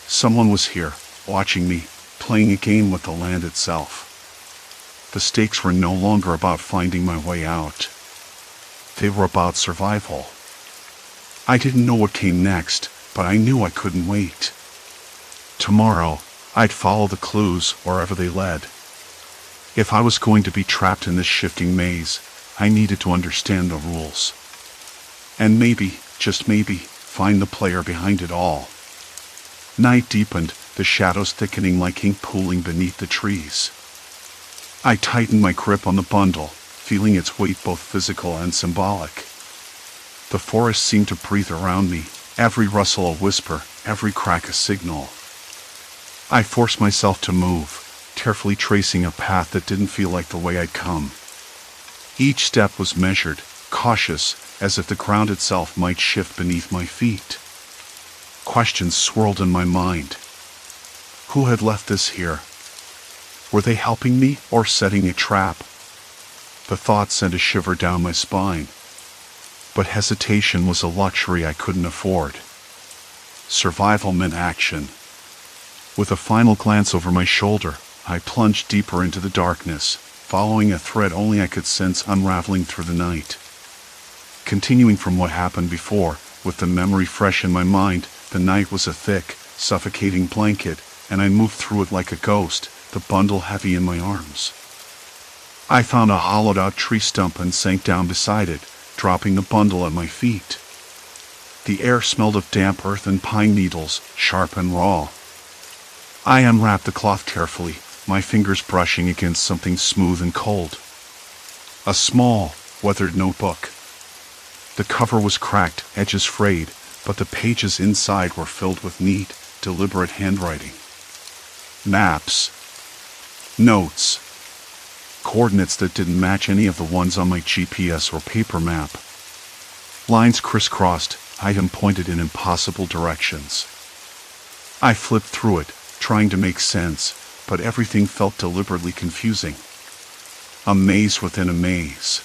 Someone was here, watching me, playing a game with the land itself. The stakes were no longer about finding my way out. They were about survival. I didn't know what came next, but I knew I couldn't wait. Tomorrow, I'd follow the clues wherever they led. If I was going to be trapped in this shifting maze, I needed to understand the rules. And maybe, just maybe, find the player behind it all. Night deepened, the shadows thickening like ink pooling beneath the trees. I tightened my grip on the bundle, feeling its weight both physical and symbolic. The forest seemed to breathe around me, every rustle a whisper, every crack a signal. I forced myself to move, carefully tracing a path that didn't feel like the way I'd come. Each step was measured, cautious, as if the ground itself might shift beneath my feet. Questions swirled in my mind. Who had left this here? Were they helping me or setting a trap? The thought sent a shiver down my spine. But hesitation was a luxury I couldn't afford. Survival meant action. With a final glance over my shoulder, I plunged deeper into the darkness, following a thread only I could sense unraveling through the night. Continuing from what happened before, with the memory fresh in my mind, the night was a thick, suffocating blanket, and I moved through it like a ghost, the bundle heavy in my arms. I found a hollowed-out tree stump and sank down beside it, dropping the bundle at my feet. The air smelled of damp earth and pine needles, sharp and raw. I unwrapped the cloth carefully, my fingers brushing against something smooth and cold. A small, weathered notebook. The cover was cracked, edges frayed, but the pages inside were filled with neat, deliberate handwriting. Maps. Notes. Coordinates that didn't match any of the ones on my GPS or paper map. Lines crisscrossed, item pointed in impossible directions. I flipped through it, trying to make sense, but everything felt deliberately confusing. A maze within a maze.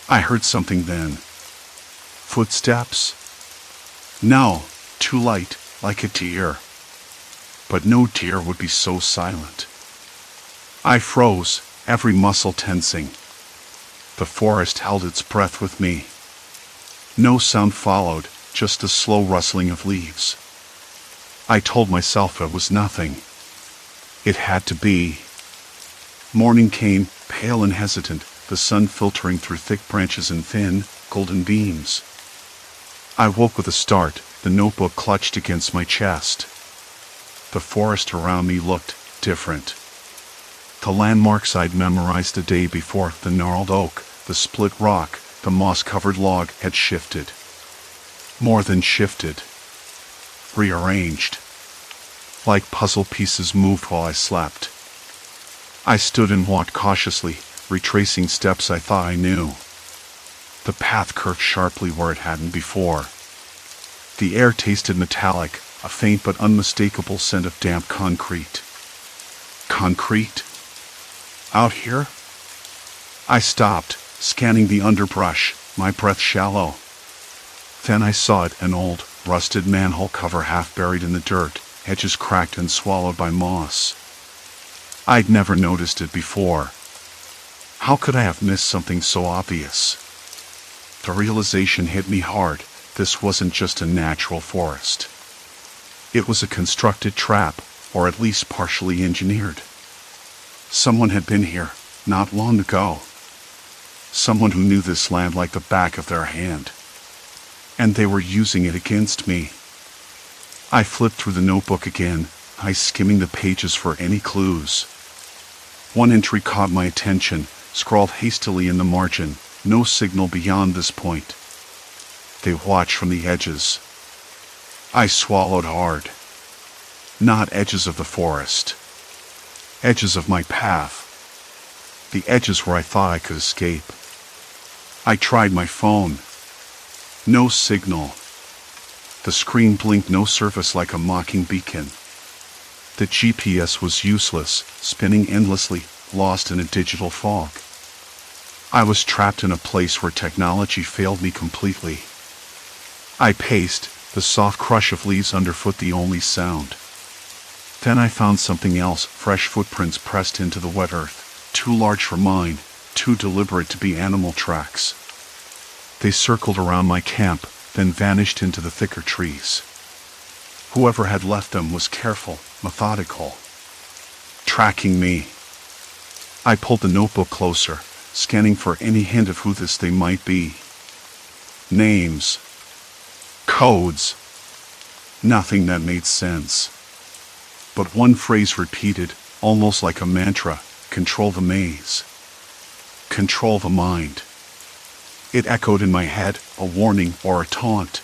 I heard something then. Footsteps? No, too light, like a deer. But no deer would be so silent. I froze, every muscle tensing. The forest held its breath with me. No sound followed, just the slow rustling of leaves. I told myself it was nothing. It had to be. Morning came, pale and hesitant, the sun filtering through thick branches and thin, golden beams. I woke with a start, the notebook clutched against my chest. The forest around me looked different. The landmarks I'd memorized the day before, the gnarled oak, the split rock, the moss-covered log, had shifted. More than shifted. Rearranged. Like puzzle pieces moved while I slept. I stood and walked cautiously, retracing steps I thought I knew. The path curved sharply where it hadn't before. The air tasted metallic, a faint but unmistakable scent of damp concrete. Concrete? Out here? I stopped, scanning the underbrush, my breath shallow. Then I saw it, an old, rusted manhole cover half buried in the dirt, edges cracked and swallowed by moss. I'd never noticed it before. How could I have missed something so obvious? The realization hit me hard. This wasn't just a natural forest. It was a constructed trap, or at least partially engineered. Someone had been here, not long ago. Someone who knew this land like the back of their hand. And they were using it against me. I flipped through the notebook again, eyes skimming the pages for any clues. One entry caught my attention, scrawled hastily in the margin, no signal beyond this point. They watch from the edges. I swallowed hard. Not edges of the forest. Edges of my path. The edges where I thought I could escape. I tried my phone. No signal. The screen blinked, no surface like a mocking beacon. The GPS was useless, spinning endlessly, lost in a digital fog. I was trapped in a place where technology failed me completely. I paced, the soft crush of leaves underfoot the only sound. Then I found something else, fresh footprints pressed into the wet earth, too large for mine, too deliberate to be animal tracks. They circled around my camp, then vanished into the thicker trees. Whoever had left them was careful, methodical. Tracking me. I pulled the notebook closer, scanning for any hint of who they might be. names, codes, nothing that made sense. But one phrase repeated, almost like a mantra: control the maze. Control the mind. It echoed in my head, a warning or a taunt.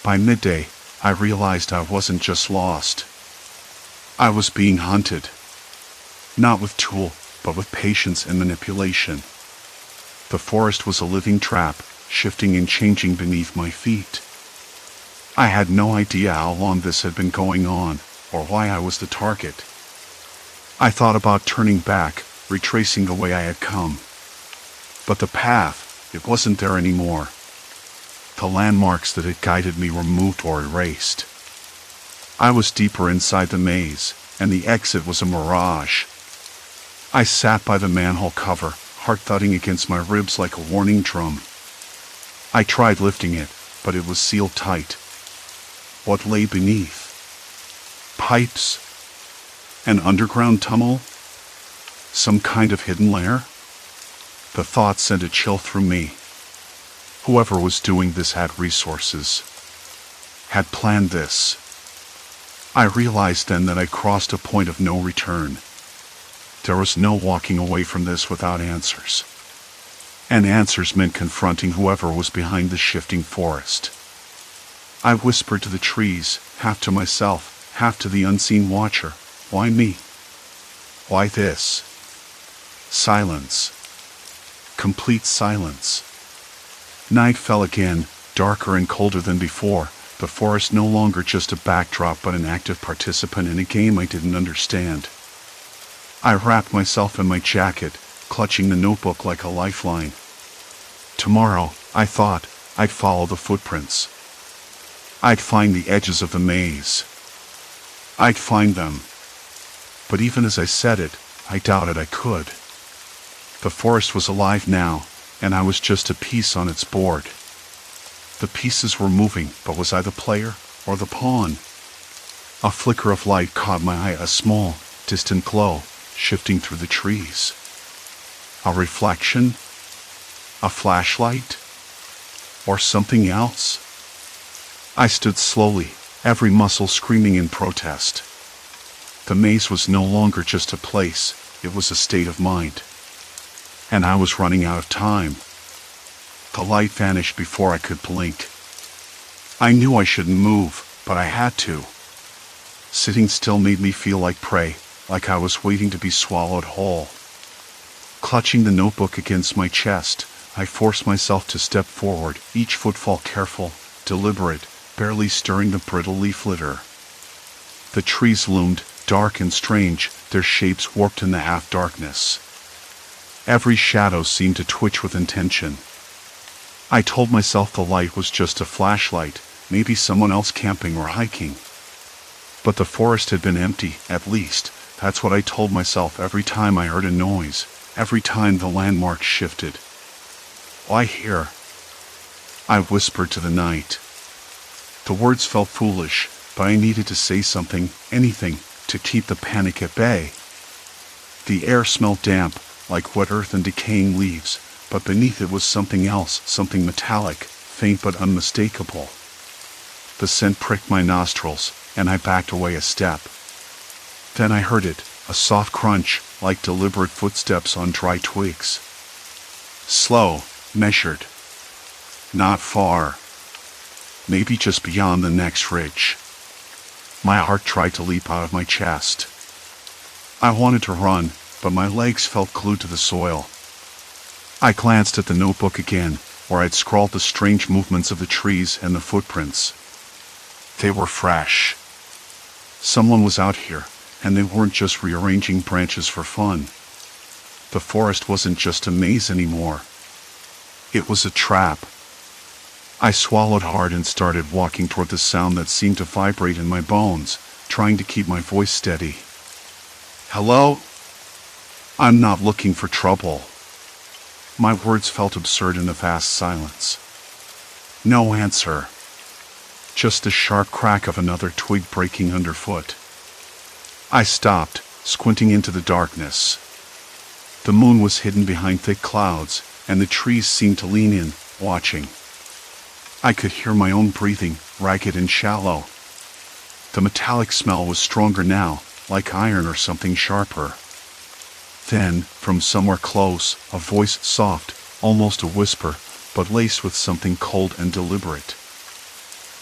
By midday, I realized I wasn't just lost. I was being hunted. Not with tool, but with patience and manipulation. The forest was a living trap, shifting and changing beneath my feet. I had no idea how long this had been going on, or why I was the target. I thought about turning back, retracing the way I had come. But the path, it wasn't there anymore. The landmarks that had guided me were moved or erased. I was deeper inside the maze, and the exit was a mirage. I sat by the manhole cover, heart thudding against my ribs like a warning drum. I tried lifting it, but it was sealed tight. What lay beneath? Pipes? An underground tunnel? Some kind of hidden lair? The thought sent a chill through me. Whoever was doing this had resources, had planned this. I realized then that I crossed a point of no return. There was no walking away from this without answers. And answers meant confronting whoever was behind the shifting forest. I whispered to the trees, half to myself, half to the unseen watcher. Why me? Why this? Silence. Complete silence. Night fell again, darker and colder than before, the forest no longer just a backdrop but an active participant in a game I didn't understand. I wrapped myself in my jacket, clutching the notebook like a lifeline. Tomorrow, I thought, I'd follow the footprints. I'd find the edges of the maze. I'd find them. But even as I said it, I doubted I could. The forest was alive now, and I was just a piece on its board. The pieces were moving, but was I the player or the pawn? A flicker of light caught my eye, a small, distant glow, shifting through the trees. A reflection? A flashlight? Or something else? I stood slowly, every muscle screaming in protest. The maze was no longer just a place, it was a state of mind. And I was running out of time. The light vanished before I could blink. I knew I shouldn't move, but I had to. Sitting still made me feel like prey, like I was waiting to be swallowed whole. Clutching the notebook against my chest, I forced myself to step forward, each footfall careful, deliberate, barely stirring the brittle leaf litter. The trees loomed, dark and strange, their shapes warped in the half-darkness. Every shadow seemed to twitch with intention. I told myself the light was just a flashlight, maybe someone else camping or hiking. But the forest had been empty, at least. That's what I told myself every time I heard a noise, every time the landmark shifted. Why here? I whispered to the night. The words felt foolish, but I needed to say something, anything, to keep the panic at bay. The air smelled damp, like wet earth and decaying leaves, but beneath it was something else, something metallic, faint but unmistakable. The scent pricked my nostrils, and I backed away a step. Then I heard it, a soft crunch, like deliberate footsteps on dry twigs. Slow, measured. Not far. Maybe just beyond the next ridge. My heart tried to leap out of my chest. I wanted to run, but my legs felt glued to the soil. I glanced at the notebook again, where I'd scrawled the strange movements of the trees and the footprints. They were fresh. Someone was out here, and they weren't just rearranging branches for fun. The forest wasn't just a maze anymore. It was a trap. I swallowed hard and started walking toward the sound that seemed to vibrate in my bones, trying to keep my voice steady. Hello? I'm not looking for trouble. My words felt absurd in the vast silence. No answer. Just the sharp crack of another twig breaking underfoot. I stopped, squinting into the darkness. The moon was hidden behind thick clouds, and the trees seemed to lean in, watching. I could hear my own breathing, ragged and shallow. The metallic smell was stronger now, like iron or something sharper. Then, from somewhere close, a voice soft, almost a whisper, but laced with something cold and deliberate.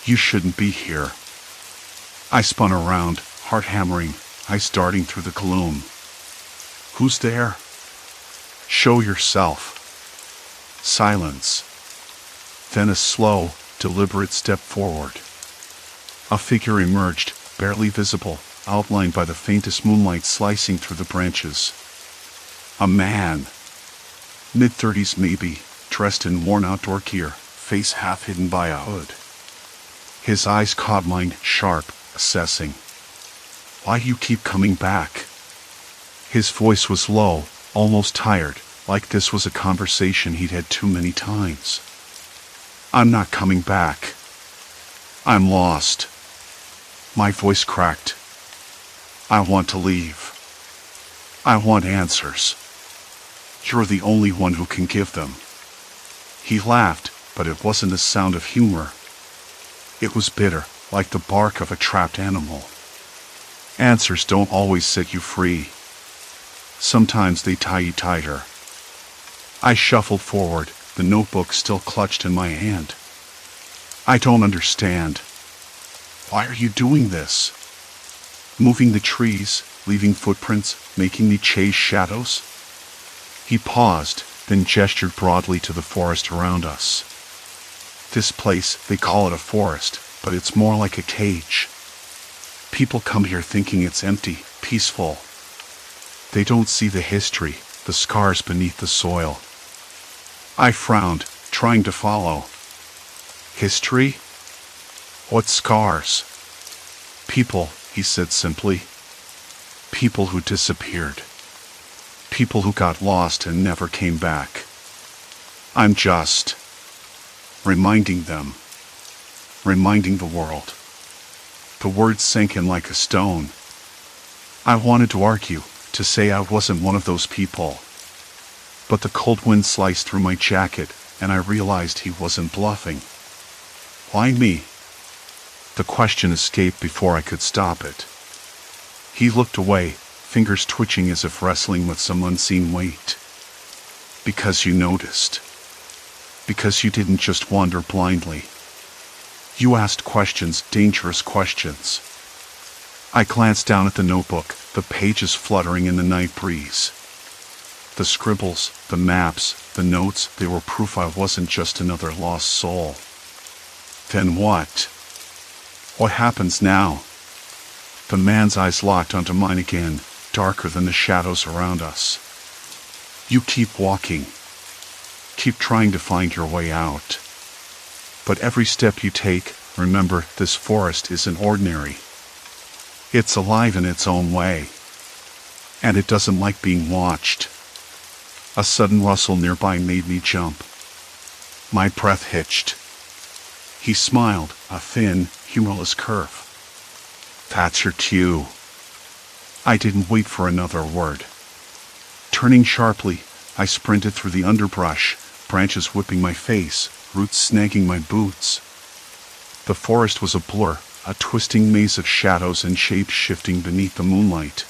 "You shouldn't be here." I spun around, heart hammering, eyes darting through the gloom. "Who's there?" "Show yourself." Silence. Then a slow, deliberate step forward. A figure emerged, barely visible, outlined by the faintest moonlight slicing through the branches. A man. Mid-30s maybe, dressed in worn outdoor gear, face half hidden by a hood. His eyes caught mine, sharp, assessing. "Why do you keep coming back?" His voice was low, almost tired, like this was a conversation he'd had too many times. "I'm not coming back. I'm lost." My voice cracked. "I want to leave. I want answers. You're the only one who can give them." He laughed, but it wasn't a sound of humor. It was bitter, like the bark of a trapped animal. Answers don't always set you free. Sometimes they tie you tighter. I shuffled forward, the notebook still clutched in my hand. "I don't understand. Why are you doing this? Moving the trees, leaving footprints, making me chase shadows?" He paused, then gestured broadly to the forest around us. "This place, they call it a forest, but it's more like a cage. People come here thinking it's empty, peaceful. They don't see the history, the scars beneath the soil." I frowned, trying to follow. "History? What scars?" "People," he said simply. "People who disappeared. People who got lost and never came back. I'm just reminding them. Reminding the world." The words sank in like a stone. I wanted to argue, to say I wasn't one of those people. But the cold wind sliced through my jacket, and I realized he wasn't bluffing. "Why me?" The question escaped before I could stop it. He looked away, fingers twitching as if wrestling with some unseen weight. "Because you noticed. Because you didn't just wander blindly. You asked questions, dangerous questions." I glanced down at the notebook, the pages fluttering in the night breeze. The scribbles, the maps, the notes, they were proof I wasn't just another lost soul. Then what? What happens now? The man's eyes locked onto mine again, darker than the shadows around us. "You keep walking. Keep trying to find your way out. But every step you take, remember, this forest isn't ordinary. It's alive in its own way. And it doesn't like being watched." A sudden rustle nearby made me jump. My breath hitched. He smiled, a thin, humorless curve. "That's your cue." I didn't wait for another word. Turning sharply, I sprinted through the underbrush, branches whipping my face, roots snagging my boots. The forest was a blur, a twisting maze of shadows and shapes shifting beneath the moonlight.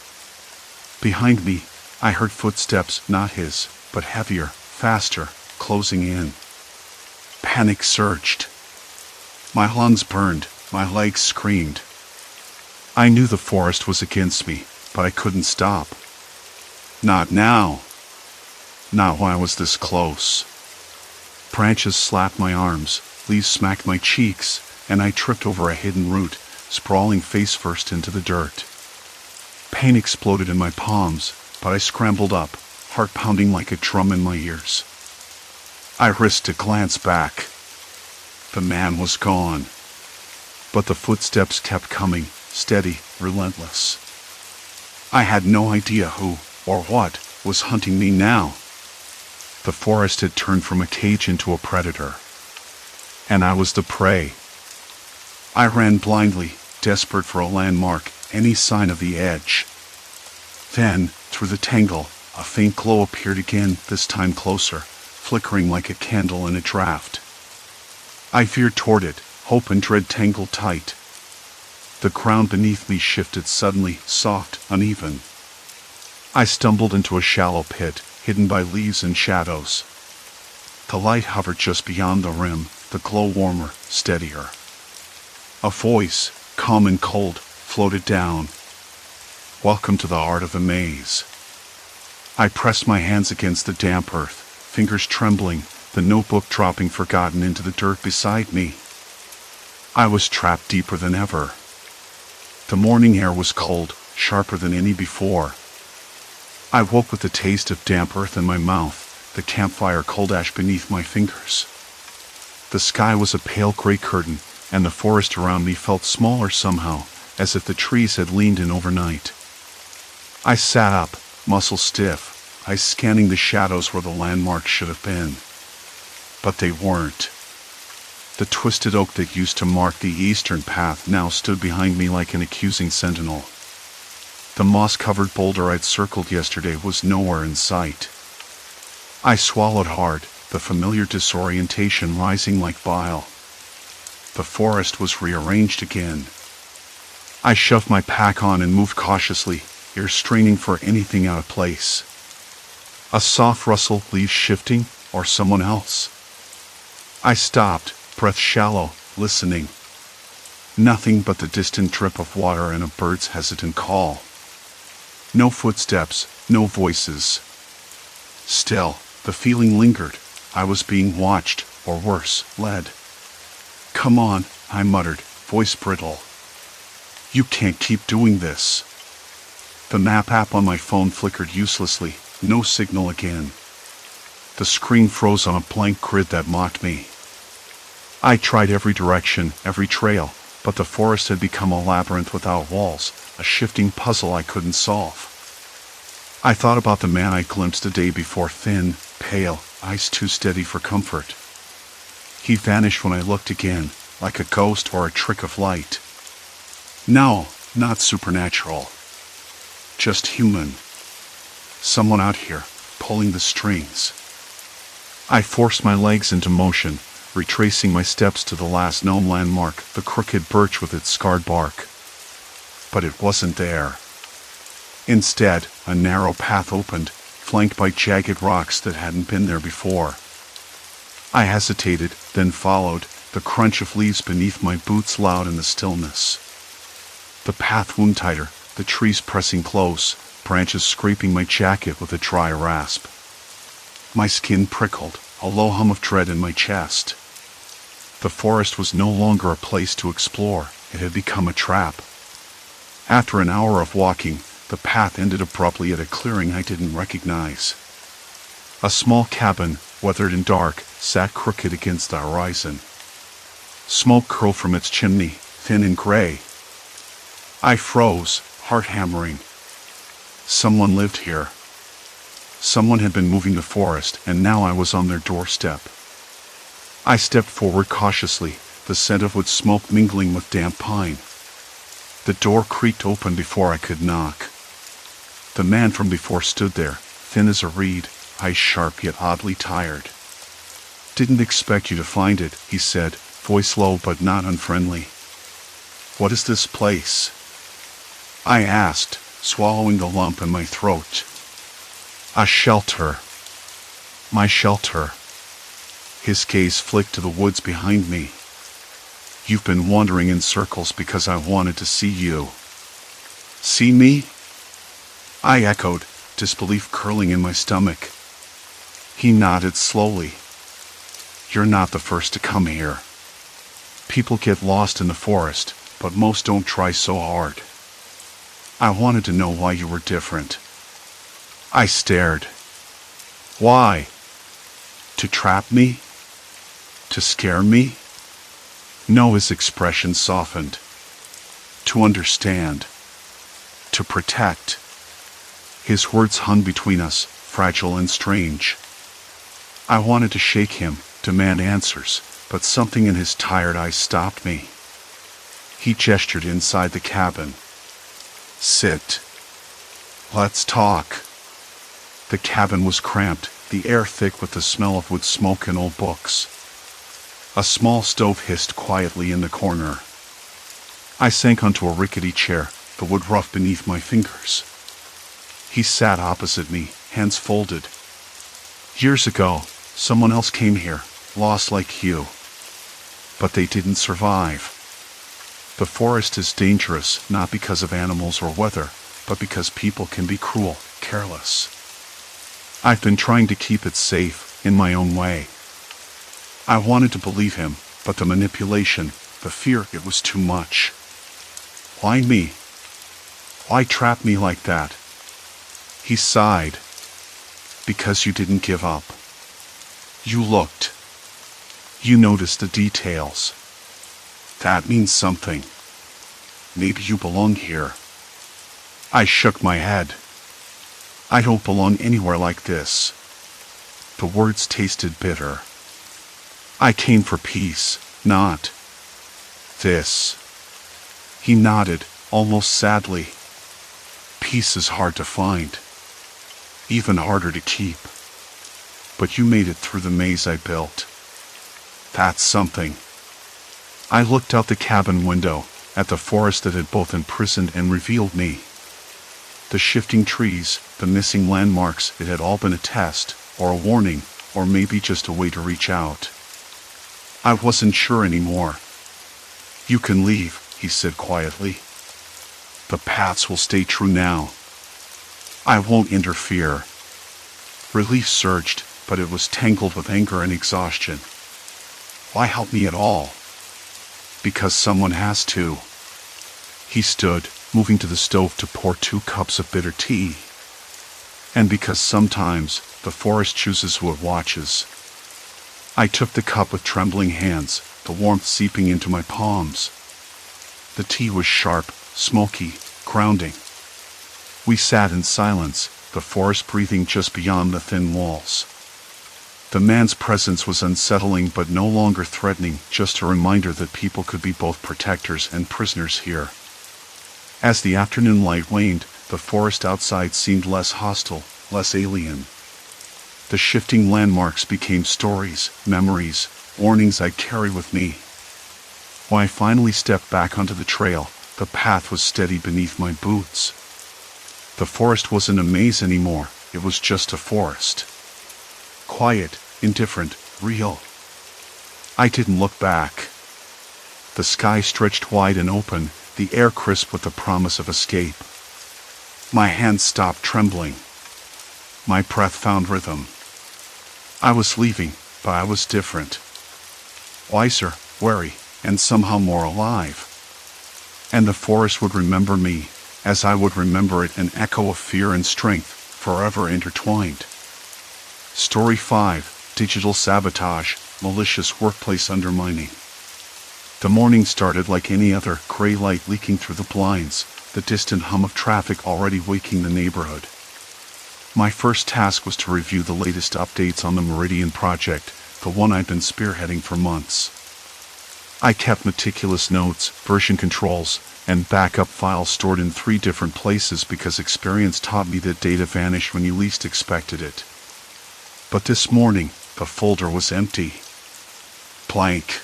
Behind me, I heard footsteps, not his, but heavier, faster, closing in. Panic surged. My lungs burned, my legs screamed. I knew the forest was against me, but I couldn't stop. Not now. Not when I was this close. Branches slapped my arms, leaves smacked my cheeks, and I tripped over a hidden root, sprawling face first into the dirt. Pain exploded in my palms, but I scrambled up, heart pounding like a drum in my ears. I risked a glance back. The man was gone. But the footsteps kept coming, steady, relentless. I had no idea who, or what, was hunting me now. The forest had turned from a cage into a predator. And I was the prey. I ran blindly, desperate for a landmark, any sign of the edge. Then, through the tangle, a faint glow appeared again, this time closer, flickering like a candle in a draft. I veered toward it, hope and dread tangled tight. The ground beneath me shifted suddenly, soft, uneven. I stumbled into a shallow pit, hidden by leaves and shadows. The light hovered just beyond the rim, the glow warmer, steadier. A voice, calm and cold, floated down. "Welcome to the heart of the maze." I pressed my hands against the damp earth, fingers trembling, the notebook dropping forgotten into the dirt beside me. I was trapped deeper than ever. The morning air was cold, sharper than any before. I woke with the taste of damp earth in my mouth, the campfire cold ash beneath my fingers. The sky was a pale gray curtain, and the forest around me felt smaller somehow, as if the trees had leaned in overnight. I sat up, muscles stiff, eyes scanning the shadows where the landmarks should have been. But they weren't. The twisted oak that used to mark the eastern path now stood behind me like an accusing sentinel. The moss-covered boulder I'd circled yesterday was nowhere in sight. I swallowed hard, the familiar disorientation rising like bile. The forest was rearranged again. I shoved my pack on and moved cautiously, ears straining for anything out of place. A soft rustle, leaves shifting, or someone else. I stopped, breath shallow, listening. Nothing but the distant drip of water and a bird's hesitant call. No footsteps, no voices. Still, the feeling lingered. I was being watched, or worse, led. "Come on," I muttered, voice brittle. "You can't keep doing this." The map app on my phone flickered uselessly, no signal again. The screen froze on a blank grid that mocked me. I tried every direction, every trail, but the forest had become a labyrinth without walls, a shifting puzzle I couldn't solve. I thought about the man I glimpsed the day before, thin, pale, eyes too steady for comfort. He vanished when I looked again, like a ghost or a trick of light. No, not supernatural. Just human. Someone out here, pulling the strings. I forced my legs into motion, retracing my steps to the last known landmark, the crooked birch with its scarred bark. But it wasn't there. Instead, a narrow path opened, flanked by jagged rocks that hadn't been there before. I hesitated, then followed, the crunch of leaves beneath my boots loud in the stillness. The path wound tighter, the trees pressing close, branches scraping my jacket with a dry rasp. My skin prickled, a low hum of dread in my chest. The forest was no longer a place to explore, it had become a trap. After an hour of walking, the path ended abruptly at a clearing I didn't recognize. A small cabin, weathered and dark, sat crooked against the horizon. Smoke curled from its chimney, thin and gray. I froze, heart hammering. Someone lived here. Someone had been moving the forest, and now I was on their doorstep. I stepped forward cautiously, the scent of wood smoke mingling with damp pine. The door creaked open before I could knock. The man from before stood there, thin as a reed, eyes sharp yet oddly tired. "Didn't expect you to find it," he said, voice low but not unfriendly. "What is this place?" I asked, swallowing the lump in my throat. "A shelter. My shelter." His gaze flicked to the woods behind me. "You've been wandering in circles because I wanted to see you." "See me?" I echoed, disbelief curling in my stomach. He nodded slowly. "You're not the first to come here. People get lost in the forest, but most don't try so hard. I wanted to know why you were different." I stared. "Why? To trap me? To scare me?" No, his expression softened. "To understand. To protect." His words hung between us, fragile and strange. I wanted to shake him, demand answers, but something in his tired eyes stopped me. He gestured inside the cabin. "Sit. Let's talk." The cabin was cramped, the air thick with the smell of wood smoke and old books. A small stove hissed quietly in the corner. I sank onto a rickety chair, the wood rough beneath my fingers. He sat opposite me, hands folded. Years ago, someone else came here, lost like you. But they didn't survive. The forest is dangerous, not because of animals or weather, but because people can be cruel, careless. I've been trying to keep it safe, in my own way. I wanted to believe him, but the manipulation, the fear, it was too much. Why me? Why trap me like that? He sighed. Because you didn't give up. You looked. You noticed the details. That means something. Maybe you belong here. I shook my head. I don't belong anywhere like this. The words tasted bitter. I came for peace, not this. He nodded, almost sadly. Peace is hard to find. Even harder to keep. But you made it through the maze I built. That's something. I looked out the cabin window, at the forest that had both imprisoned and revealed me. The shifting trees, the missing landmarks, it had all been a test, or a warning, or maybe just a way to reach out. I wasn't sure anymore. You can leave, he said quietly. The paths will stay true now. I won't interfere. Relief surged, but it was tangled with anger and exhaustion. Why help me at all? Because someone has to. He stood, moving to the stove to pour 2 cups of bitter tea. And because sometimes the forest chooses who it watches. I took the cup with trembling hands, the warmth seeping into my palms. The tea was sharp, smoky, grounding. We sat in silence, the forest breathing just beyond the thin walls. The man's presence was unsettling but no longer threatening, just a reminder that people could be both protectors and prisoners here. As the afternoon light waned, the forest outside seemed less hostile, less alien. The shifting landmarks became stories, memories, warnings I'd carry with me. When I finally stepped back onto the trail, the path was steady beneath my boots. The forest wasn't a maze anymore, it was just a forest. Quiet, indifferent, real. I didn't look back. The sky stretched wide and open, the air crisp with the promise of escape. My hands stopped trembling. My breath found rhythm. I was leaving, but I was different. Wiser, wary, and somehow more alive. And the forest would remember me, as I would remember it, an echo of fear and strength, forever intertwined. Story 5, Digital Sabotage, Malicious Workplace Undermining. The morning started like any other, gray light leaking through the blinds, the distant hum of traffic already waking the neighborhood. My first task was to review the latest updates on the Meridian project, the one I'd been spearheading for months. I kept meticulous notes, version controls, and backup files stored in 3 different places because experience taught me that data vanished when you least expected it. But this morning, the folder was empty. Blank.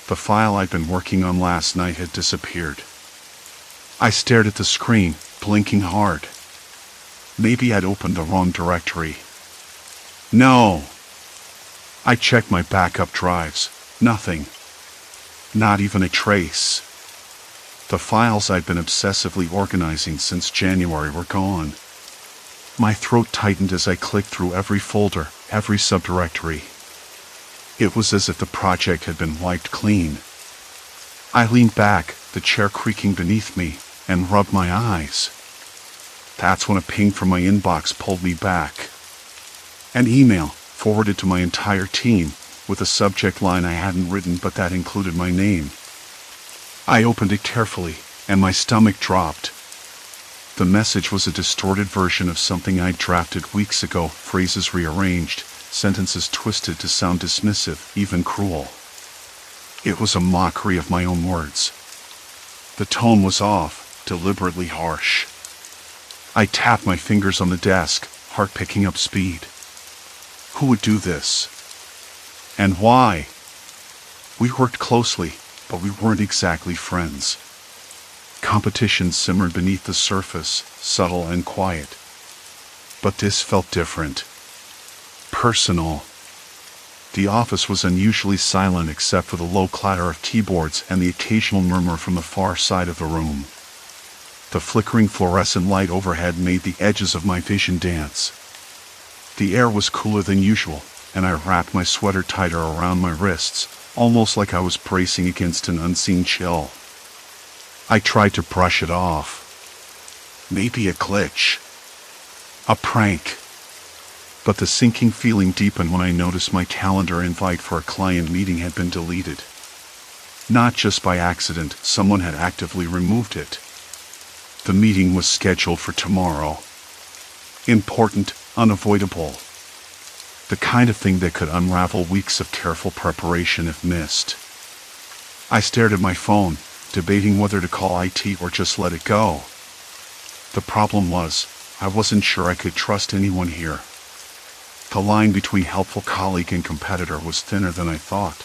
The file I'd been working on last night had disappeared. I stared at the screen, blinking hard. Maybe I'd opened the wrong directory. No! I checked my backup drives. Nothing. Not even a trace. The files I'd been obsessively organizing since January were gone. My throat tightened as I clicked through every folder, every subdirectory. It was as if the project had been wiped clean. I leaned back, the chair creaking beneath me, and rubbed my eyes. That's when a ping from my inbox pulled me back. An email, forwarded to my entire team, with a subject line I hadn't written but that included my name. I opened it carefully, and my stomach dropped. The message was a distorted version of something I'd drafted weeks ago, phrases rearranged, sentences twisted to sound dismissive, even cruel. It was a mockery of my own words. The tone was off, deliberately harsh. I tapped my fingers on the desk, heart picking up speed. Who would do this? And why? We worked closely, but we weren't exactly friends. Competition simmered beneath the surface, subtle and quiet. But this felt different. Personal. The office was unusually silent except for the low clatter of keyboards and the occasional murmur from the far side of the room. The flickering fluorescent light overhead made the edges of my vision dance. The air was cooler than usual, and I wrapped my sweater tighter around my wrists, almost like I was bracing against an unseen chill. I tried to brush it off. Maybe a glitch. A prank. But the sinking feeling deepened when I noticed my calendar invite for a client meeting had been deleted. Not just by accident, someone had actively removed it. The meeting was scheduled for tomorrow. Important, unavoidable. The kind of thing that could unravel weeks of careful preparation if missed. I stared at my phone, debating whether to call IT or just let it go. The problem was, I wasn't sure I could trust anyone here. The line between helpful colleague and competitor was thinner than I thought.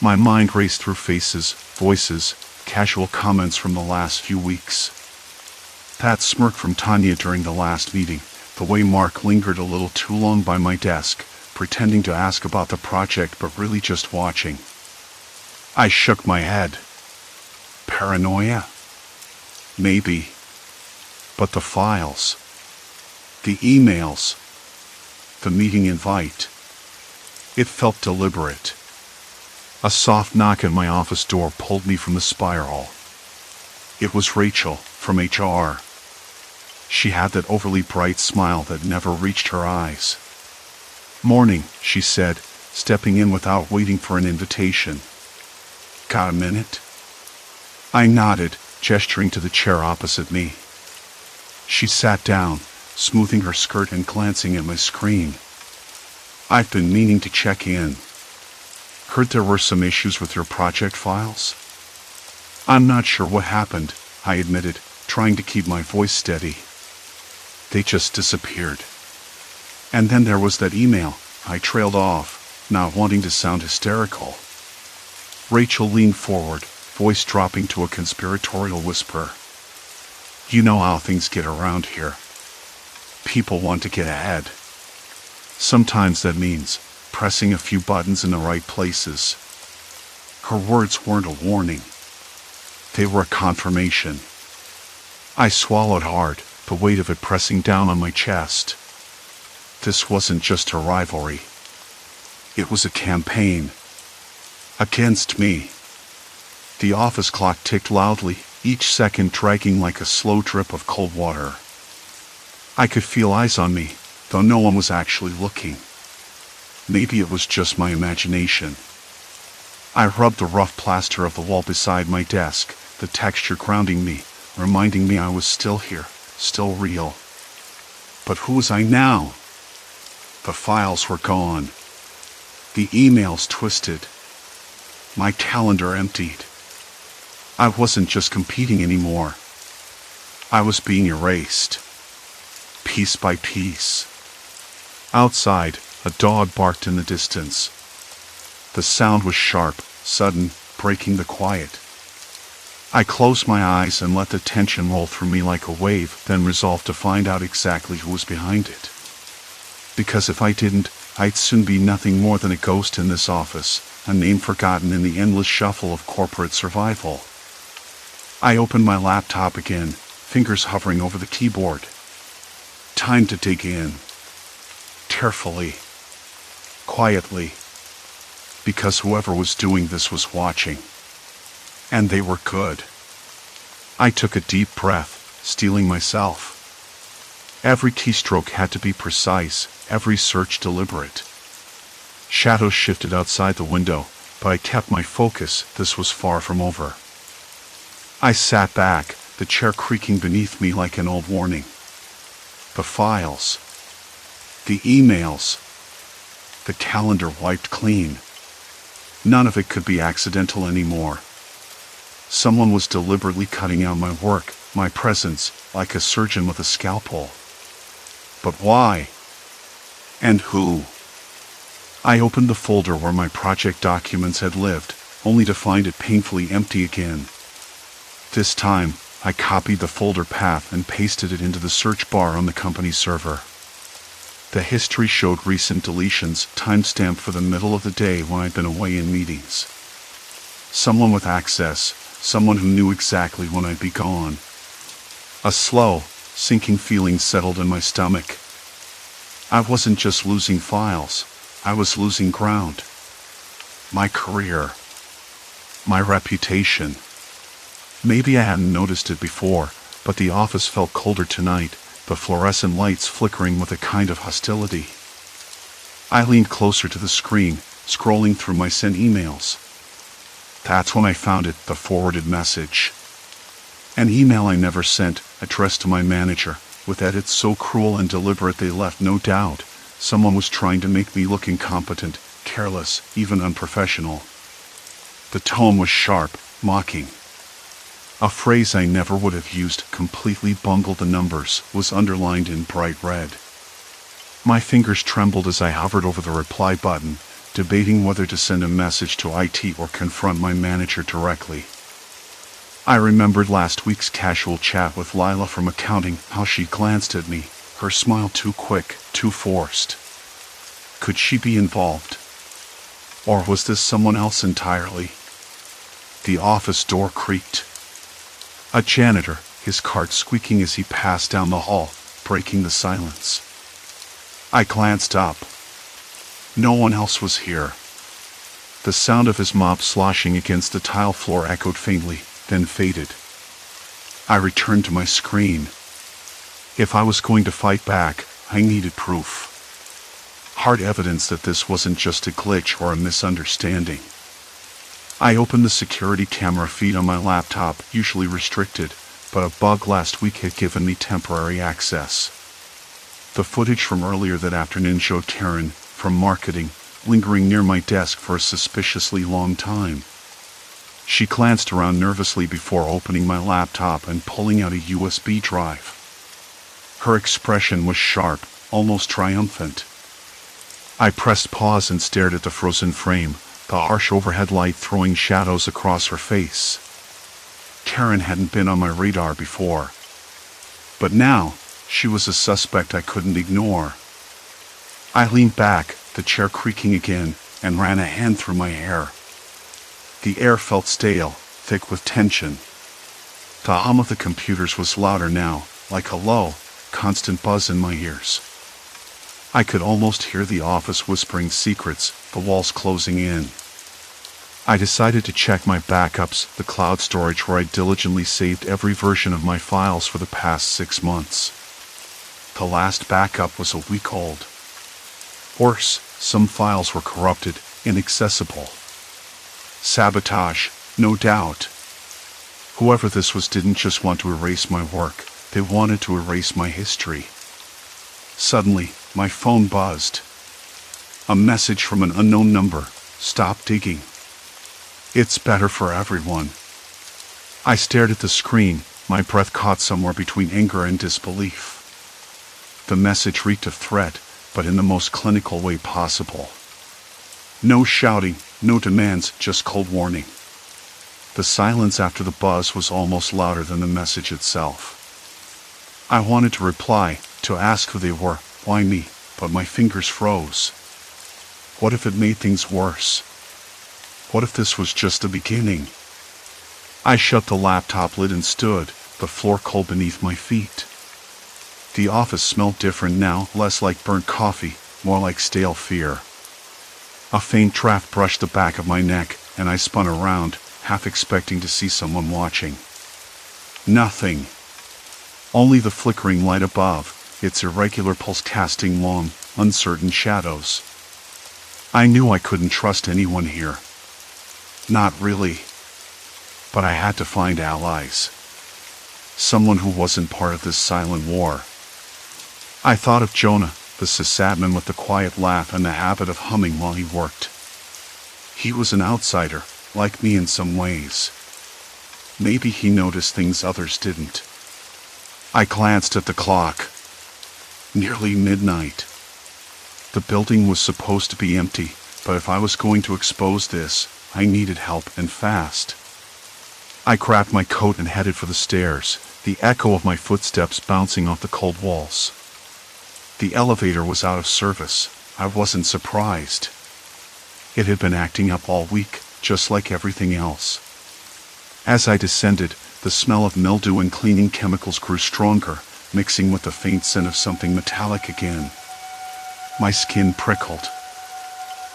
My mind raced through faces, voices, casual comments from the last few weeks. That smirk from Tanya during the last meeting, the way Mark lingered a little too long by my desk, pretending to ask about the project but really just watching. I shook my head. Paranoia? Maybe. But the files. The emails. The meeting invite. It felt deliberate. A soft knock at my office door pulled me from the spiral. It was Rachel, from HR. She had that overly bright smile that never reached her eyes. "Morning," she said, stepping in without waiting for an invitation. "Got a minute?" I nodded, gesturing to the chair opposite me. She sat down, smoothing her skirt and glancing at my screen. "I've been meaning to check in. Heard there were some issues with your project files?" "I'm not sure what happened," I admitted, trying to keep my voice steady. "They just disappeared. And then there was that email," I trailed off, not wanting to sound hysterical. Rachel leaned forward, voice dropping to a conspiratorial whisper. "You know how things get around here. People want to get ahead. Sometimes that means pressing a few buttons in the right places." Her words weren't a warning. They were a confirmation. I swallowed hard, the weight of it pressing down on my chest. This wasn't just a rivalry. It was a campaign. Against me. The office clock ticked loudly, each second dragging like a slow drip of cold water. I could feel eyes on me, though no one was actually looking. Maybe it was just my imagination. I rubbed the rough plaster of the wall beside my desk, the texture grounding me, reminding me I was still here, still real. But who was I now? The files were gone. The emails twisted. My calendar emptied. I wasn't just competing anymore. I was being erased. Piece by piece. Outside, a dog barked in the distance. The sound was sharp, sudden, breaking the quiet. I closed my eyes and let the tension roll through me like a wave, then resolved to find out exactly who was behind it. Because if I didn't, I'd soon be nothing more than a ghost in this office, a name forgotten in the endless shuffle of corporate survival. I opened my laptop again, fingers hovering over the keyboard. Time to dig in. Carefully. Quietly. Because whoever was doing this was watching. And they were good. I took a deep breath, steeling myself. Every keystroke had to be precise, every search deliberate. Shadows shifted outside the window, but I kept my focus. This was far from over. I sat back, the chair creaking beneath me like an old warning. The files. The emails. The calendar wiped clean. None of it could be accidental anymore. Someone was deliberately cutting out my work, my presence, like a surgeon with a scalpel. But why? And who? I opened the folder where my project documents had lived, only to find it painfully empty again. This time, I copied the folder path and pasted it into the search bar on the company server. The history showed recent deletions, timestamped for the middle of the day when I'd been away in meetings. Someone with access, someone who knew exactly when I'd be gone. A slow, sinking feeling settled in my stomach. I wasn't just losing files, I was losing ground. My career. My reputation. Maybe I hadn't noticed it before, but the office felt colder tonight, the fluorescent lights flickering with a kind of hostility. I leaned closer to the screen, scrolling through my sent emails. That's when I found it, the forwarded message. An email I never sent, addressed to my manager, with edits so cruel and deliberate they left no doubt. Someone was trying to make me look incompetent, careless, even unprofessional. The tone was sharp, mocking. A phrase I never would have used, completely bungled the numbers, was underlined in bright red. My fingers trembled as I hovered over the reply button, debating whether to send a message to IT or confront my manager directly. I remembered last week's casual chat with Lila from accounting, how she glanced at me, her smile too quick, too forced. Could she be involved? Or was this someone else entirely? The office door creaked. A janitor, his cart squeaking as he passed down the hall, breaking the silence. I glanced up. No one else was here. The sound of his mop sloshing against the tile floor echoed faintly, then faded. I returned to my screen. If I was going to fight back, I needed proof. Hard evidence that this wasn't just a glitch or a misunderstanding. I opened the security camera feed on my laptop, usually restricted, but a bug last week had given me temporary access. The footage from earlier that afternoon showed Karen, from marketing, lingering near my desk for a suspiciously long time. She glanced around nervously before opening my laptop and pulling out a USB drive. Her expression was sharp, almost triumphant. I pressed pause and stared at the frozen frame, the harsh overhead light throwing shadows across her face. Karen hadn't been on my radar before. But now, she was a suspect I couldn't ignore. I leaned back, the chair creaking again, and ran a hand through my hair. The air felt stale, thick with tension. The hum of the computers was louder now, like a low, constant buzz in my ears. I could almost hear the office whispering secrets, the walls closing in. I decided to check my backups, the cloud storage where I diligently saved every version of my files for the past 6 months. The last backup was a week old. Worse, some files were corrupted, inaccessible. Sabotage, no doubt. Whoever this was didn't just want to erase my work, they wanted to erase my history. Suddenly, my phone buzzed. A message from an unknown number. Stop digging. It's better for everyone. I stared at the screen, my breath caught somewhere between anger and disbelief. The message reeked of threat, but in the most clinical way possible. No shouting, no demands, just cold warning. The silence after the buzz was almost louder than the message itself. I wanted to reply, to ask who they were, why me, but my fingers froze. What if it made things worse? What if this was just the beginning? I shut the laptop lid and stood, the floor cold beneath my feet. The office smelled different now, less like burnt coffee, more like stale fear. A faint draft brushed the back of my neck, and I spun around, half expecting to see someone watching. Nothing. Only the flickering light above, its irregular pulse casting long, uncertain shadows. I knew I couldn't trust anyone here. Not really. But I had to find allies. Someone who wasn't part of this silent war. I thought of Jonah, the sysadmin with the quiet laugh and the habit of humming while he worked. He was an outsider, like me in some ways. Maybe he noticed things others didn't. I glanced at the clock. Nearly midnight. The building was supposed to be empty, but if I was going to expose this, I needed help and fast. I grabbed my coat and headed for the stairs, the echo of my footsteps bouncing off the cold walls. The elevator was out of service. I wasn't surprised. It had been acting up all week, just like everything else. As I descended, the smell of mildew and cleaning chemicals grew stronger, mixing with the faint scent of something metallic again. My skin prickled.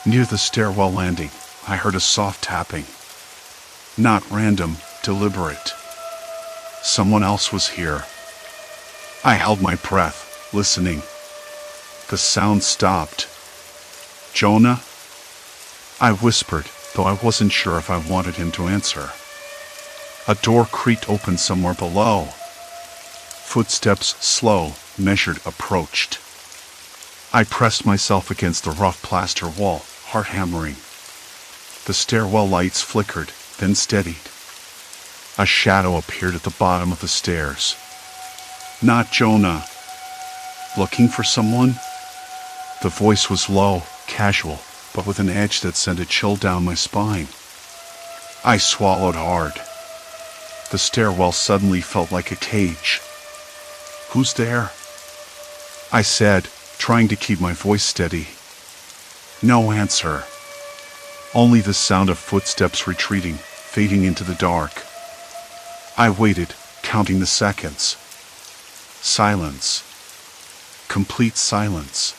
Near the stairwell landing, I heard a soft tapping. Not random, deliberate. Someone else was here. I held my breath, listening. The sound stopped. "Jonah?" I whispered, though I wasn't sure if I wanted him to answer. A door creaked open somewhere below. Footsteps, slow, measured, approached. I pressed myself against the rough plaster wall, heart hammering. The stairwell lights flickered, then steadied. A shadow appeared at the bottom of the stairs. Not Jonah. Looking for someone? The voice was low, casual, but with an edge that sent a chill down my spine. I swallowed hard. The stairwell suddenly felt like a cage. "Who's there?" I said, trying to keep my voice steady. No answer. Only the sound of footsteps retreating, fading into the dark. I waited, counting the seconds. Silence. Complete silence.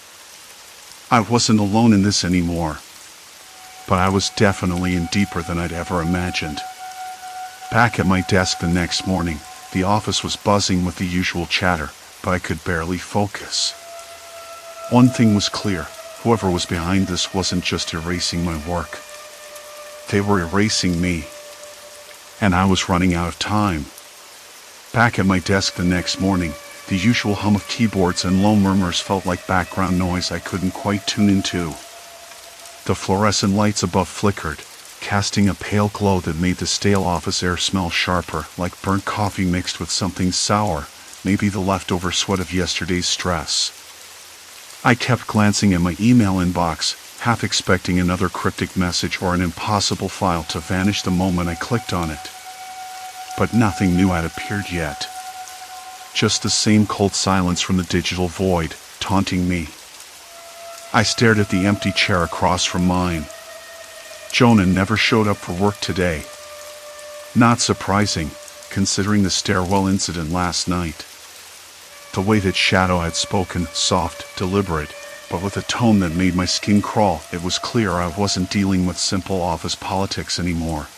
I wasn't alone in this anymore, but I was definitely in deeper than I'd ever imagined. Back at my desk the next morning, the office was buzzing with the usual chatter, but I could barely focus. One thing was clear: whoever was behind this wasn't just erasing my work. They were erasing me. And I was running out of time. Back at my desk the next morning, the usual hum of keyboards and low murmurs felt like background noise I couldn't quite tune into. The fluorescent lights above flickered, casting a pale glow that made the stale office air smell sharper, like burnt coffee mixed with something sour, maybe the leftover sweat of yesterday's stress. I kept glancing at my email inbox, half expecting another cryptic message or an impossible file to vanish the moment I clicked on it. But nothing new had appeared yet. Just the same cold silence from the digital void, taunting me. I stared at the empty chair across from mine. Jonah never showed up for work today. Not surprising, considering the stairwell incident last night. The way that Shadow had spoken, soft, deliberate, but with a tone that made my skin crawl, it was clear I wasn't dealing with simple office politics anymore.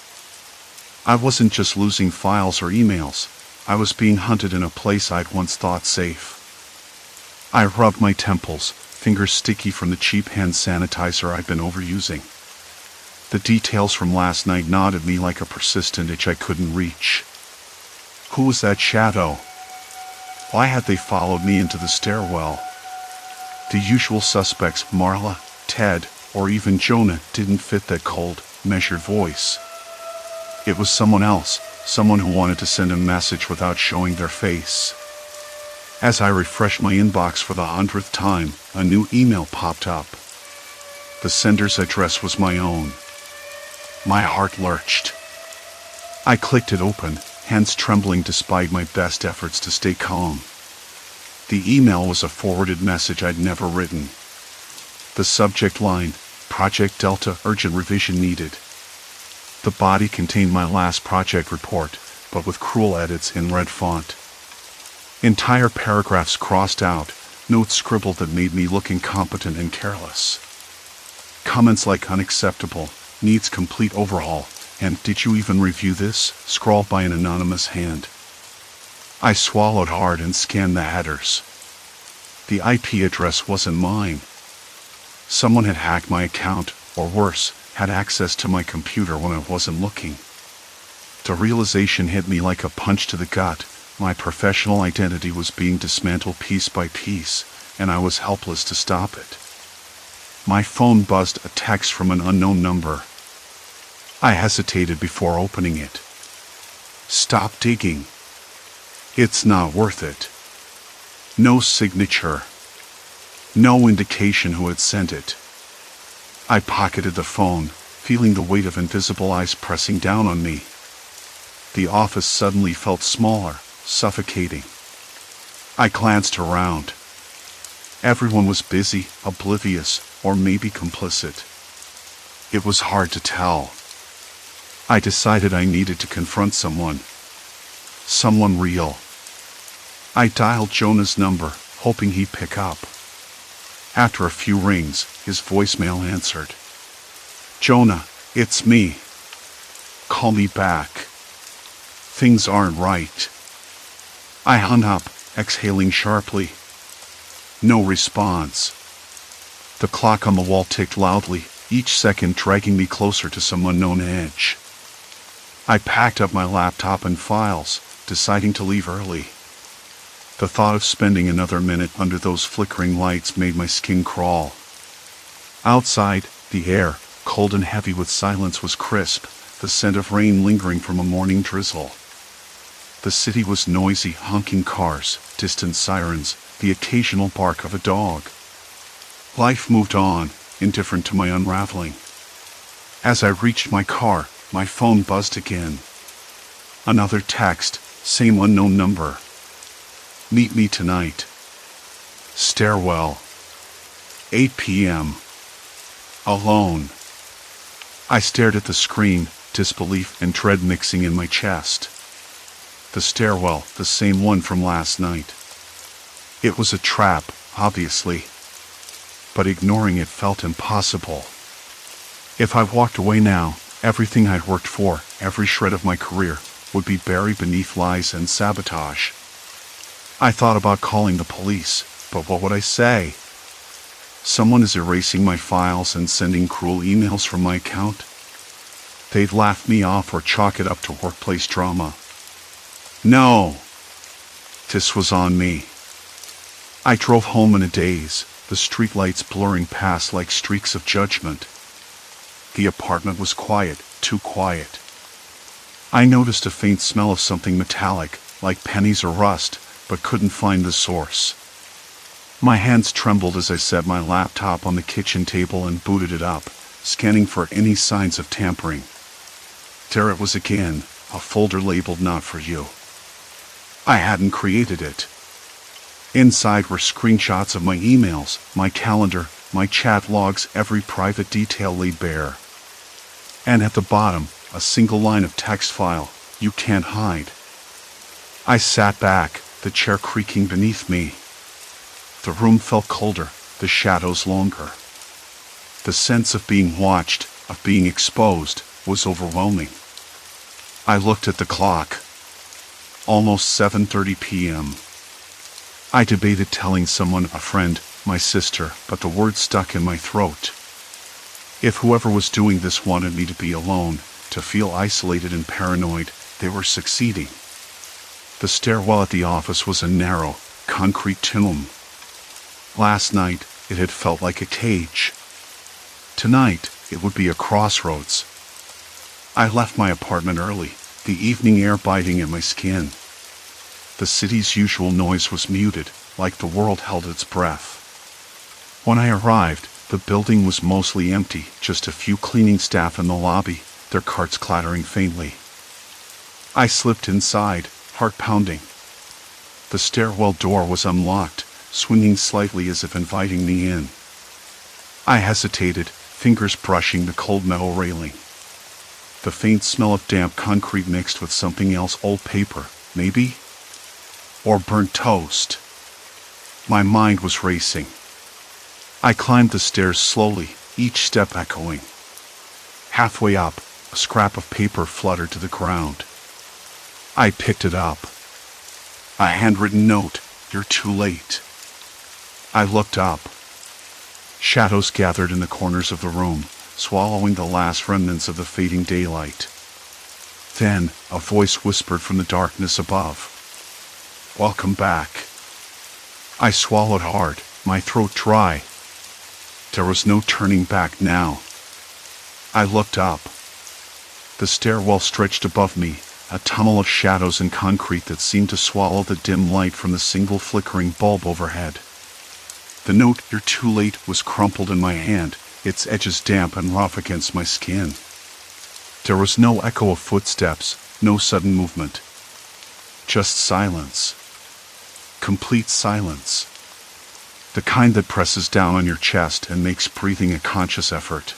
I wasn't just losing files or emails. I was being hunted in a place I'd once thought safe. I rubbed my temples, fingers sticky from the cheap hand sanitizer I'd been overusing. The details from last night gnawed at me like a persistent itch I couldn't reach. Who was that Shadow? Why had they followed me into the stairwell? The usual suspects, Marla, Ted, or even Jonah, didn't fit that cold, measured voice. It was someone else, someone who wanted to send a message without showing their face. As I refreshed my inbox for the 100th time, a new email popped up. The sender's address was my own. My heart lurched. I clicked it open, hands trembling despite my best efforts to stay calm. The email was a forwarded message I'd never written. The subject line, Project Delta Urgent Revision Needed. The body contained my last project report, but with cruel edits in red font. Entire paragraphs crossed out, notes scribbled that made me look incompetent and careless. Comments like unacceptable, needs complete overhaul, and did you even review this, scrawled by an anonymous hand. I swallowed hard and scanned the headers. The IP address wasn't mine. Someone had hacked my account, or worse, had access to my computer when I wasn't looking. The realization hit me like a punch to the gut. My professional identity was being dismantled piece by piece, and I was helpless to stop it. My phone buzzed a text from an unknown number. I hesitated before opening it. Stop digging. It's not worth it. No signature. No indication who had sent it. I pocketed the phone, feeling the weight of invisible eyes pressing down on me. The office suddenly felt smaller, suffocating. I glanced around. Everyone was busy, oblivious, or maybe complicit. It was hard to tell. I decided I needed to confront someone. Someone real. I dialed Jonah's number, hoping he'd pick up. After a few rings, his voicemail answered. "Jonah, it's me. Call me back. Things aren't right." I hung up, exhaling sharply. No response. The clock on the wall ticked loudly, each second dragging me closer to some unknown edge. I packed up my laptop and files, deciding to leave early. The thought of spending another minute under those flickering lights made my skin crawl. Outside, the air, cold and heavy with silence, was crisp, the scent of rain lingering from a morning drizzle. The city was noisy, honking cars, distant sirens, the occasional bark of a dog. Life moved on, indifferent to my unraveling. As I reached my car, my phone buzzed again. Another text, same unknown number. "Meet me tonight. Stairwell. 8 p.m. Alone." I stared at the screen, disbelief and dread mixing in my chest. The stairwell, the same one from last night. It was a trap, obviously. But ignoring it felt impossible. If I walked away now, everything I'd worked for, every shred of my career, would be buried beneath lies and sabotage. I thought about calling the police, but what would I say? Someone is erasing my files and sending cruel emails from my account? They'd laugh me off or chalk it up to workplace drama. No! This was on me. I drove home in a daze, the streetlights blurring past like streaks of judgment. The apartment was quiet, too quiet. I noticed a faint smell of something metallic, like pennies or rust, but couldn't find the source. My hands trembled as I set my laptop on the kitchen table and booted it up, scanning for any signs of tampering. There it was again, a folder labeled "Not for you." I hadn't created it. Inside were screenshots of my emails, my calendar, my chat logs, every private detail laid bare. And at the bottom, a single line of text file, "You can't hide." I sat back, the chair creaking beneath me. The room felt colder, the shadows longer. The sense of being watched, of being exposed, was overwhelming. I looked at the clock. Almost 7:30 p.m. I debated telling someone, a friend, my sister, but the words stuck in my throat. If whoever was doing this wanted me to be alone, to feel isolated and paranoid, they were succeeding. The stairwell at the office was a narrow, concrete tomb. Last night, it had felt like a cage. Tonight, it would be a crossroads. I left my apartment early, the evening air biting at my skin. The city's usual noise was muted, like the world held its breath. When I arrived, the building was mostly empty, just a few cleaning staff in the lobby, their carts clattering faintly. I slipped inside, heart pounding. The stairwell door was unlocked, swinging slightly as if inviting me in. I hesitated, fingers brushing the cold metal railing. The faint smell of damp concrete mixed with something else, old paper, maybe? Or burnt toast. My mind was racing. I climbed the stairs slowly, each step echoing. Halfway up, a scrap of paper fluttered to the ground. I picked it up. A handwritten note, "You're too late." I looked up. Shadows gathered in the corners of the room, swallowing the last remnants of the fading daylight. Then, a voice whispered from the darkness above. "Welcome back." I swallowed hard, my throat dry. There was no turning back now. I looked up. The stairwell stretched above me, a tunnel of shadows and concrete that seemed to swallow the dim light from the single flickering bulb overhead. The note, "You're too late," was crumpled in my hand, its edges damp and rough against my skin. There was no echo of footsteps, no sudden movement. Just silence. Complete silence. The kind that presses down on your chest and makes breathing a conscious effort.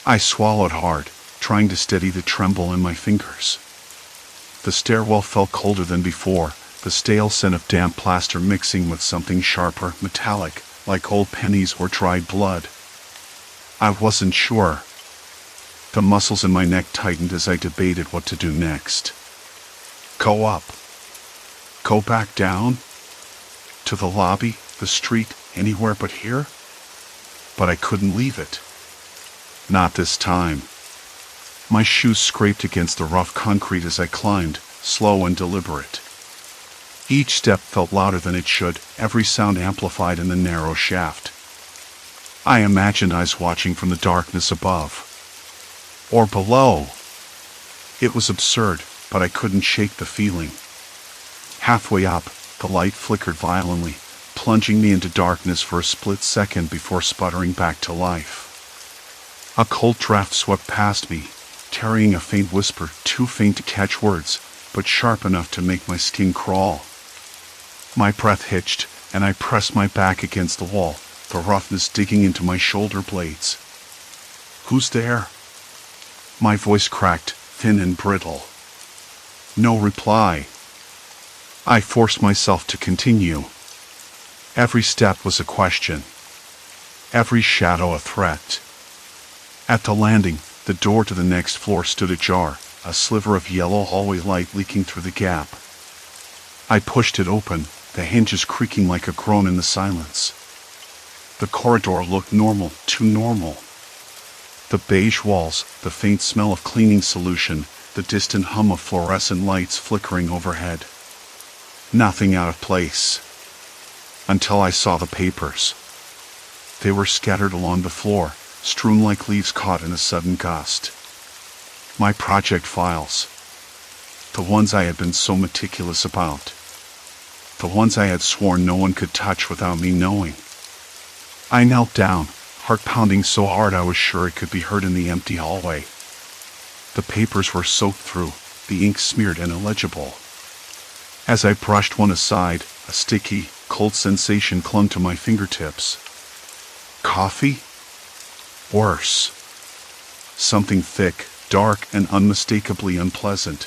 I swallowed hard, trying to steady the tremble in my fingers. The stairwell felt colder than before, the stale scent of damp plaster mixing with something sharper, metallic, like old pennies or dried blood. I wasn't sure. The muscles in my neck tightened as I debated what to do next. Go up. Go back down? To the lobby, the street, anywhere but here? But I couldn't leave it. Not this time. My shoes scraped against the rough concrete as I climbed, slow and deliberate. Each step felt louder than it should, every sound amplified in the narrow shaft. I imagined eyes watching from the darkness above. Or below. It was absurd, but I couldn't shake the feeling. Halfway up, the light flickered violently, plunging me into darkness for a split second before sputtering back to life. A cold draft swept past me, carrying a faint whisper, too faint to catch words, but sharp enough to make my skin crawl. My breath hitched, and I pressed my back against the wall, the roughness digging into my shoulder blades. "Who's there?" My voice cracked, thin and brittle. No reply. I forced myself to continue. Every step was a question. Every shadow a threat. At the landing, the door to the next floor stood ajar, a sliver of yellow hallway light leaking through the gap. I pushed it open, the hinges creaking like a groan in the silence. The corridor looked normal, too normal. The beige walls, the faint smell of cleaning solution, the distant hum of fluorescent lights flickering overhead. Nothing out of place. Until I saw the papers. They were scattered along the floor, strewn like leaves caught in a sudden gust. My project files. The ones I had been so meticulous about. The ones I had sworn no one could touch without me knowing. I knelt down, heart pounding so hard I was sure it could be heard in the empty hallway. The papers were soaked through, the ink smeared and illegible. As I brushed one aside, a sticky, cold sensation clung to my fingertips. Coffee? Worse. Something thick, dark, and unmistakably unpleasant.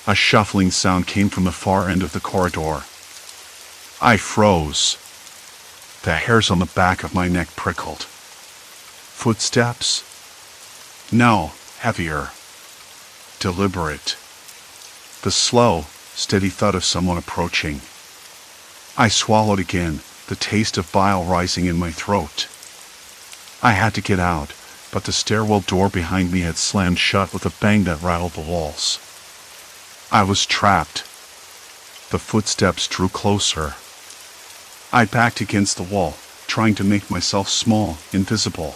A shuffling sound came from the far end of the corridor. I froze. The hairs on the back of my neck prickled. Footsteps? No, heavier. Deliberate. The slow, steady thud of someone approaching. I swallowed again, the taste of bile rising in my throat. I had to get out, but the stairwell door behind me had slammed shut with a bang that rattled the walls. I was trapped. The footsteps drew closer. I backed against the wall, trying to make myself small, invisible.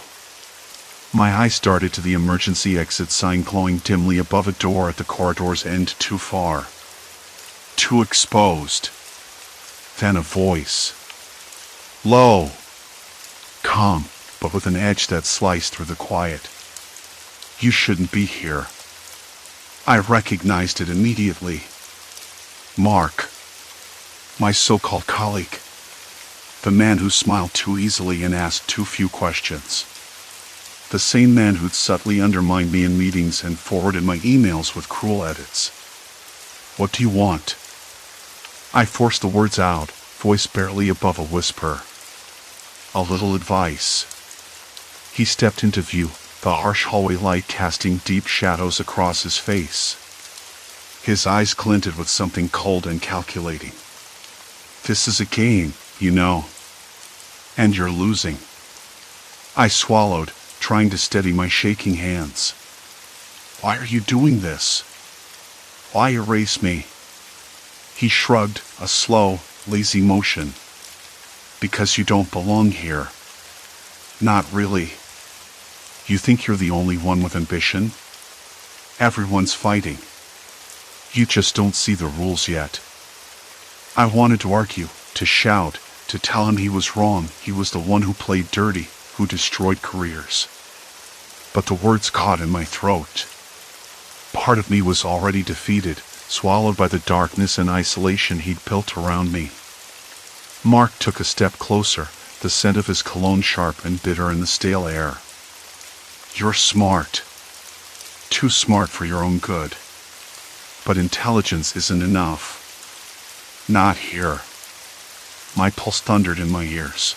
My eyes darted to the emergency exit sign glowing dimly above a door at the corridor's end, too far. Too exposed. Then a voice. Low. Calm, but with an edge that sliced through the quiet. You shouldn't be here. I recognized it immediately. Mark. My so-called colleague. The man who smiled too easily and asked too few questions. The same man who'd subtly undermined me in meetings and forwarded my emails with cruel edits. What do you want? I forced the words out, voice barely above a whisper. A little advice. He stepped into view, the harsh hallway light casting deep shadows across his face. His eyes glinted with something cold and calculating. This is a game, you know. And you're losing. I swallowed, trying to steady my shaking hands. Why are you doing this? Why erase me? He shrugged, a slow, lazy motion. Because you don't belong here. Not really. You think you're the only one with ambition? Everyone's fighting. You just don't see the rules yet. I wanted to argue, to shout, to tell him he was wrong. He was the one who played dirty, who destroyed careers. But the words caught in my throat. Part of me was already defeated, swallowed by the darkness and isolation he'd built around me. Mark took a step closer, the scent of his cologne sharp and bitter in the stale air. "You're smart. Too smart for your own good. But intelligence isn't enough. Not here." My pulse thundered in my ears.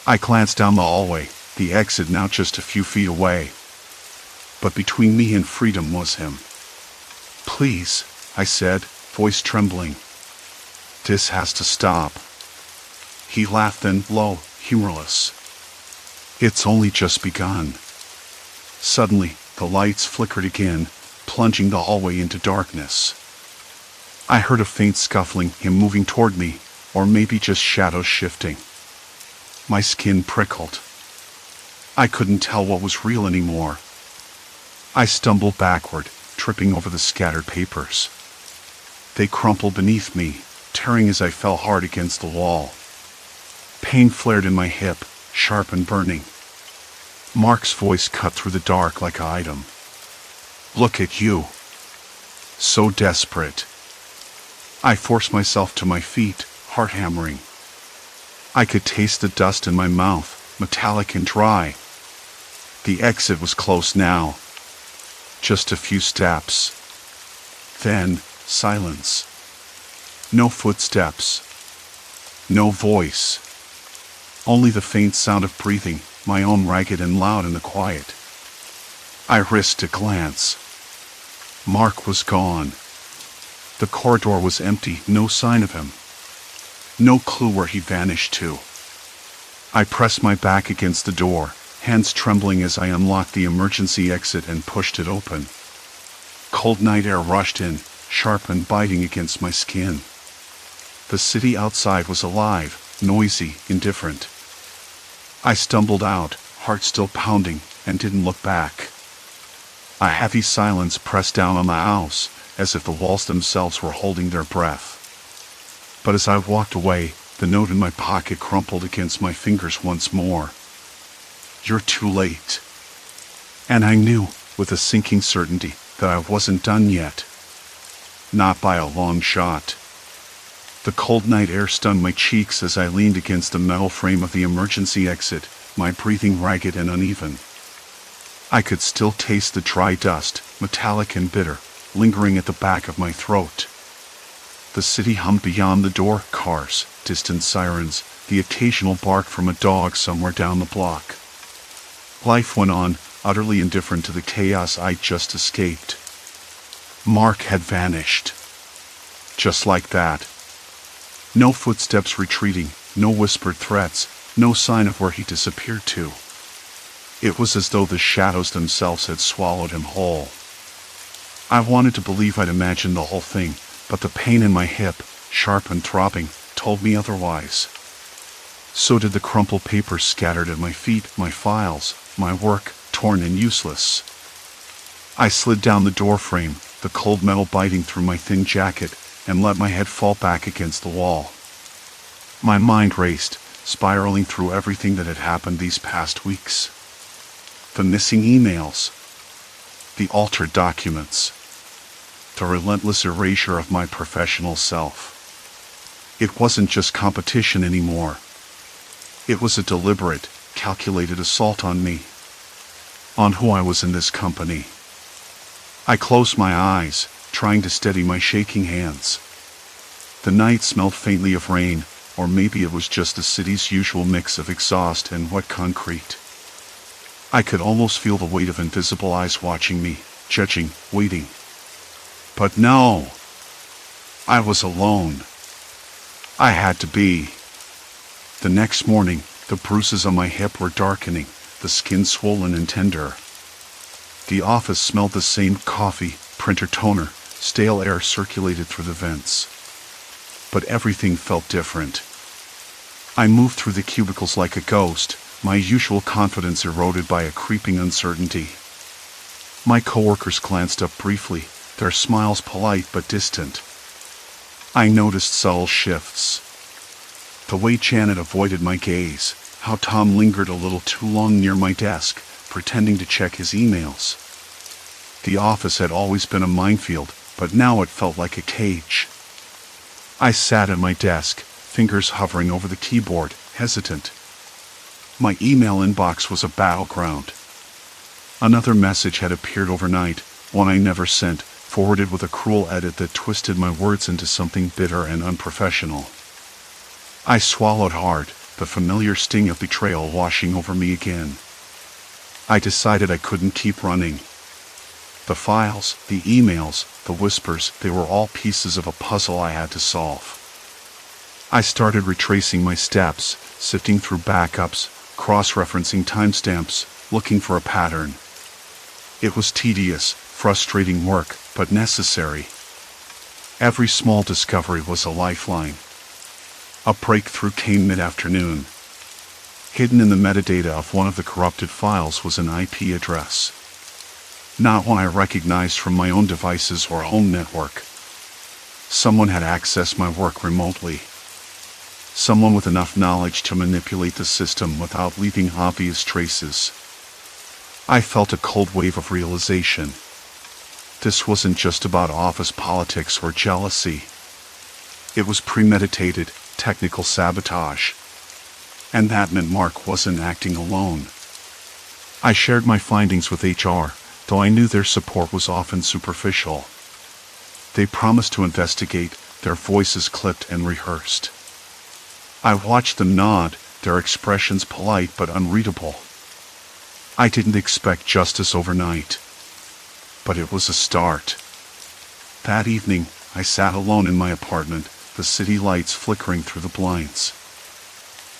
I glanced down the hallway, the exit now just a few feet away. But between me and freedom was him. "Please," I said, voice trembling. "This has to stop." He laughed then, low, humorless. "It's only just begun." Suddenly, the lights flickered again, plunging the hallway into darkness. I heard a faint scuffling, him moving toward me, or maybe just shadows shifting. My skin prickled. I couldn't tell what was real anymore. I stumbled backward, tripping over the scattered papers. They crumpled beneath me, tearing as I fell hard against the wall. Pain flared in my hip, sharp and burning. Mark's voice cut through the dark like an item. "Look at you. So desperate." I forced myself to my feet, heart hammering. I could taste the dust in my mouth, metallic and dry. The exit was close now. Just a few steps. Then, silence. No footsteps. No voice. Only the faint sound of breathing, my own ragged and loud in the quiet. I risked a glance. Mark was gone. The corridor was empty, no sign of him. No clue where he vanished to. I pressed my back against the door, hands trembling as I unlocked the emergency exit and pushed it open. Cold night air rushed in, sharp and biting against my skin. The city outside was alive, noisy, indifferent. I stumbled out, heart still pounding, and didn't look back. A heavy silence pressed down on the house, as if the walls themselves were holding their breath. But as I walked away, the note in my pocket crumpled against my fingers once more. "You're too late." And I knew, with a sinking certainty, that I wasn't done yet. Not by a long shot. The cold night air stunned my cheeks as I leaned against the metal frame of the emergency exit, my breathing ragged and uneven. I could still taste the dry dust, metallic and bitter, lingering at the back of my throat. The city hummed beyond the door, cars, distant sirens, the occasional bark from a dog somewhere down the block. Life went on, utterly indifferent to the chaos I'd just escaped. Mark had vanished. Just like that. No footsteps retreating, no whispered threats, no sign of where he disappeared to. It was as though the shadows themselves had swallowed him whole. I wanted to believe I'd imagined the whole thing, but the pain in my hip, sharp and throbbing, told me otherwise. So did the crumpled papers scattered at my feet, my files, my work, torn and useless. I slid down the door frame, the cold metal biting through my thin jacket, and let my head fall back against the wall. My mind raced, spiraling through everything that had happened these past weeks. The missing emails. The altered documents. The relentless erasure of my professional self. It wasn't just competition anymore. It was a deliberate, calculated assault on me. On who I was in this company. I closed my eyes, trying to steady my shaking hands. The night smelled faintly of rain, or maybe it was just the city's usual mix of exhaust and wet concrete. I could almost feel the weight of invisible eyes watching me, judging, waiting. But no! I was alone. I had to be. The next morning, the bruises on my hip were darkening, the skin swollen and tender. The office smelled the same coffee, printer toner, stale air circulated through the vents. But everything felt different. I moved through the cubicles like a ghost, my usual confidence eroded by a creeping uncertainty. My coworkers glanced up briefly, their smiles polite but distant. I noticed subtle shifts. The way Janet avoided my gaze, how Tom lingered a little too long near my desk, pretending to check his emails. The office had always been a minefield, but now it felt like a cage. I sat at my desk, fingers hovering over the keyboard, hesitant. My email inbox was a battleground. Another message had appeared overnight, one I never sent, forwarded with a cruel edit that twisted my words into something bitter and unprofessional. I swallowed hard, the familiar sting of betrayal washing over me again. I decided I couldn't keep running. The files, the emails, the whispers, they were all pieces of a puzzle I had to solve. I started retracing my steps, sifting through backups, cross-referencing timestamps, looking for a pattern. It was tedious, frustrating work, but necessary. Every small discovery was a lifeline. A breakthrough came mid-afternoon. Hidden in the metadata of one of the corrupted files was an IP address. Not one I recognized from my own devices or home network. Someone had accessed my work remotely. Someone with enough knowledge to manipulate the system without leaving obvious traces. I felt a cold wave of realization. This wasn't just about office politics or jealousy. It was premeditated, technical sabotage. And that meant Mark wasn't acting alone. I shared my findings with HR, though I knew their support was often superficial. They promised to investigate, their voices clipped and rehearsed. I watched them nod, their expressions polite but unreadable. I didn't expect justice overnight, but it was a start. That evening, I sat alone in my apartment, the city lights flickering through the blinds.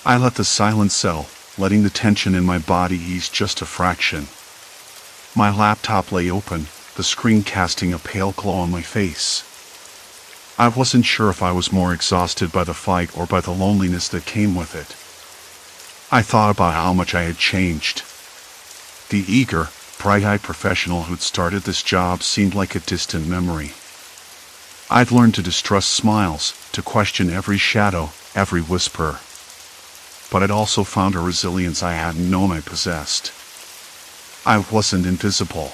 I let the silence settle, letting the tension in my body ease just a fraction. My laptop lay open, the screen casting a pale glow on my face. I wasn't sure if I was more exhausted by the fight or by the loneliness that came with it. I thought about how much I had changed. The eager, bright-eyed professional who'd started this job seemed like a distant memory. I'd learned to distrust smiles, to question every shadow, every whisper. But I'd also found a resilience I hadn't known I possessed. I wasn't invisible.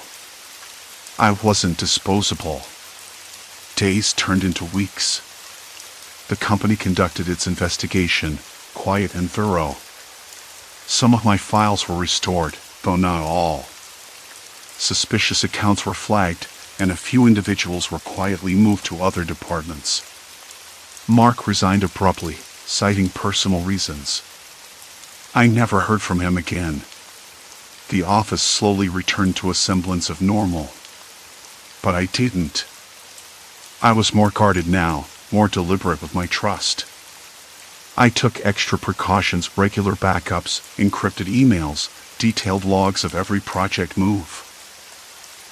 I wasn't disposable. Days turned into weeks. The company conducted its investigation, quiet and thorough. Some of my files were restored, though not all. Suspicious accounts were flagged, and a few individuals were quietly moved to other departments. Mark resigned abruptly, citing personal reasons. I never heard from him again. The office slowly returned to a semblance of normal. But I didn't. I was more guarded now, more deliberate with my trust. I took extra precautions, regular backups, encrypted emails, detailed logs of every project move.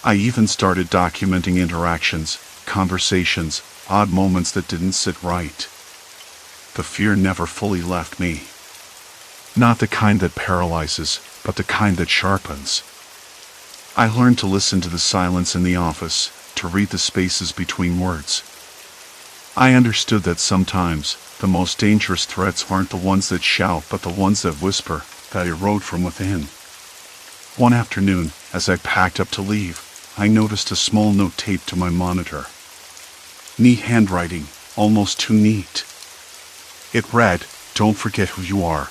I even started documenting interactions, conversations, odd moments that didn't sit right. The fear never fully left me. Not the kind that paralyzes, but the kind that sharpens. I learned to listen to the silence in the office, to read the spaces between words. I understood that sometimes, the most dangerous threats aren't the ones that shout but the ones that whisper, that erode from within. One afternoon, as I packed up to leave, I noticed a small note taped to my monitor. Neat handwriting, almost too neat. It read, "Don't forget who you are."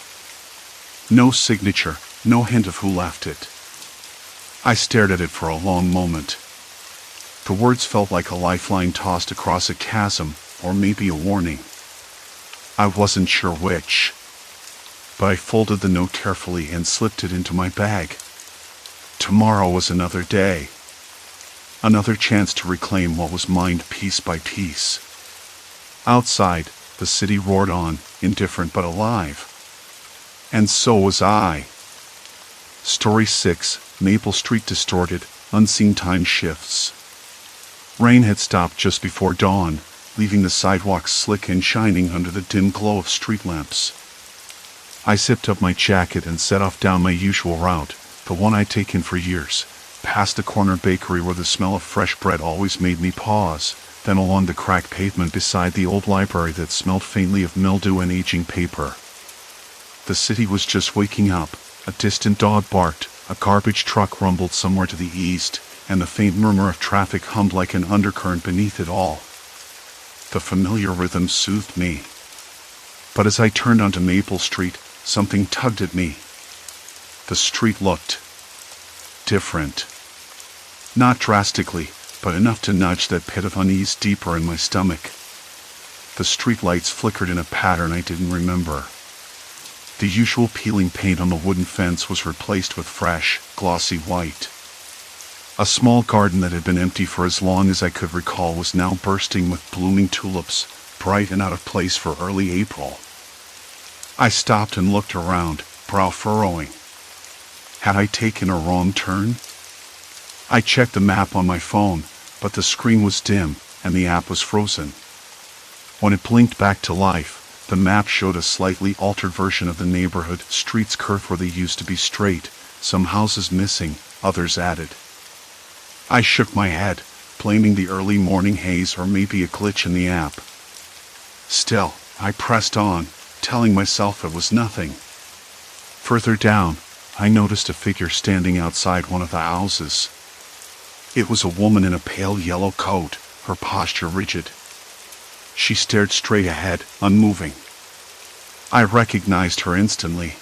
No signature, no hint of who left it. I stared at it for a long moment. The words felt like a lifeline tossed across a chasm, or maybe a warning. I wasn't sure which. But I folded the note carefully and slipped it into my bag. Tomorrow was another day. Another chance to reclaim what was mine piece by piece. Outside, the city roared on, indifferent but alive. And so was I. Story 6, Maple Street distorted, unseen time shifts. Rain had stopped just before dawn, leaving the sidewalks slick and shining under the dim glow of street lamps. I zipped up my jacket and set off down my usual route, the one I'd taken for years, past the corner bakery where the smell of fresh bread always made me pause, then along the cracked pavement beside the old library that smelled faintly of mildew and aging paper. The city was just waking up. A distant dog barked, a garbage truck rumbled somewhere to the east, and the faint murmur of traffic hummed like an undercurrent beneath it all. The familiar rhythm soothed me. But as I turned onto Maple Street, something tugged at me. The street looked different. Not drastically, but enough to nudge that pit of unease deeper in my stomach. The streetlights flickered in a pattern I didn't remember. The usual peeling paint on the wooden fence was replaced with fresh, glossy white. A small garden that had been empty for as long as I could recall was now bursting with blooming tulips, bright and out of place for early April. I stopped and looked around, brow furrowing. Had I taken a wrong turn? I checked the map on my phone, but the screen was dim and the app was frozen. When it blinked back to life, the map showed a slightly altered version of the neighborhood, streets curved where they used to be straight, some houses missing, others added. I shook my head, blaming the early morning haze or maybe a glitch in the app. Still, I pressed on, telling myself it was nothing. Further down, I noticed a figure standing outside one of the houses. It was a woman in a pale yellow coat, her posture rigid. She stared straight ahead, unmoving. I recognized her instantly.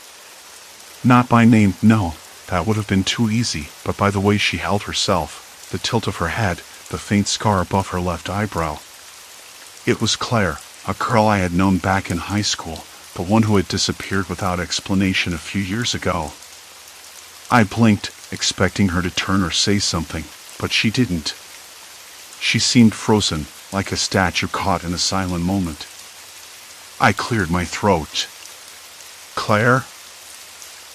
Not by name, no, that would have been too easy, but by the way she held herself, the tilt of her head, the faint scar above her left eyebrow. It was Claire, a girl I had known back in high school, the one who had disappeared without explanation a few years ago. I blinked, expecting her to turn or say something, but she didn't. She seemed frozen, like a statue caught in a silent moment. I cleared my throat. Claire?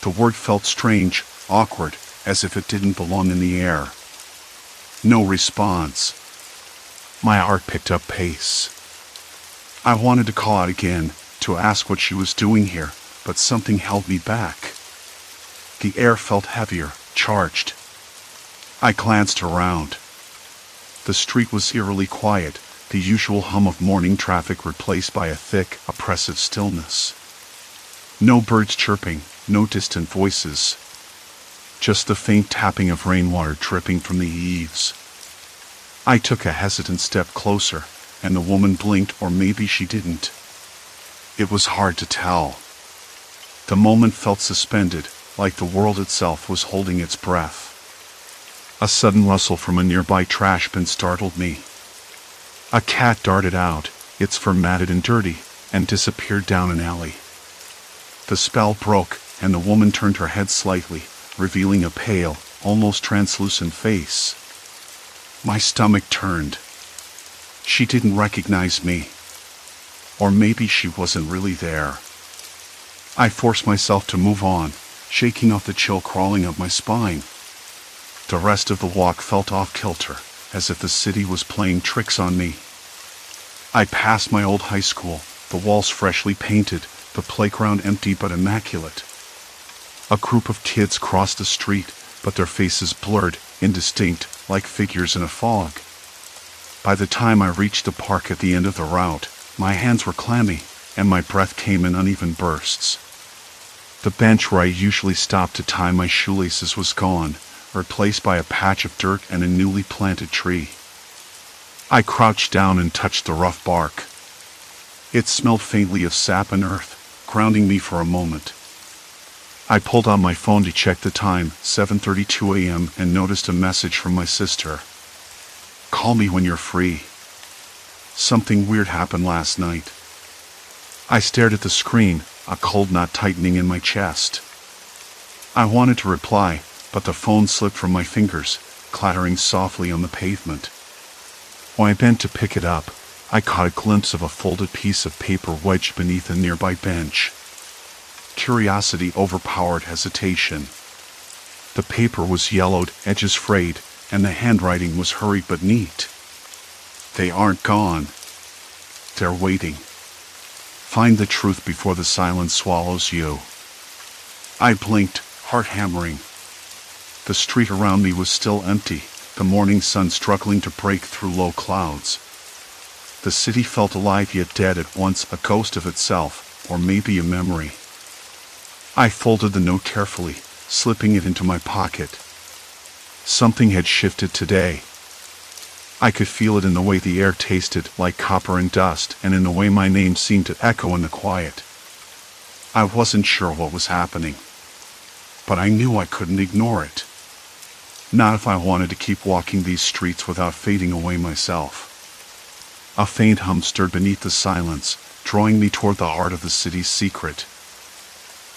The word felt strange, awkward, as if it didn't belong in the air. No response. My heart picked up pace. I wanted to call out again, to ask what she was doing here, but something held me back. The air felt heavier, charged. I glanced around. The street was eerily quiet, the usual hum of morning traffic replaced by a thick, oppressive stillness. No birds chirping, no distant voices. Just the faint tapping of rainwater dripping from the eaves. I took a hesitant step closer, and the woman blinked, or maybe she didn't. It was hard to tell. The moment felt suspended, like the world itself was holding its breath. A sudden rustle from a nearby trash bin startled me. A cat darted out, its fur matted and dirty, and disappeared down an alley. The spell broke, and the woman turned her head slightly, revealing a pale, almost translucent face. My stomach turned. She didn't recognize me. Or maybe she wasn't really there. I forced myself to move on, shaking off the chill crawling up my spine. The rest of the walk felt off-kilter, as if the city was playing tricks on me. I passed my old high school, the walls freshly painted, the playground empty but immaculate. A group of kids crossed the street, but their faces blurred, indistinct, like figures in a fog. By the time I reached the park at the end of the route, my hands were clammy, and my breath came in uneven bursts. The bench where I usually stopped to tie my shoelaces was gone, replaced by a patch of dirt and a newly planted tree. I crouched down and touched the rough bark. It smelled faintly of sap and earth, grounding me for a moment. I pulled out my phone to check the time, 7:32 a.m., and noticed a message from my sister. Call me when you're free. Something weird happened last night. I stared at the screen, a cold knot tightening in my chest. I wanted to reply, but the phone slipped from my fingers, clattering softly on the pavement. When I bent to pick it up, I caught a glimpse of a folded piece of paper wedged beneath a nearby bench. Curiosity overpowered hesitation. The paper was yellowed, edges frayed, and the handwriting was hurried but neat. They aren't gone. They're waiting. Find the truth before the silence swallows you. I blinked, heart hammering. The street around me was still empty, the morning sun struggling to break through low clouds. The city felt alive yet dead at once, a ghost of itself, or maybe a memory. I folded the note carefully, slipping it into my pocket. Something had shifted today. I could feel it in the way the air tasted like copper and dust, and in the way my name seemed to echo in the quiet. I wasn't sure what was happening, but I knew I couldn't ignore it. Not if I wanted to keep walking these streets without fading away myself. A faint hum stirred beneath the silence, drawing me toward the heart of the city's secret.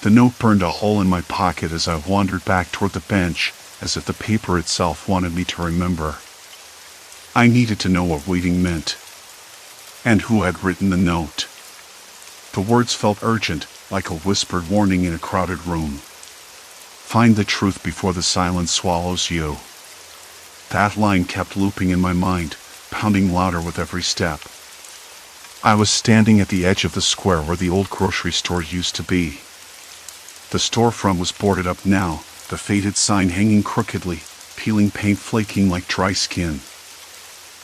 The note burned a hole in my pocket as I wandered back toward the bench, as if the paper itself wanted me to remember. I needed to know what waiting meant, and who had written the note. The words felt urgent, like a whispered warning in a crowded room. Find the truth before the silence swallows you. That line kept looping in my mind, pounding louder with every step. I was standing at the edge of the square where the old grocery store used to be. The storefront was boarded up now, the faded sign hanging crookedly, peeling paint flaking like dry skin.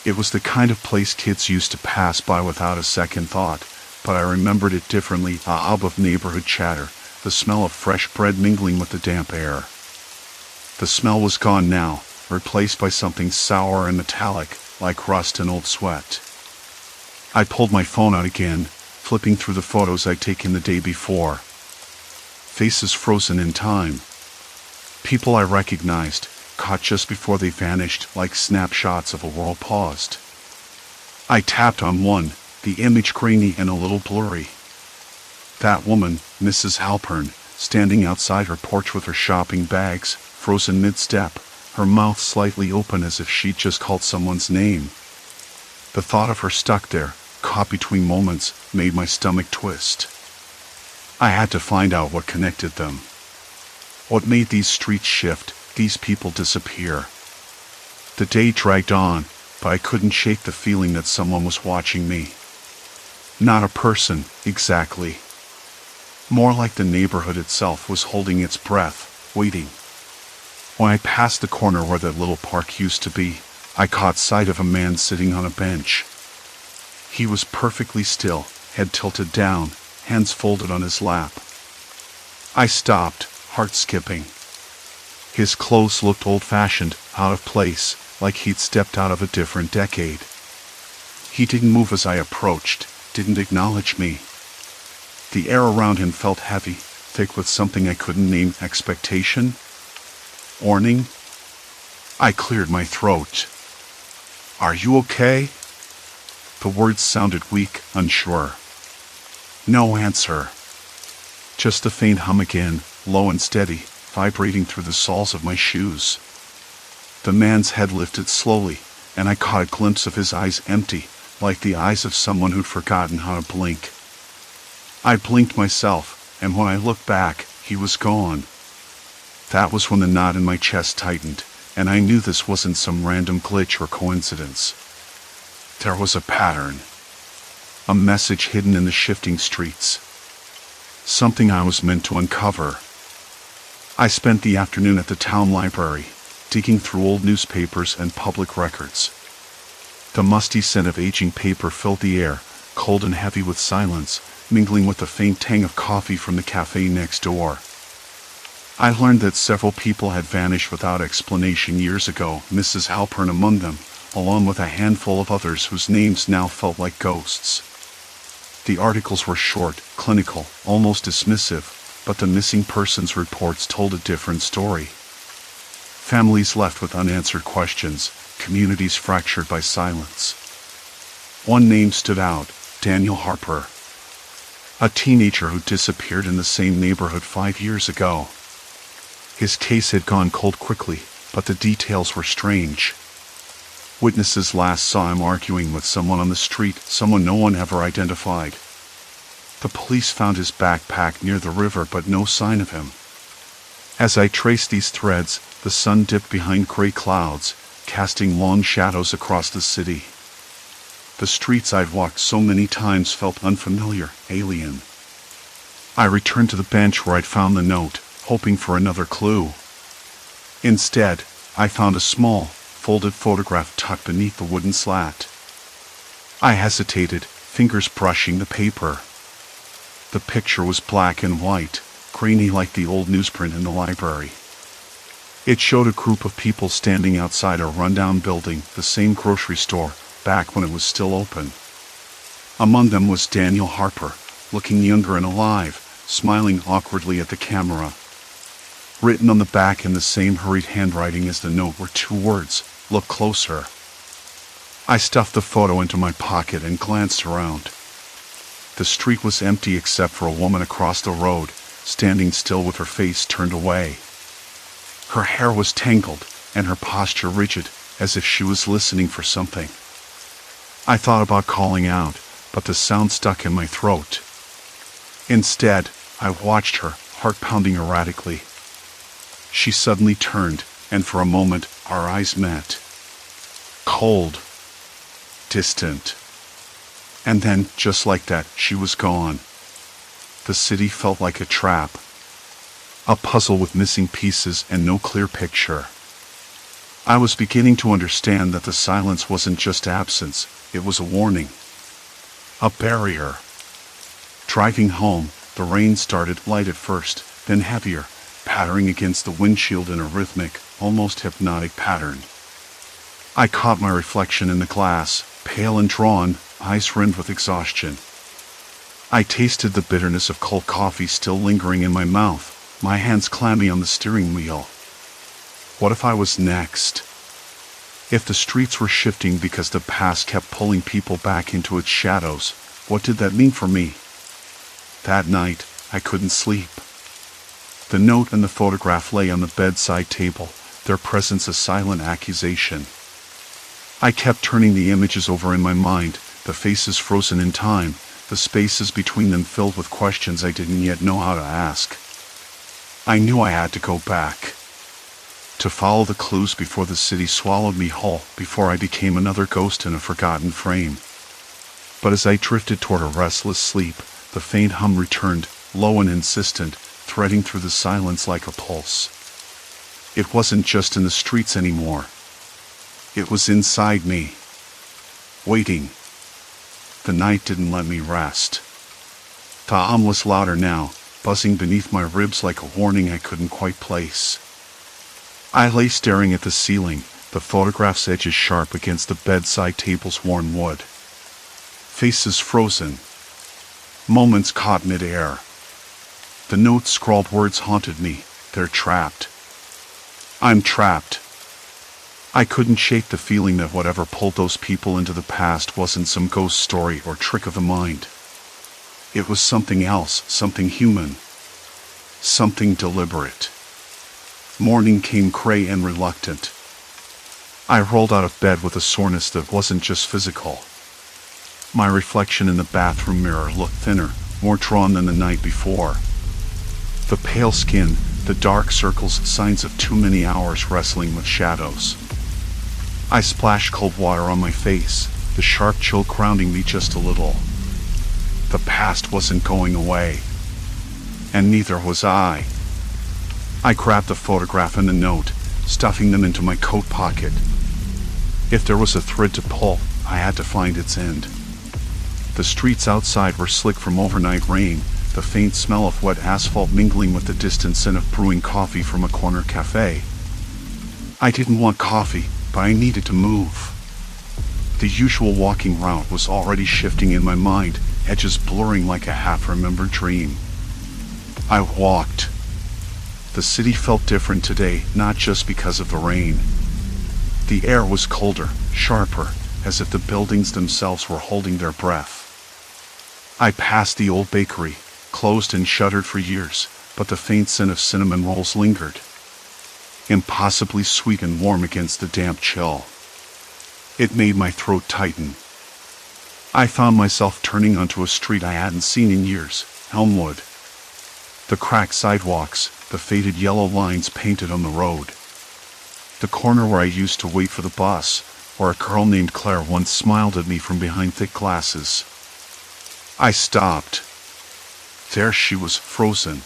It was the kind of place kids used to pass by without a second thought, but I remembered it differently, a hub of neighborhood chatter, the smell of fresh bread mingling with the damp air. The smell was gone now, replaced by something sour and metallic, like rust and old sweat. I pulled my phone out again, flipping through the photos I'd taken the day before. Faces frozen in time. People I recognized, caught just before they vanished, like snapshots of a world paused. I tapped on one, the image grainy and a little blurry. That woman, Mrs. Halpern, standing outside her porch with her shopping bags, frozen mid-step, her mouth slightly open as if she'd just called someone's name. The thought of her stuck there, caught between moments, made my stomach twist. I had to find out what connected them. What made these streets shift, these people disappear. The day dragged on, but I couldn't shake the feeling that someone was watching me. Not a person, exactly. More like the neighborhood itself was holding its breath, waiting. When I passed the corner where that little park used to be, I caught sight of a man sitting on a bench. He was perfectly still, head tilted down, hands folded on his lap. I stopped, heart skipping. His clothes looked old-fashioned, out of place, like he'd stepped out of a different decade. He didn't move as I approached, didn't acknowledge me. The air around him felt heavy, thick with something I couldn't name. Expectation? Warning? I cleared my throat. Are you okay? The words sounded weak, unsure. No answer. Just the faint hum again, low and steady, vibrating through the soles of my shoes. The man's head lifted slowly, and I caught a glimpse of his eyes empty, like the eyes of someone who'd forgotten how to blink. I blinked myself, and when I looked back, he was gone. That was when the knot in my chest tightened, and I knew this wasn't some random glitch or coincidence. There was a pattern. A message hidden in the shifting streets. Something I was meant to uncover. I spent the afternoon at the town library, digging through old newspapers and public records. The musty scent of aging paper filled the air, cold and heavy with silence, mingling with the faint tang of coffee from the cafe next door. I learned that several people had vanished without explanation years ago, Mrs. Halpern among them, along with a handful of others whose names now felt like ghosts. The articles were short, clinical, almost dismissive, but the missing persons reports told a different story. Families left with unanswered questions, communities fractured by silence. One name stood out, Daniel Harper. A teenager who disappeared in the same neighborhood 5 years ago. His case had gone cold quickly, but the details were strange. Witnesses last saw him arguing with someone on the street, someone no one ever identified. The police found his backpack near the river, but no sign of him. As I traced these threads, the sun dipped behind gray clouds, casting long shadows across the city. The streets I'd walked so many times felt unfamiliar, alien. I returned to the bench where I'd found the note, hoping for another clue. Instead, I found a small, folded photograph tucked beneath the wooden slat. I hesitated, fingers brushing the paper. The picture was black and white, grainy like the old newsprint in the library. It showed a group of people standing outside a rundown building, the same grocery store, back when it was still open. Among them was Daniel Harper, looking younger and alive, smiling awkwardly at the camera. Written on the back in the same hurried handwriting as the note were two words: "Look closer." I stuffed the photo into my pocket and glanced around. The street was empty except for a woman across the road, standing still with her face turned away. Her hair was tangled, and her posture rigid, as if she was listening for something. I thought about calling out, but the sound stuck in my throat. Instead, I watched her, heart pounding erratically. She suddenly turned, and for a moment, our eyes met. Cold. Distant. And then, just like that, she was gone. The city felt like a trap. A puzzle with missing pieces and no clear picture. I was beginning to understand that the silence wasn't just absence, it was a warning. A barrier. Driving home, the rain started light at first, then heavier, pattering against the windshield in a rhythmic, almost hypnotic pattern. I caught my reflection in the glass, pale and drawn, eyes rimmed with exhaustion. I tasted the bitterness of cold coffee still lingering in my mouth, my hands clammy on the steering wheel. What if I was next? If the streets were shifting because the past kept pulling people back into its shadows, what did that mean for me? That night, I couldn't sleep. The note and the photograph lay on the bedside table, their presence a silent accusation. I kept turning the images over in my mind, the faces frozen in time, the spaces between them filled with questions I didn't yet know how to ask. I knew I had to go back. To follow the clues before the city swallowed me whole, before I became another ghost in a forgotten frame. But as I drifted toward a restless sleep, the faint hum returned, low and insistent, threading through the silence like a pulse. It wasn't just in the streets anymore. It was inside me. Waiting. The night didn't let me rest. The hum was louder now, buzzing beneath my ribs like a warning I couldn't quite place. I lay staring at the ceiling, the photograph's edges sharp against the bedside table's worn wood. Faces frozen. Moments caught mid-air. The note's scrawled words haunted me. They're trapped. I'm trapped. I couldn't shake the feeling that whatever pulled those people into the past wasn't some ghost story or trick of the mind. It was something else, something human. Something deliberate. Morning came gray and reluctant. I rolled out of bed with a soreness that wasn't just physical. My reflection in the bathroom mirror looked thinner, more drawn than the night before. The pale skin, the dark circles, signs of too many hours wrestling with shadows. I splashed cold water on my face, the sharp chill grounding me just a little. The past wasn't going away. And neither was I. I grabbed the photograph and the note, stuffing them into my coat pocket. If there was a thread to pull, I had to find its end. The streets outside were slick from overnight rain, the faint smell of wet asphalt mingling with the distant scent of brewing coffee from a corner cafe. I didn't want coffee, but I needed to move. The usual walking route was already shifting in my mind, edges blurring like a half-remembered dream. I walked. The city felt different today, not just because of the rain. The air was colder, sharper, as if the buildings themselves were holding their breath. I passed the old bakery, closed and shuttered for years, but the faint scent of cinnamon rolls lingered. Impossibly sweet and warm against the damp chill. It made my throat tighten. I found myself turning onto a street I hadn't seen in years, Elmwood. The cracked sidewalks, the faded yellow lines painted on the road. The corner where I used to wait for the bus, where a girl named Claire once smiled at me from behind thick glasses. I stopped. There she was, frozen.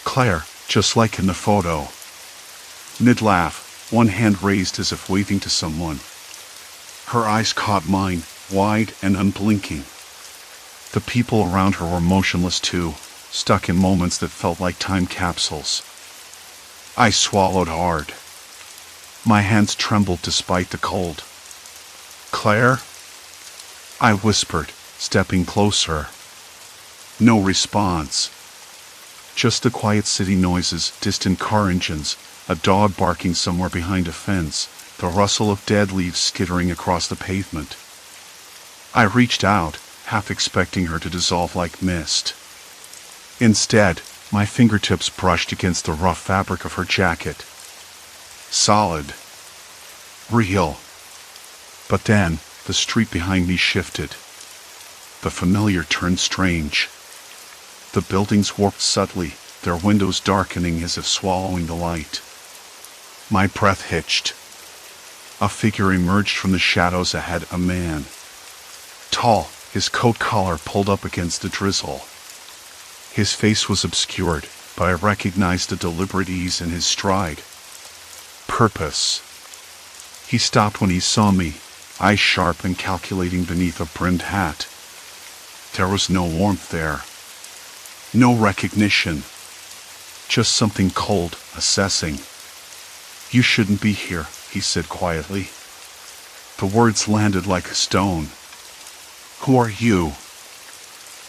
Claire, just like in the photo. Mid-laugh, one hand raised as if waving to someone. Her eyes caught mine, wide and unblinking. The people around her were motionless too, stuck in moments that felt like time capsules. I swallowed hard. My hands trembled despite the cold. "Claire?" I whispered, stepping closer. No response. Just the quiet city noises, distant car engines, a dog barking somewhere behind a fence, the rustle of dead leaves skittering across the pavement. I reached out, half expecting her to dissolve like mist. Instead, my fingertips brushed against the rough fabric of her jacket. Solid. Real. But then, the street behind me shifted. The familiar turned strange. The buildings warped subtly, their windows darkening as if swallowing the light. My breath hitched. A figure emerged from the shadows ahead, a man. Tall, his coat collar pulled up against the drizzle. His face was obscured, but I recognized the deliberate ease in his stride. Purpose. He stopped when he saw me, eyes sharp and calculating beneath a brimmed hat. There was no warmth there. No recognition. Just something cold, assessing. "You shouldn't be here," he said quietly. The words landed like a stone. "Who are you?"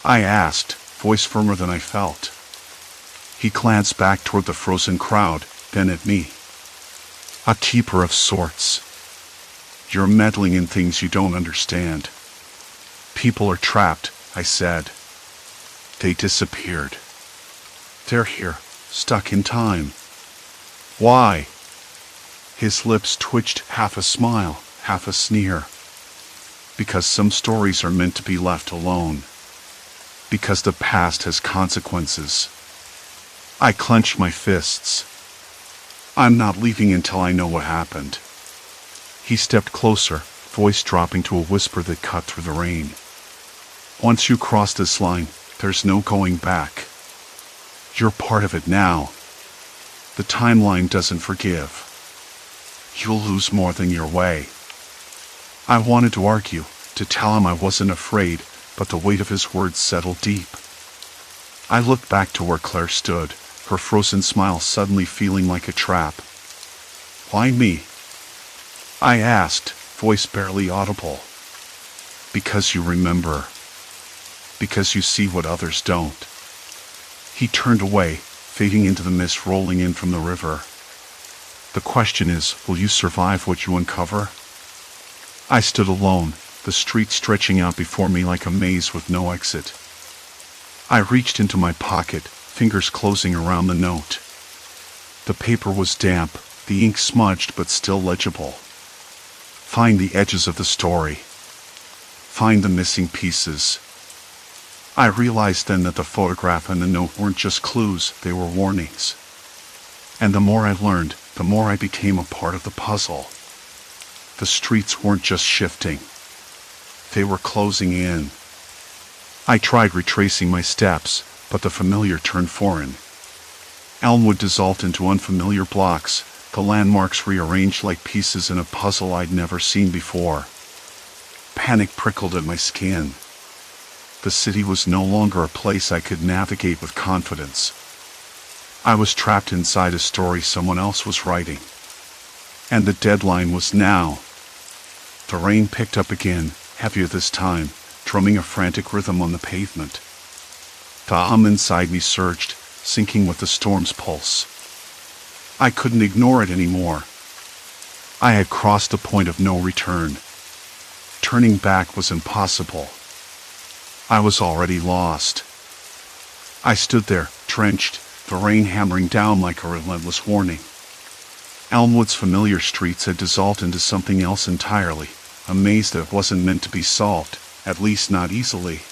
I asked, voice firmer than I felt. He glanced back toward the frozen crowd, then at me. "A keeper of sorts. You're meddling in things you don't understand." "People are trapped," I said. "They disappeared. They're here, stuck in time." "Why?" His lips twitched, half a smile, half a sneer. "Because some stories are meant to be left alone. Because the past has consequences." I clenched my fists. "I'm not leaving until I know what happened." He stepped closer, voice dropping to a whisper that cut through the rain. "Once you cross this line, there's no going back. You're part of it now. The timeline doesn't forgive. You'll lose more than your way." I wanted to argue, to tell him I wasn't afraid, but the weight of his words settled deep. I looked back to where Claire stood, her frozen smile suddenly feeling like a trap. "Why me?" I asked, voice barely audible. "Because you remember. Because you see what others don't." He turned away, fading into the mist rolling in from the river. "The question is, will you survive what you uncover?" I stood alone, the street stretching out before me like a maze with no exit. I reached into my pocket, fingers closing around the note. The paper was damp, the ink smudged but still legible. Find the edges of the story. Find the missing pieces. I realized then that the photograph and the note weren't just clues, they were warnings. And the more I learned, the more I became a part of the puzzle. The streets weren't just shifting. They were closing in. I tried retracing my steps, but the familiar turned foreign. Elmwood dissolved into unfamiliar blocks, the landmarks rearranged like pieces in a puzzle I'd never seen before. Panic prickled at my skin. The city was no longer a place I could navigate with confidence. I was trapped inside a story someone else was writing. And the deadline was now. The rain picked up again, heavier this time, drumming a frantic rhythm on the pavement. The inside me surged, sinking with the storm's pulse. I couldn't ignore it anymore. I had crossed the point of no return. Turning back was impossible. I was already lost. I stood there, drenched, the rain hammering down like a relentless warning. Elmwood's familiar streets had dissolved into something else entirely, a maze that wasn't meant to be solved, at least not easily.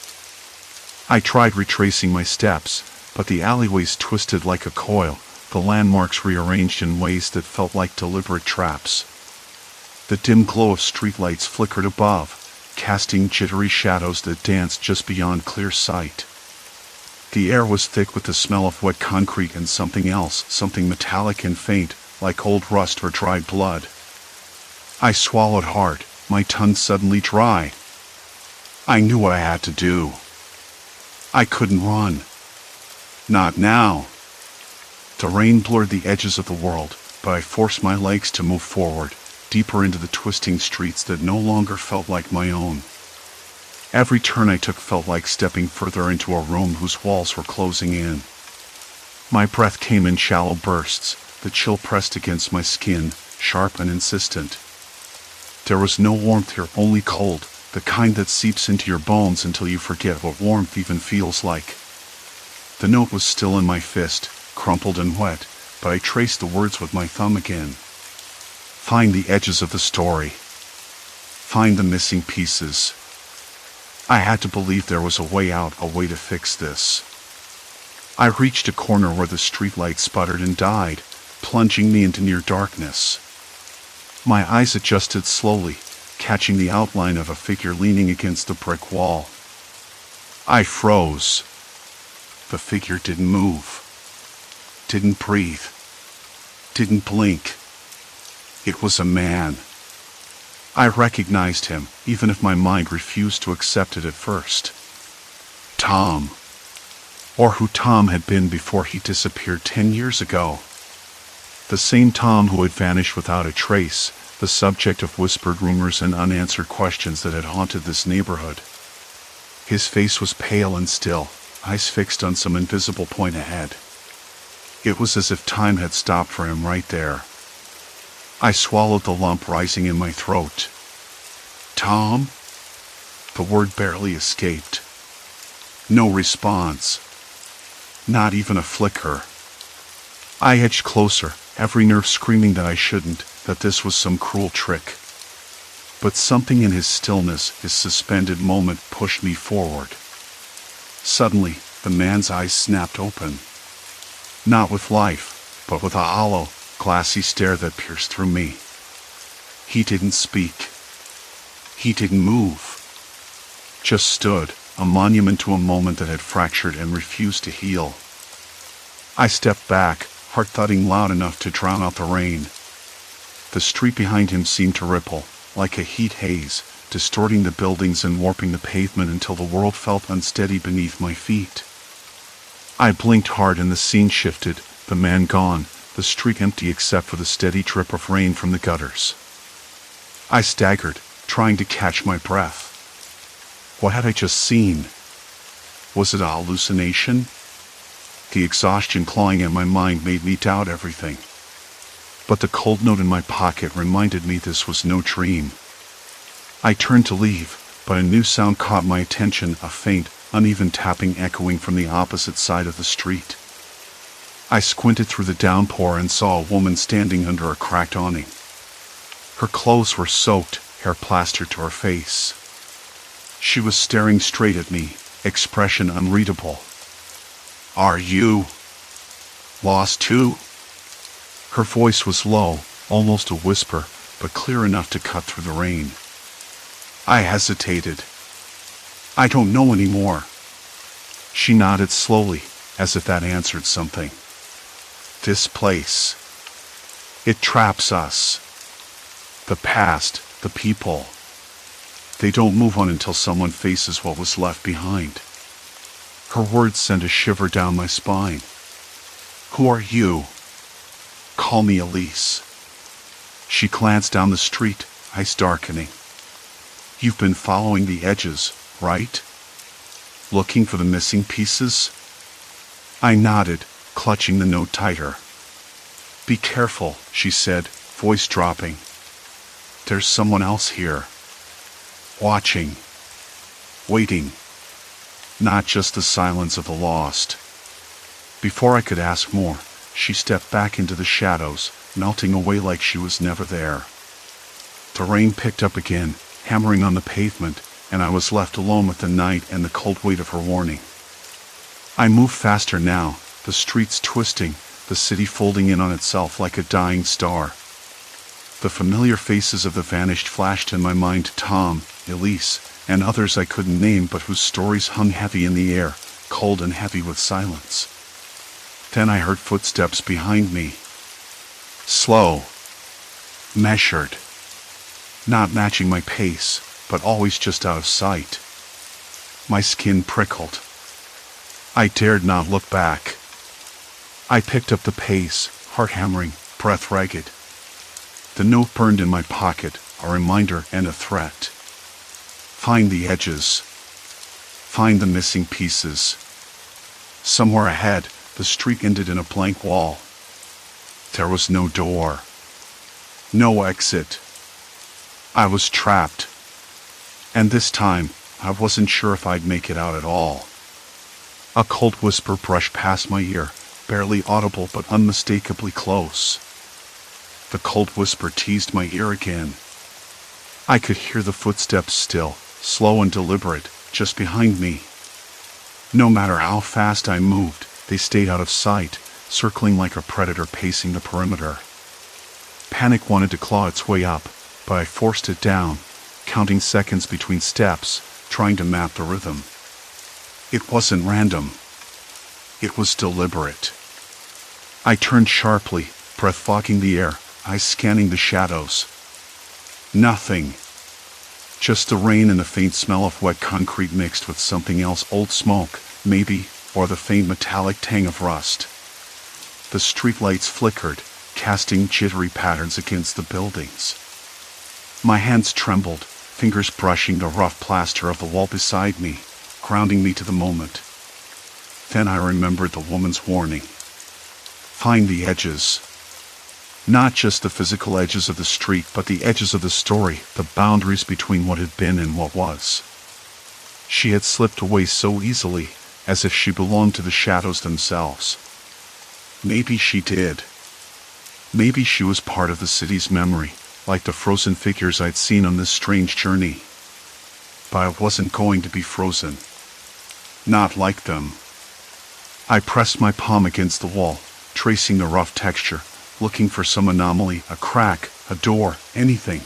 I tried retracing my steps, but the alleyways twisted like a coil, the landmarks rearranged in ways that felt like deliberate traps. The dim glow of streetlights flickered above, casting jittery shadows that danced just beyond clear sight. The air was thick with the smell of wet concrete and something else, something metallic and faint, like old rust or dried blood. I swallowed hard, my tongue suddenly dry. I knew what I had to do. I couldn't run. Not now. The rain blurred the edges of the world, but I forced my legs to move forward, deeper into the twisting streets that no longer felt like my own. Every turn I took felt like stepping further into a room whose walls were closing in. My breath came in shallow bursts, the chill pressed against my skin, sharp and insistent. There was no warmth here, only cold, the kind that seeps into your bones until you forget what warmth even feels like. The note was still in my fist, crumpled and wet, but I traced the words with my thumb again. Find the edges of the story. Find the missing pieces. I had to believe there was a way out, a way to fix this. I reached a corner where the streetlight sputtered and died, plunging me into near darkness. My eyes adjusted slowly, catching the outline of a figure leaning against the brick wall. I froze. The figure didn't move. Didn't breathe. Didn't blink. It was a man. I recognized him, even if my mind refused to accept it at first. Tom. Or who Tom had been before he disappeared 10 years ago. The same Tom who had vanished without a trace, the subject of whispered rumors and unanswered questions that had haunted this neighborhood. His face was pale and still, eyes fixed on some invisible point ahead. It was as if time had stopped for him right there. I swallowed the lump rising in my throat. Tom? The word barely escaped. No response. Not even a flicker. I edged closer, every nerve screaming that I shouldn't, that this was some cruel trick. But something in his stillness, his suspended moment, pushed me forward. Suddenly, the man's eyes snapped open. Not with life, but with a hollow, glassy stare that pierced through me. He didn't speak. He didn't move. Just stood, a monument to a moment that had fractured and refused to heal. I stepped back, heart thudding loud enough to drown out the rain. The street behind him seemed to ripple, like a heat haze, distorting the buildings and warping the pavement until the world felt unsteady beneath my feet. I blinked hard and the scene shifted, the man gone, the street empty except for the steady drip of rain from the gutters. I staggered, trying to catch my breath. What had I just seen? Was it a hallucination? The exhaustion clawing at my mind made me doubt everything. But the cold note in my pocket reminded me this was no dream. I turned to leave, but a new sound caught my attention, a faint, uneven tapping echoing from the opposite side of the street. I squinted through the downpour and saw a woman standing under a cracked awning. Her clothes were soaked, hair plastered to her face. She was staring straight at me, expression unreadable. Are you lost too? Her voice was low, almost a whisper, but clear enough to cut through the rain. I hesitated. I don't know anymore. She nodded slowly, as if that answered something. This place. It traps us. The past, the people. They don't move on until someone faces what was left behind. Her words sent a shiver down my spine. Who are you? Call me Elise. She glanced down the street, eyes darkening. You've been following the edges, right? Looking for the missing pieces? I nodded, clutching the note tighter. Be careful, she said, voice dropping. There's someone else here. Watching. Waiting. Not just the silence of the lost. Before I could ask more, she stepped back into the shadows, melting away like she was never there. The rain picked up again, hammering on the pavement, and I was left alone with the night and the cold weight of her warning. I moved faster now, the streets twisting, the city folding in on itself like a dying star. The familiar faces of the vanished flashed in my mind: Tom, Elise, and others I couldn't name but whose stories hung heavy in the air, cold and heavy with silence. Then I heard footsteps behind me. Slow. Measured. Not matching my pace, but always just out of sight. My skin prickled. I dared not look back. I picked up the pace, heart hammering, breath ragged. The note burned in my pocket, a reminder and a threat. Find the edges. Find the missing pieces. Somewhere ahead, the street ended in a blank wall. There was no door. No exit. I was trapped. And this time, I wasn't sure if I'd make it out at all. A cold whisper brushed past my ear, barely audible but unmistakably close. The cold whisper teased my ear again. I could hear the footsteps still, slow and deliberate, just behind me. No matter how fast I moved, they stayed out of sight, circling like a predator pacing the perimeter. Panic wanted to claw its way up, but I forced it down, counting seconds between steps, trying to map the rhythm. It wasn't random. It was deliberate. I turned sharply, breath fogging the air, eyes scanning the shadows. Nothing. Just the rain and the faint smell of wet concrete mixed with something else, old smoke, maybe, or the faint metallic tang of rust. The streetlights flickered, casting jittery patterns against the buildings. My hands trembled, fingers brushing the rough plaster of the wall beside me, grounding me to the moment. Then I remembered the woman's warning. Find the edges. Not just the physical edges of the street, but the edges of the story, the boundaries between what had been and what was. She had slipped away so easily, as if she belonged to the shadows themselves. Maybe she did. Maybe she was part of the city's memory, like the frozen figures I'd seen on this strange journey. But I wasn't going to be frozen. Not like them. I pressed my palm against the wall, tracing the rough texture, looking for some anomaly, a crack, a door, anything.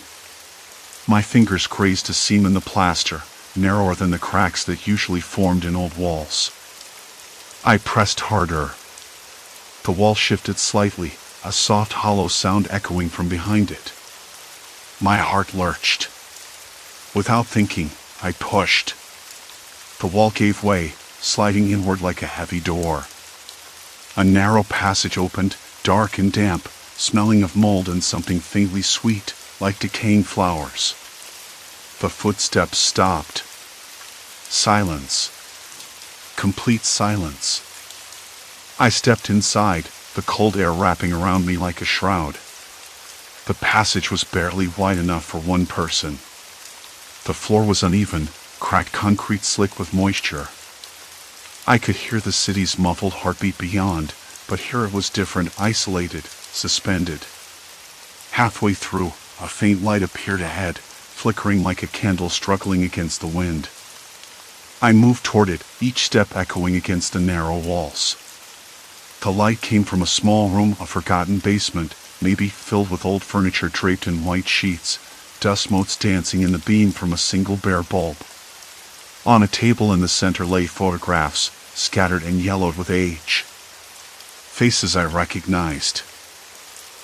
My fingers grazed a seam in the plaster, narrower than the cracks that usually formed in old walls. I pressed harder. The wall shifted slightly, a soft hollow sound echoing from behind it. My heart lurched. Without thinking, I pushed. The wall gave way, sliding inward like a heavy door. A narrow passage opened, dark and damp, smelling of mold and something faintly sweet, like decaying flowers. The footsteps stopped. Silence. Complete silence. I stepped inside, the cold air wrapping around me like a shroud. The passage was barely wide enough for one person. The floor was uneven, cracked concrete slick with moisture. I could hear the city's muffled heartbeat beyond, but here it was different, isolated, suspended. Halfway through, a faint light appeared ahead, flickering like a candle struggling against the wind. I moved toward it, each step echoing against the narrow walls. The light came from a small room, a forgotten basement, maybe filled with old furniture draped in white sheets, dust motes dancing in the beam from a single bare bulb. On a table in the center lay photographs, scattered and yellowed with age. Faces I recognized.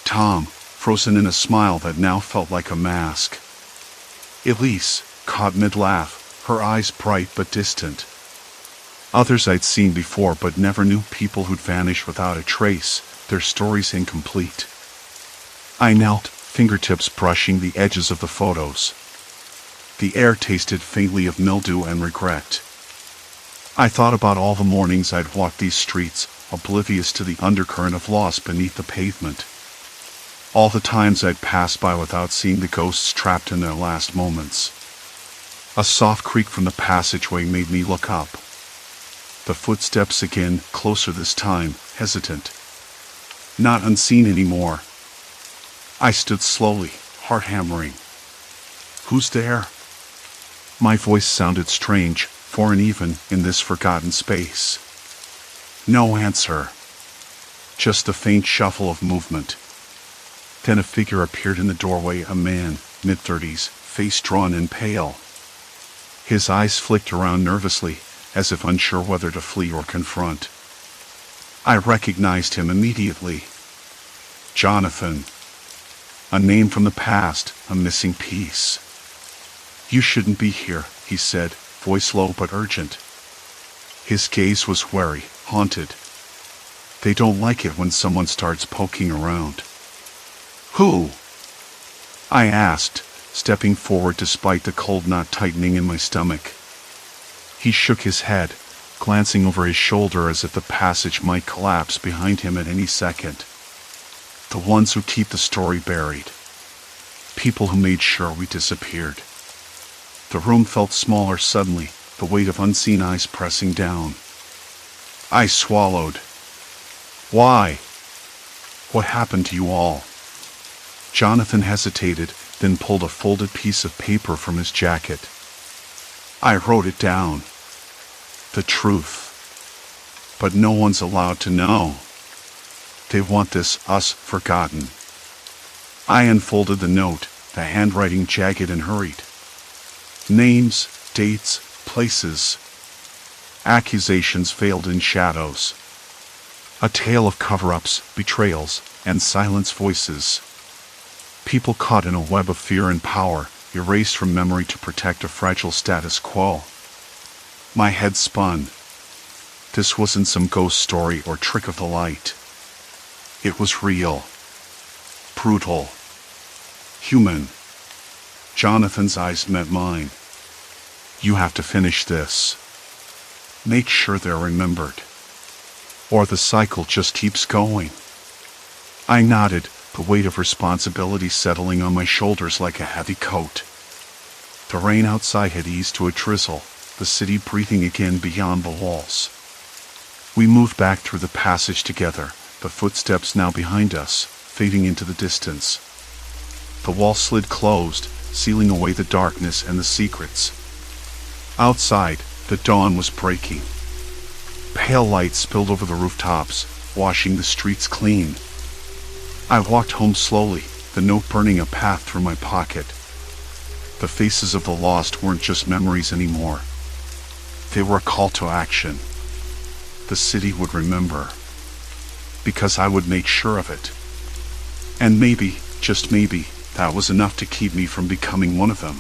Tom, frozen in a smile that now felt like a mask. Elise, caught mid-laugh, her eyes bright but distant. Others I'd seen before but never knew, people who'd vanished without a trace, their stories incomplete. I knelt, fingertips brushing the edges of the photos. The air tasted faintly of mildew and regret. I thought about all the mornings I'd walked these streets, oblivious to the undercurrent of loss beneath the pavement. All the times I'd passed by without seeing the ghosts trapped in their last moments. A soft creak from the passageway made me look up. The footsteps again, closer this time, hesitant. Not unseen anymore. I stood slowly, heart hammering. Who's there? My voice sounded strange, foreign even, in this forgotten space. No answer. Just a faint shuffle of movement. Then a figure appeared in the doorway, a man, mid-30s, face drawn and pale. His eyes flicked around nervously, as if unsure whether to flee or confront. I recognized him immediately. Jonathan. A name from the past, a missing piece. You shouldn't be here, he said, voice low but urgent. His gaze was wary, haunted. They don't like it when someone starts poking around. Who? I asked, stepping forward despite the cold knot tightening in my stomach. He shook his head, glancing over his shoulder as if the passage might collapse behind him at any second. The ones who keep the story buried. People who made sure we disappeared. The room felt smaller suddenly, the weight of unseen eyes pressing down. I swallowed. Why? What happened to you all? Jonathan hesitated, then pulled a folded piece of paper from his jacket. I wrote it down. The truth. But no one's allowed to know. They want this us forgotten. I unfolded the note, the handwriting jagged and hurried. Names, dates, places. Accusations veiled in shadows. A tale of cover-ups, betrayals, and silenced voices. People caught in a web of fear and power, erased from memory to protect a fragile status quo. My head spun. This wasn't some ghost story or trick of the light. It was real. Brutal. Human. Jonathan's eyes met mine. You have to finish this. Make sure they're remembered. Or the cycle just keeps going. I nodded, the weight of responsibility settling on my shoulders like a heavy coat. The rain outside had eased to a drizzle, the city breathing again beyond the walls. We moved back through the passage together, the footsteps now behind us, fading into the distance. The wall slid closed, sealing away the darkness and the secrets. Outside, the dawn was breaking. Pale light spilled over the rooftops, washing the streets clean. I walked home slowly, the note burning a path through my pocket. The faces of the lost weren't just memories anymore. They were a call to action. The city would remember. Because I would make sure of it. And maybe, just maybe, that was enough to keep me from becoming one of them.